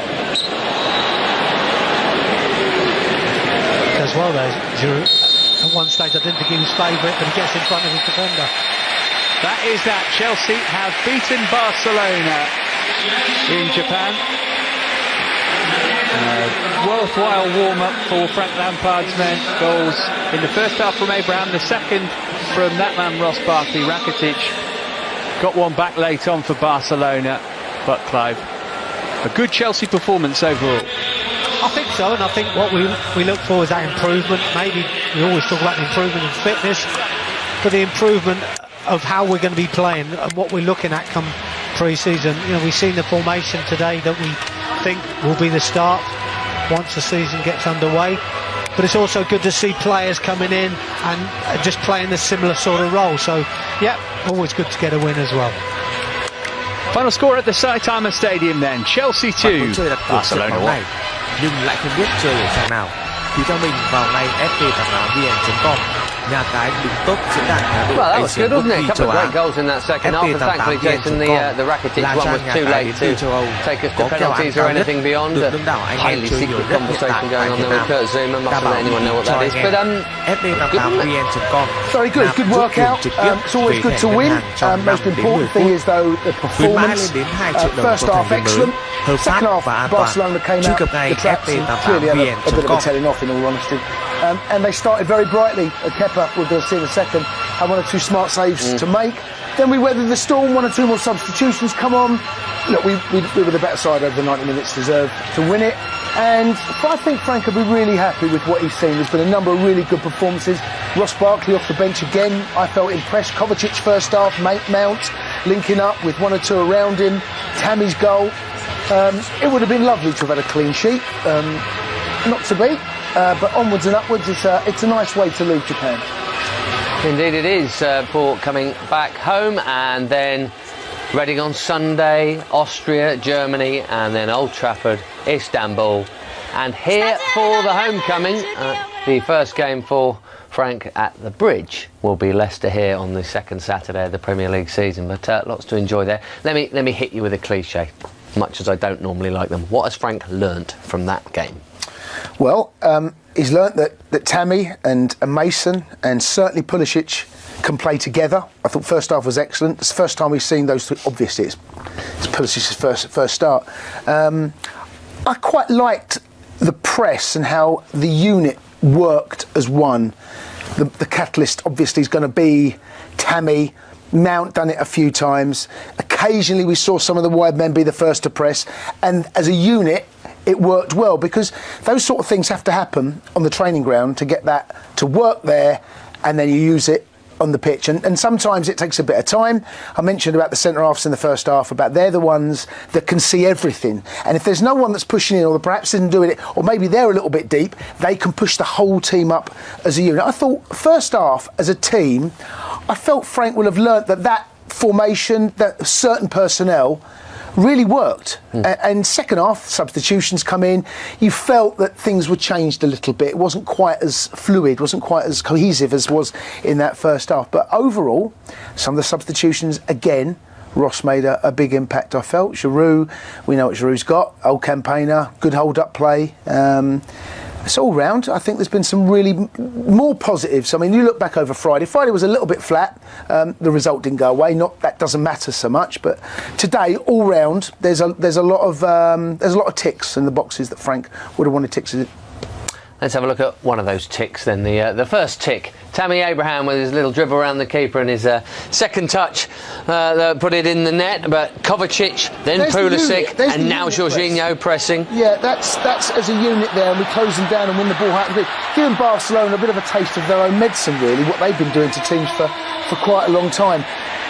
As well there, Giroud. At one stage I didn't think he was favourite, but he gets in front of his defender. That is that. Chelsea have beaten Barcelona in Japan. Worthwhile warm-up for Frank Lampard's men. Goals in the first half from Abraham, the second from that man Ross Barkley. Rakuten got one back late on for Barcelona, but Clive, a good Chelsea performance overall. I think so, and I think what we look for is that improvement. Maybe we always talk about the improvement in fitness, but the improvement of how we're going to be playing and what we're looking at come pre-season. You know, we've seen the formation today that we think will be the start once the season gets underway, but it's also good to see players coming in and just playing a similar sort of role. So yeah, always good to get a win as well. Final score at the Saitama Stadium then, Chelsea 2, Barcelona 1. Nhưng lại không biết chơi ở trang nào thì theo mình vào ngay fp-vn.com, nhà cái đứng top diễn đàn cá độ Well, that was good, wasn't it? A couple of great Á. goals in that second half, and thankfully, Jason, the Rakuten one was too late to take us to penalties or anything beyond. A highly secret conversation going on there with Kurt Zuma, mustn't let anyone know what that is. But fp-vn.com. Very good, good workout. It's always good to win. Most important thing is though the performance. First half excellent. Second half Barcelona came out the traps and clearly had a bit of a telling off, in all honesty. And they started very brightly. Kepa, we're going to see in a second, had one or two smart saves to make. Then we weathered the storm, one or two more substitutions come on. Look, we were the better side over the 90 minutes, deserved to win it. And I think Frank will be really happy with what he's seen. There's been a number of really good performances. Ross Barkley off the bench again, I felt impressed. Kovacic first half, Mount linking up with one or two around him. Tammy's goal. It would have been lovely to have had a clean sheet. Not to be. But onwards and upwards, it's a nice way to leave Japan. Indeed it is, for coming back home, and then Reading on Sunday, Austria, Germany, and then Old Trafford, Istanbul. And here for the homecoming, the first game for Frank at the Bridge will be Leicester here on the second Saturday of the Premier League season, but lots to enjoy there. Let me hit you with a cliche, much as I don't normally like them. What has Frank learnt from that game? Well, he's learnt that Tammy and Mason and certainly Pulisic can play together. I thought first half was excellent. It's the first time we've seen those three. Obviously, it's Pulisic's first start. I quite liked the press and how the unit worked as one. The catalyst obviously is going to be Tammy. Mount done it a few times. Occasionally we saw some of the wide men be the first to press, and as a unit it worked well, because those sort of things have to happen on the training ground to get that to work there, and then you use it on the pitch, and sometimes it takes a bit of time. I mentioned about the centre halves in the first half, about they're the ones that can see everything, and if there's no one that's pushing in, or perhaps isn't doing it, or maybe they're a little bit deep, they can push the whole team up as a unit. I thought first half as a team, I felt Frank will have learnt that formation, that certain personnel really worked. And second half, substitutions come in, you felt that things were changed a little bit. It wasn't quite as fluid, wasn't quite as cohesive as was in that first half. But overall, some of the substitutions, again, Ross made a big impact, I felt. Giroud, we know what Giroud's got, old campaigner, good hold-up play. It's all round. I think there's been some really more positives. I mean, you look back over Friday. Friday was a little bit flat. The result didn't go away. That doesn't matter so much. But today, all round, there's a lot of ticks in the boxes that Frank would have wanted ticks in. Let's have a look at one of those ticks then. The first tick, Tammy Abraham with his little dribble around the keeper and his second touch put it in the net, but Kovacic, then Pulisic, and now Jorginho pressing. Yeah, that's as a unit there, and we close them down and win the ball out of the giving Barcelona a bit of a taste of their own medicine, really, what they've been doing to teams for quite a long time.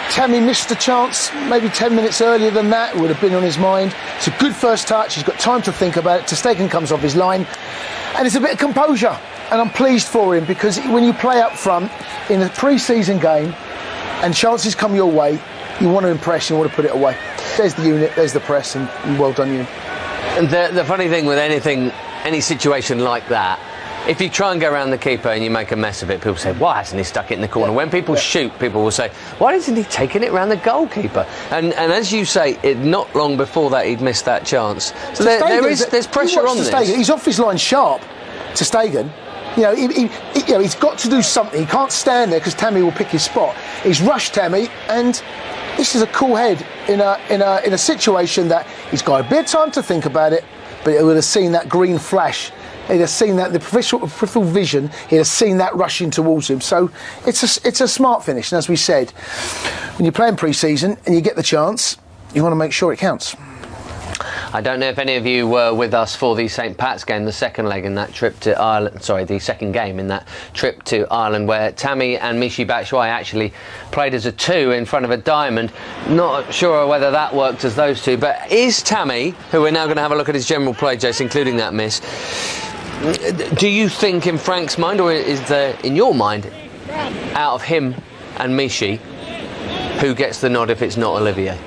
Tammy missed a chance, maybe 10 minutes earlier than that, it would have been on his mind. It's a good first touch, he's got time to think about it. Ter Stegen comes off his line, and it's a bit of composure, and I'm pleased for him, because when you play up front in a pre-season game and chances come your way, you want to impress, you want to put it away. There's the unit, there's the press, and well done you. And the funny thing with any situation like that, if you try and go around the keeper and you make a mess of it, people say, why hasn't he stuck it in the corner? When people shoot, people will say, why isn't he taking it around the goalkeeper? And as you say, not long before that he'd missed that chance. So there's pressure on this. He's off his line sharp, Ter Stegen, You know, he's got to do something. He can't stand there because Tammy will pick his spot. He's rushed Tammy, and this is a cool head in a situation that he's got a bit of time to think about it, but he would have seen that green flash. He'd have seen that, the peripheral vision, he'd have seen that rushing towards him. So it's a smart finish. And as we said, when you're playing pre-season and you get the chance, you want to make sure it counts. I don't know if any of you were with us for the St Pat's game, the second leg in that trip to Ireland. Sorry, the second game in that trip to Ireland, where Tammy and Michy Batshuayi actually played as a two in front of a diamond. Not sure whether that worked as those two, but is Tammy, who we're now going to have a look at his general play, Jace, including that miss, do you think in Frank's mind, or is there in your mind, out of him and Michy, who gets the nod if it's not Olivier?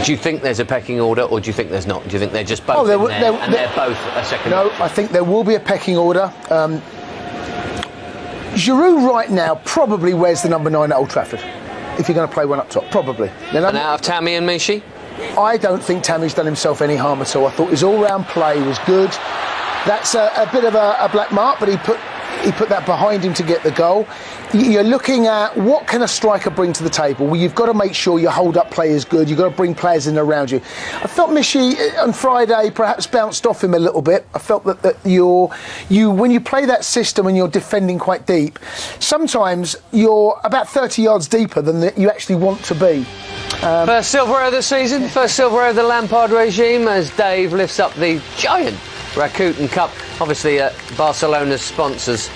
Do you think there's a pecking order, or do you think there's not? Do you think they're just both they're both a second? No, option? I think there will be a pecking order. Giroud right now probably wears the number 9 at Old Trafford, if you're going to play one up top, probably. And out of Tammy and Michy? I don't think Tammy's done himself any harm at all. I thought his all-round play was good. That's a bit of a black mark, but he put that behind him to get the goal. You're looking at what can a striker bring to the table. Well, you've got to make sure your hold-up play is good. You've got to bring players in around you. I felt Michy on Friday perhaps bounced off him a little bit. I felt that when you play that system and you're defending quite deep, sometimes you're about 30 yards deeper than you actually want to be. First silverware of the season, first silverware of the Lampard regime, as Dave lifts up the giant Rakuten Cup, obviously Barcelona's sponsors.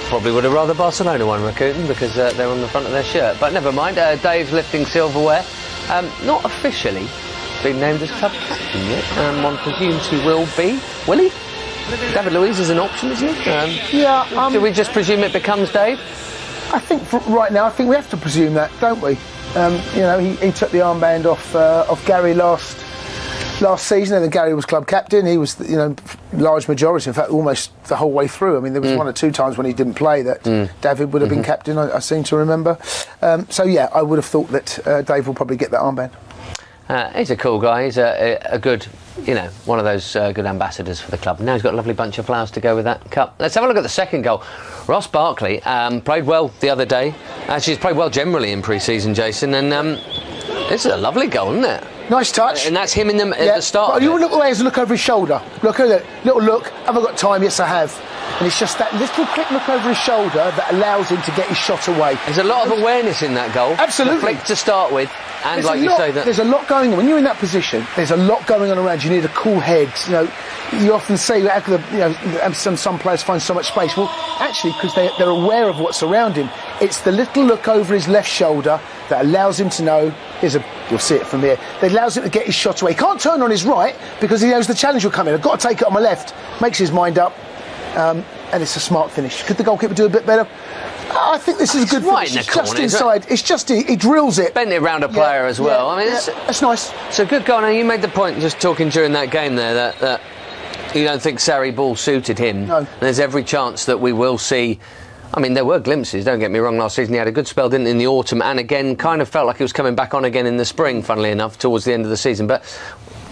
Probably would have rather Barcelona won Rakuten because they're on the front of their shirt, but never mind. Dave's lifting silverware, not officially been named as club captain yet. One presumes he will be. Will he? David Luiz is an option, isn't he? Do we just presume it becomes Dave? I think right now, I think we have to presume that, don't we? He took the armband off Gary last season, and then Gary was club captain. He was, large majority, in fact, almost the whole way through. I mean, there was one or two times when he didn't play that David would have been captain, I seem to remember. I would have thought that Dave will probably get that armband. He's a cool guy. He's a good, one of those good ambassadors for the club. Now he's got a lovely bunch of flowers to go with that cup. Let's have a look at the second goal. Ross Barkley played well the other day. Actually, he's played well generally in pre-season, Jason, and this is a lovely goal, isn't it? Nice touch. And that's him at the start. But you look away as a look over his shoulder. Look at that little look. Have I got time? Yes, I have. And it's just that little quick look over his shoulder that allows him to get his shot away. There's a lot of awareness in that goal. Absolutely. The flick to start with, and there's a lot going on when you're in that position. There's a lot going on around you. You need a cool head. You often say some players find so much space. Well, actually, because they're aware of what's around him. It's the little look over his left shoulder that allows him to know. You'll see it from here. That allows him to get his shot away. He can't turn on his right because he knows the challenge will come in. I've got to take it on my left. Makes his mind up, and it's a smart finish. Could the goalkeeper do a bit better? I think this is a good right finish. In the corner, just inside. It's just he drills it. Bent it round a player as well. I mean, that's nice. It's a good goal. Now, you made the point just talking during that game there that you don't think Sarri ball suited him. No. There's every chance that we will see. I mean, there were glimpses, don't get me wrong, last season he had a good spell, didn't he, in the autumn, and again kind of felt like he was coming back on again in the spring, funnily enough, towards the end of the season. But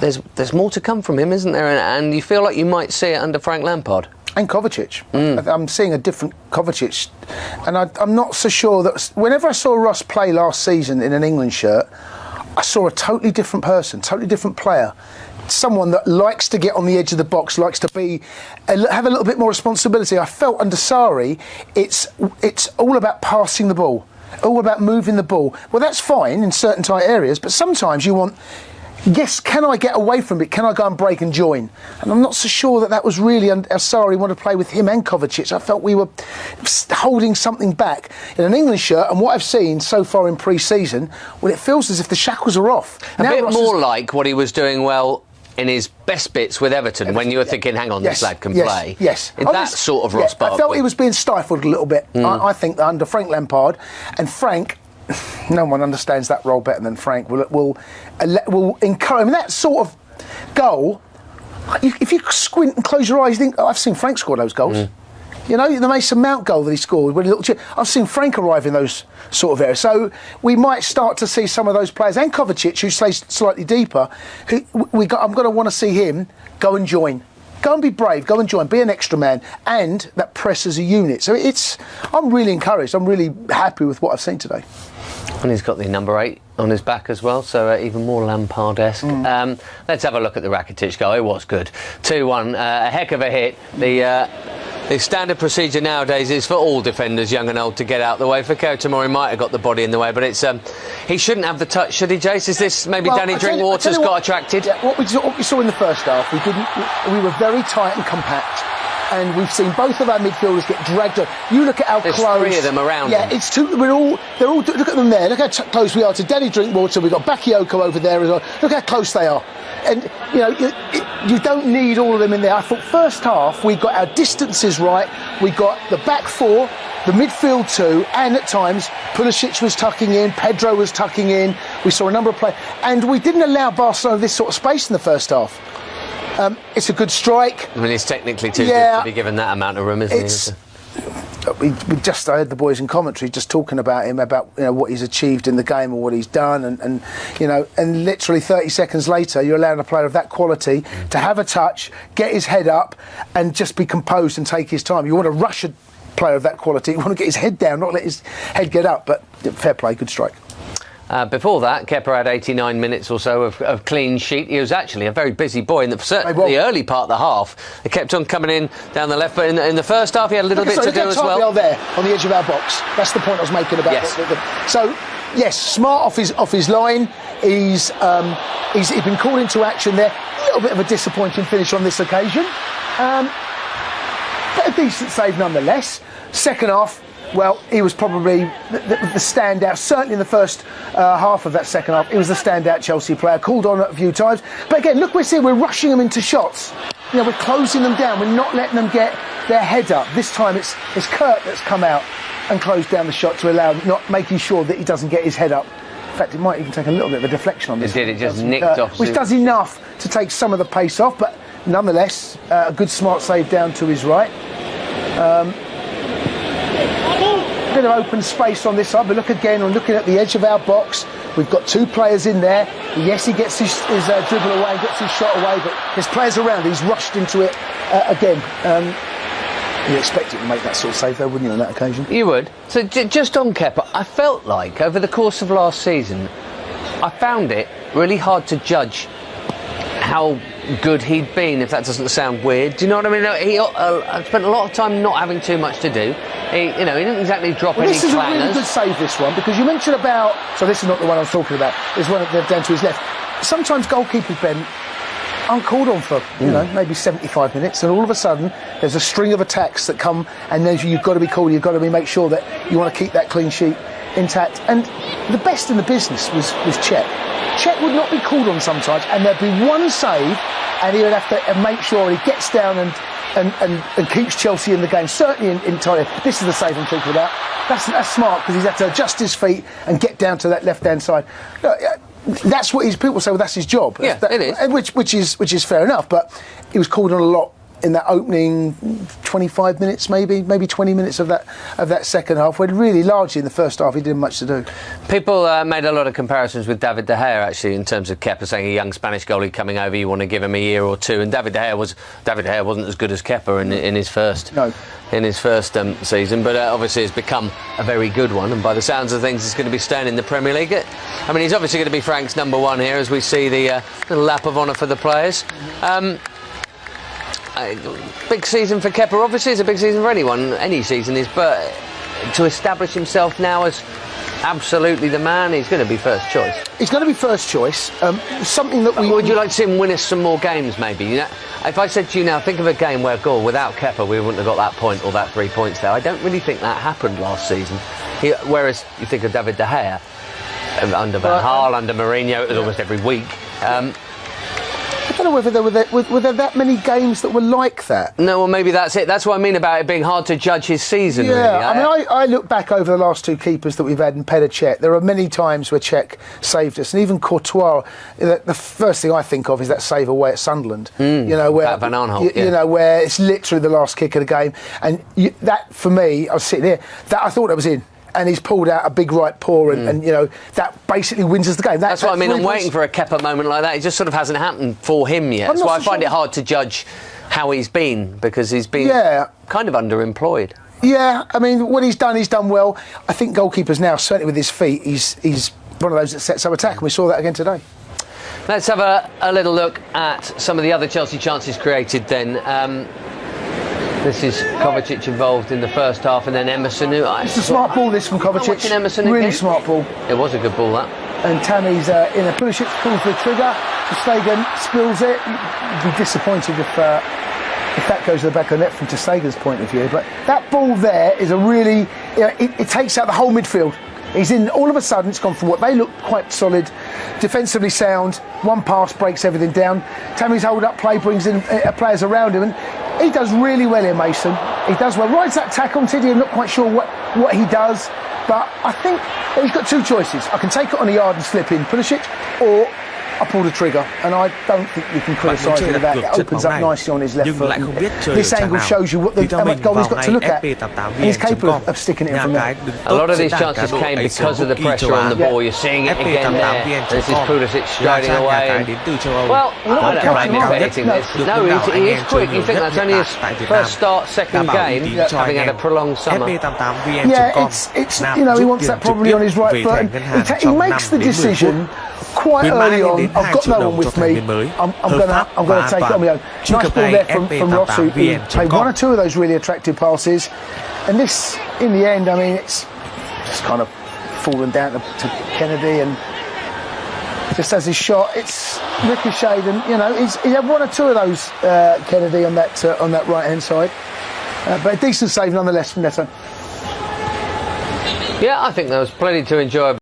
there's more to come from him, isn't there? And you feel like you might see it under Frank Lampard. And Kovacic. I'm seeing a different Kovacic, and I'm not so sure that whenever I saw Ross play last season in an England shirt, I saw a totally different person, totally different player. Someone that likes to get on the edge of the box, likes to have a little bit more responsibility. I felt under Sarri, it's all about passing the ball, all about moving the ball. Well, that's fine in certain tight areas, but sometimes you want, yes, can I get away from it? Can I go and break and join? And I'm not so sure that was really how Sarri wanted to play with him and Kovacic. I felt we were holding something back in an England shirt, and what I've seen so far in pre-season, well, it feels as if the shackles are off. A bit more like what he was doing well in his best bits with Everton, when you were thinking, hang on, this lad can play. Yes. In that sort of Ross Barkley. I felt he was being stifled a little bit. I think that under Frank Lampard, and Frank, no one understands that role better than Frank, will encourage. I mean, that sort of goal, if you squint and close your eyes, you think, I've seen Frank score those goals. The Mason Mount goal that he scored. I've seen Frank arrive in those sort of areas. So we might start to see some of those players, and Kovacic, who plays slightly deeper. I'm going to want to see him go and join Go and be brave. Go and join. Be an extra man, and that press as a unit. So I'm really encouraged. I'm really happy with what I've seen today. And he's got the number 8 on his back as well, so even more Lampard-esque. Let's have a look at the Rakitic goal. It was good. 2-1, a heck of a hit. The standard procedure nowadays is for all defenders, young and old, to get out the way. For Khéo Tomori, might have got the body in the way, but he shouldn't have the touch, should he, Jace? Is this maybe Danny Drinkwater's got attracted? Yeah, what we saw in the first half, we were very tight and compact. And we've seen both of our midfielders get dragged on. You look at how There's close. 3 of them around. Yeah, him. it's two. They're all. Look at them there. Look how close we are to Danny Drinkwater. We've got Bakayoko over there as well. Look how close they are. And you don't need all of them in there. I thought first half we got our distances right. We got the back 4, the midfield 2, and at times Pulisic was tucking in, Pedro was tucking in. We saw a number of players, and we didn't allow Barcelona this sort of space in the first half. It's a good strike. I mean, he's technically too good to be given that amount of room, isn't he? I heard the boys in commentary just talking about him, about what he's achieved in the game or what he's done, and literally 30 seconds later, you're allowing a player of that quality to have a touch, get his head up, and just be composed and take his time. You want to rush a player of that quality. You want to get his head down, not let his head get up. But fair play, good strike. Before that, Kepa had 89 minutes or so of clean sheet. He was actually a very busy boy in the early part of the half. He kept on coming in down the left, but in the first half he had a little bit to do as well. There on the edge of our box. That's the point I was making about So, yes, smart off his line. He's been called into action there. A little bit of a disappointing finish on this occasion. But a decent save nonetheless. Second half, well, he was probably the standout, certainly in the first half of that second half. He was the standout Chelsea player, called on a few times. But again, look, we're rushing them into shots. We're closing them down. We're not letting them get their head up. This time it's Kurt that's come out and closed down the shot to allow, not making sure that he doesn't get his head up. In fact, it might even take a little bit of a deflection on this. It just nicked off. Which does enough to take some of the pace off, but nonetheless, a good smart save down to his right. Bit of open space on this side, but look again, on looking at the edge of our box, we've got 2 players in there. Yes, he gets his dribble away, gets his shot away, but there's players around. He's rushed into it again. You expect him to make that sort of save, though, wouldn't you, on that occasion? You would. So just on Kepa, I felt like over the course of last season, I found it really hard to judge how good he'd been, if that doesn't sound weird. Do you know what I mean? He spent a lot of time not having too much to do. He didn't exactly drop any clangers. This is a really good save, this one, because you mentioned about... So this is not the one I was talking about. There's one down to his left. Sometimes goalkeepers, Ben, uncalled on for, maybe 75 minutes, and all of a sudden there's a string of attacks that come, and then you've got to be cool, you've got to make sure that you want to keep that clean sheet intact. And the best in the business was Cech. Cech would not be called on sometimes, and there'd be one save, and he would have to make sure he gets down and keeps Chelsea in the game. Certainly in time. This is the save I'm talking about. That's smart, because he's had to adjust his feet and get down to that left-hand side. That's what people say. Well, that's his job. Yeah, it is. Which is fair enough. But he was called on a lot in that opening 25 minutes, maybe 20 minutes of that second half, when really largely in the first half he didn't have much to do. People made a lot of comparisons with David De Gea, actually, in terms of Kepa, saying a young Spanish goalie coming over, you want to give him a year or two, and David De Gea wasn't as good as Kepa in his first season, but obviously has become a very good one, and by the sounds of things, he's going to be staying in the Premier League. I mean, he's obviously going to be Frank's number 1 here, as we see the little lap of honour for the players. Big season for Kepa. Obviously it's a big season for anyone, any season is, but to establish himself now as absolutely the man, he's going to be first choice. He's going to be first choice. Something that would you like to see him win us some more games, maybe? If I said to you now, think of a game where without Kepa we wouldn't have got that point or that 3 points there. I don't really think that happened last season. Whereas you think of David De Gea under Van Gaal, under Mourinho, it was almost every week. I don't know whether were there that many games that were like that. No, well, maybe that's it. That's what I mean about it being hard to judge his season. Yeah, really. I look back over the last 2 keepers that we've had in Petr Cech. There are many times where Cech saved us, and even Courtois. The first thing I think of is that save away at Sunderland. Where Van Aanholt, where it's literally the last kick of the game, and that for me, I was sitting here. That I thought that was in. And he's pulled out a big right paw, and that basically wins us the game. That's what I mean. I'm waiting for a Kepa moment like that. It just sort of hasn't happened for him yet. That's why I find it hard to judge how he's been, because he's been kind of underemployed. Yeah, I mean, what he's done well. I think goalkeepers now, certainly with his feet, he's one of those that sets up attack, and we saw that again today. Let's have a little look at some of the other Chelsea chances created then. This is Kovacic involved in the first half, and then Emerson. It's a smart ball, this from Kovacic. Emerson really again. Smart ball. It was a good ball, that. And Tammy's in a Pulisic pulls the trigger. Ter Stegen spills it. You'd be disappointed if that goes to the back of the net from Ter Stegen's point of view. But that ball there is a really, it takes out the whole midfield. He's in, all of a sudden it's gone from what they look quite solid, defensively sound, one pass breaks everything down. Tammy's hold-up play brings in players around him, and he does really well here, Mason. He does well. Rides that tackle on Tiddy, I'm not quite sure what he does, but I think he's got two choices. I can take it on the yard and slip in Pulisic, or I pull the trigger, and I don't think you can criticise him with that. It opens up nicely on his left foot. This angle shows you how much goal he's got to look at, and he's capable of sticking it in from there. A lot of these chances came because of the pressure on the ball. You're seeing it again there. This is Pulisic striding away. Well, I don't blame him for hitting this. No, he is quick. You think that's only his first start, second game, having had a prolonged summer. Yeah, it's he wants that probably on his right foot, and he makes the decision quite early on. I've got no one with me. I'm gonna take it on my own. Nice ball there from Ross, who played one or two of those really attractive passes, and this, in the end, I mean, it's just kind of fallen down to Kennedy, and just as his shot, it's ricocheted, and he had one or two of those Kennedy on that right hand side, but a decent save nonetheless from Neto. Yeah, I think there was plenty to enjoy.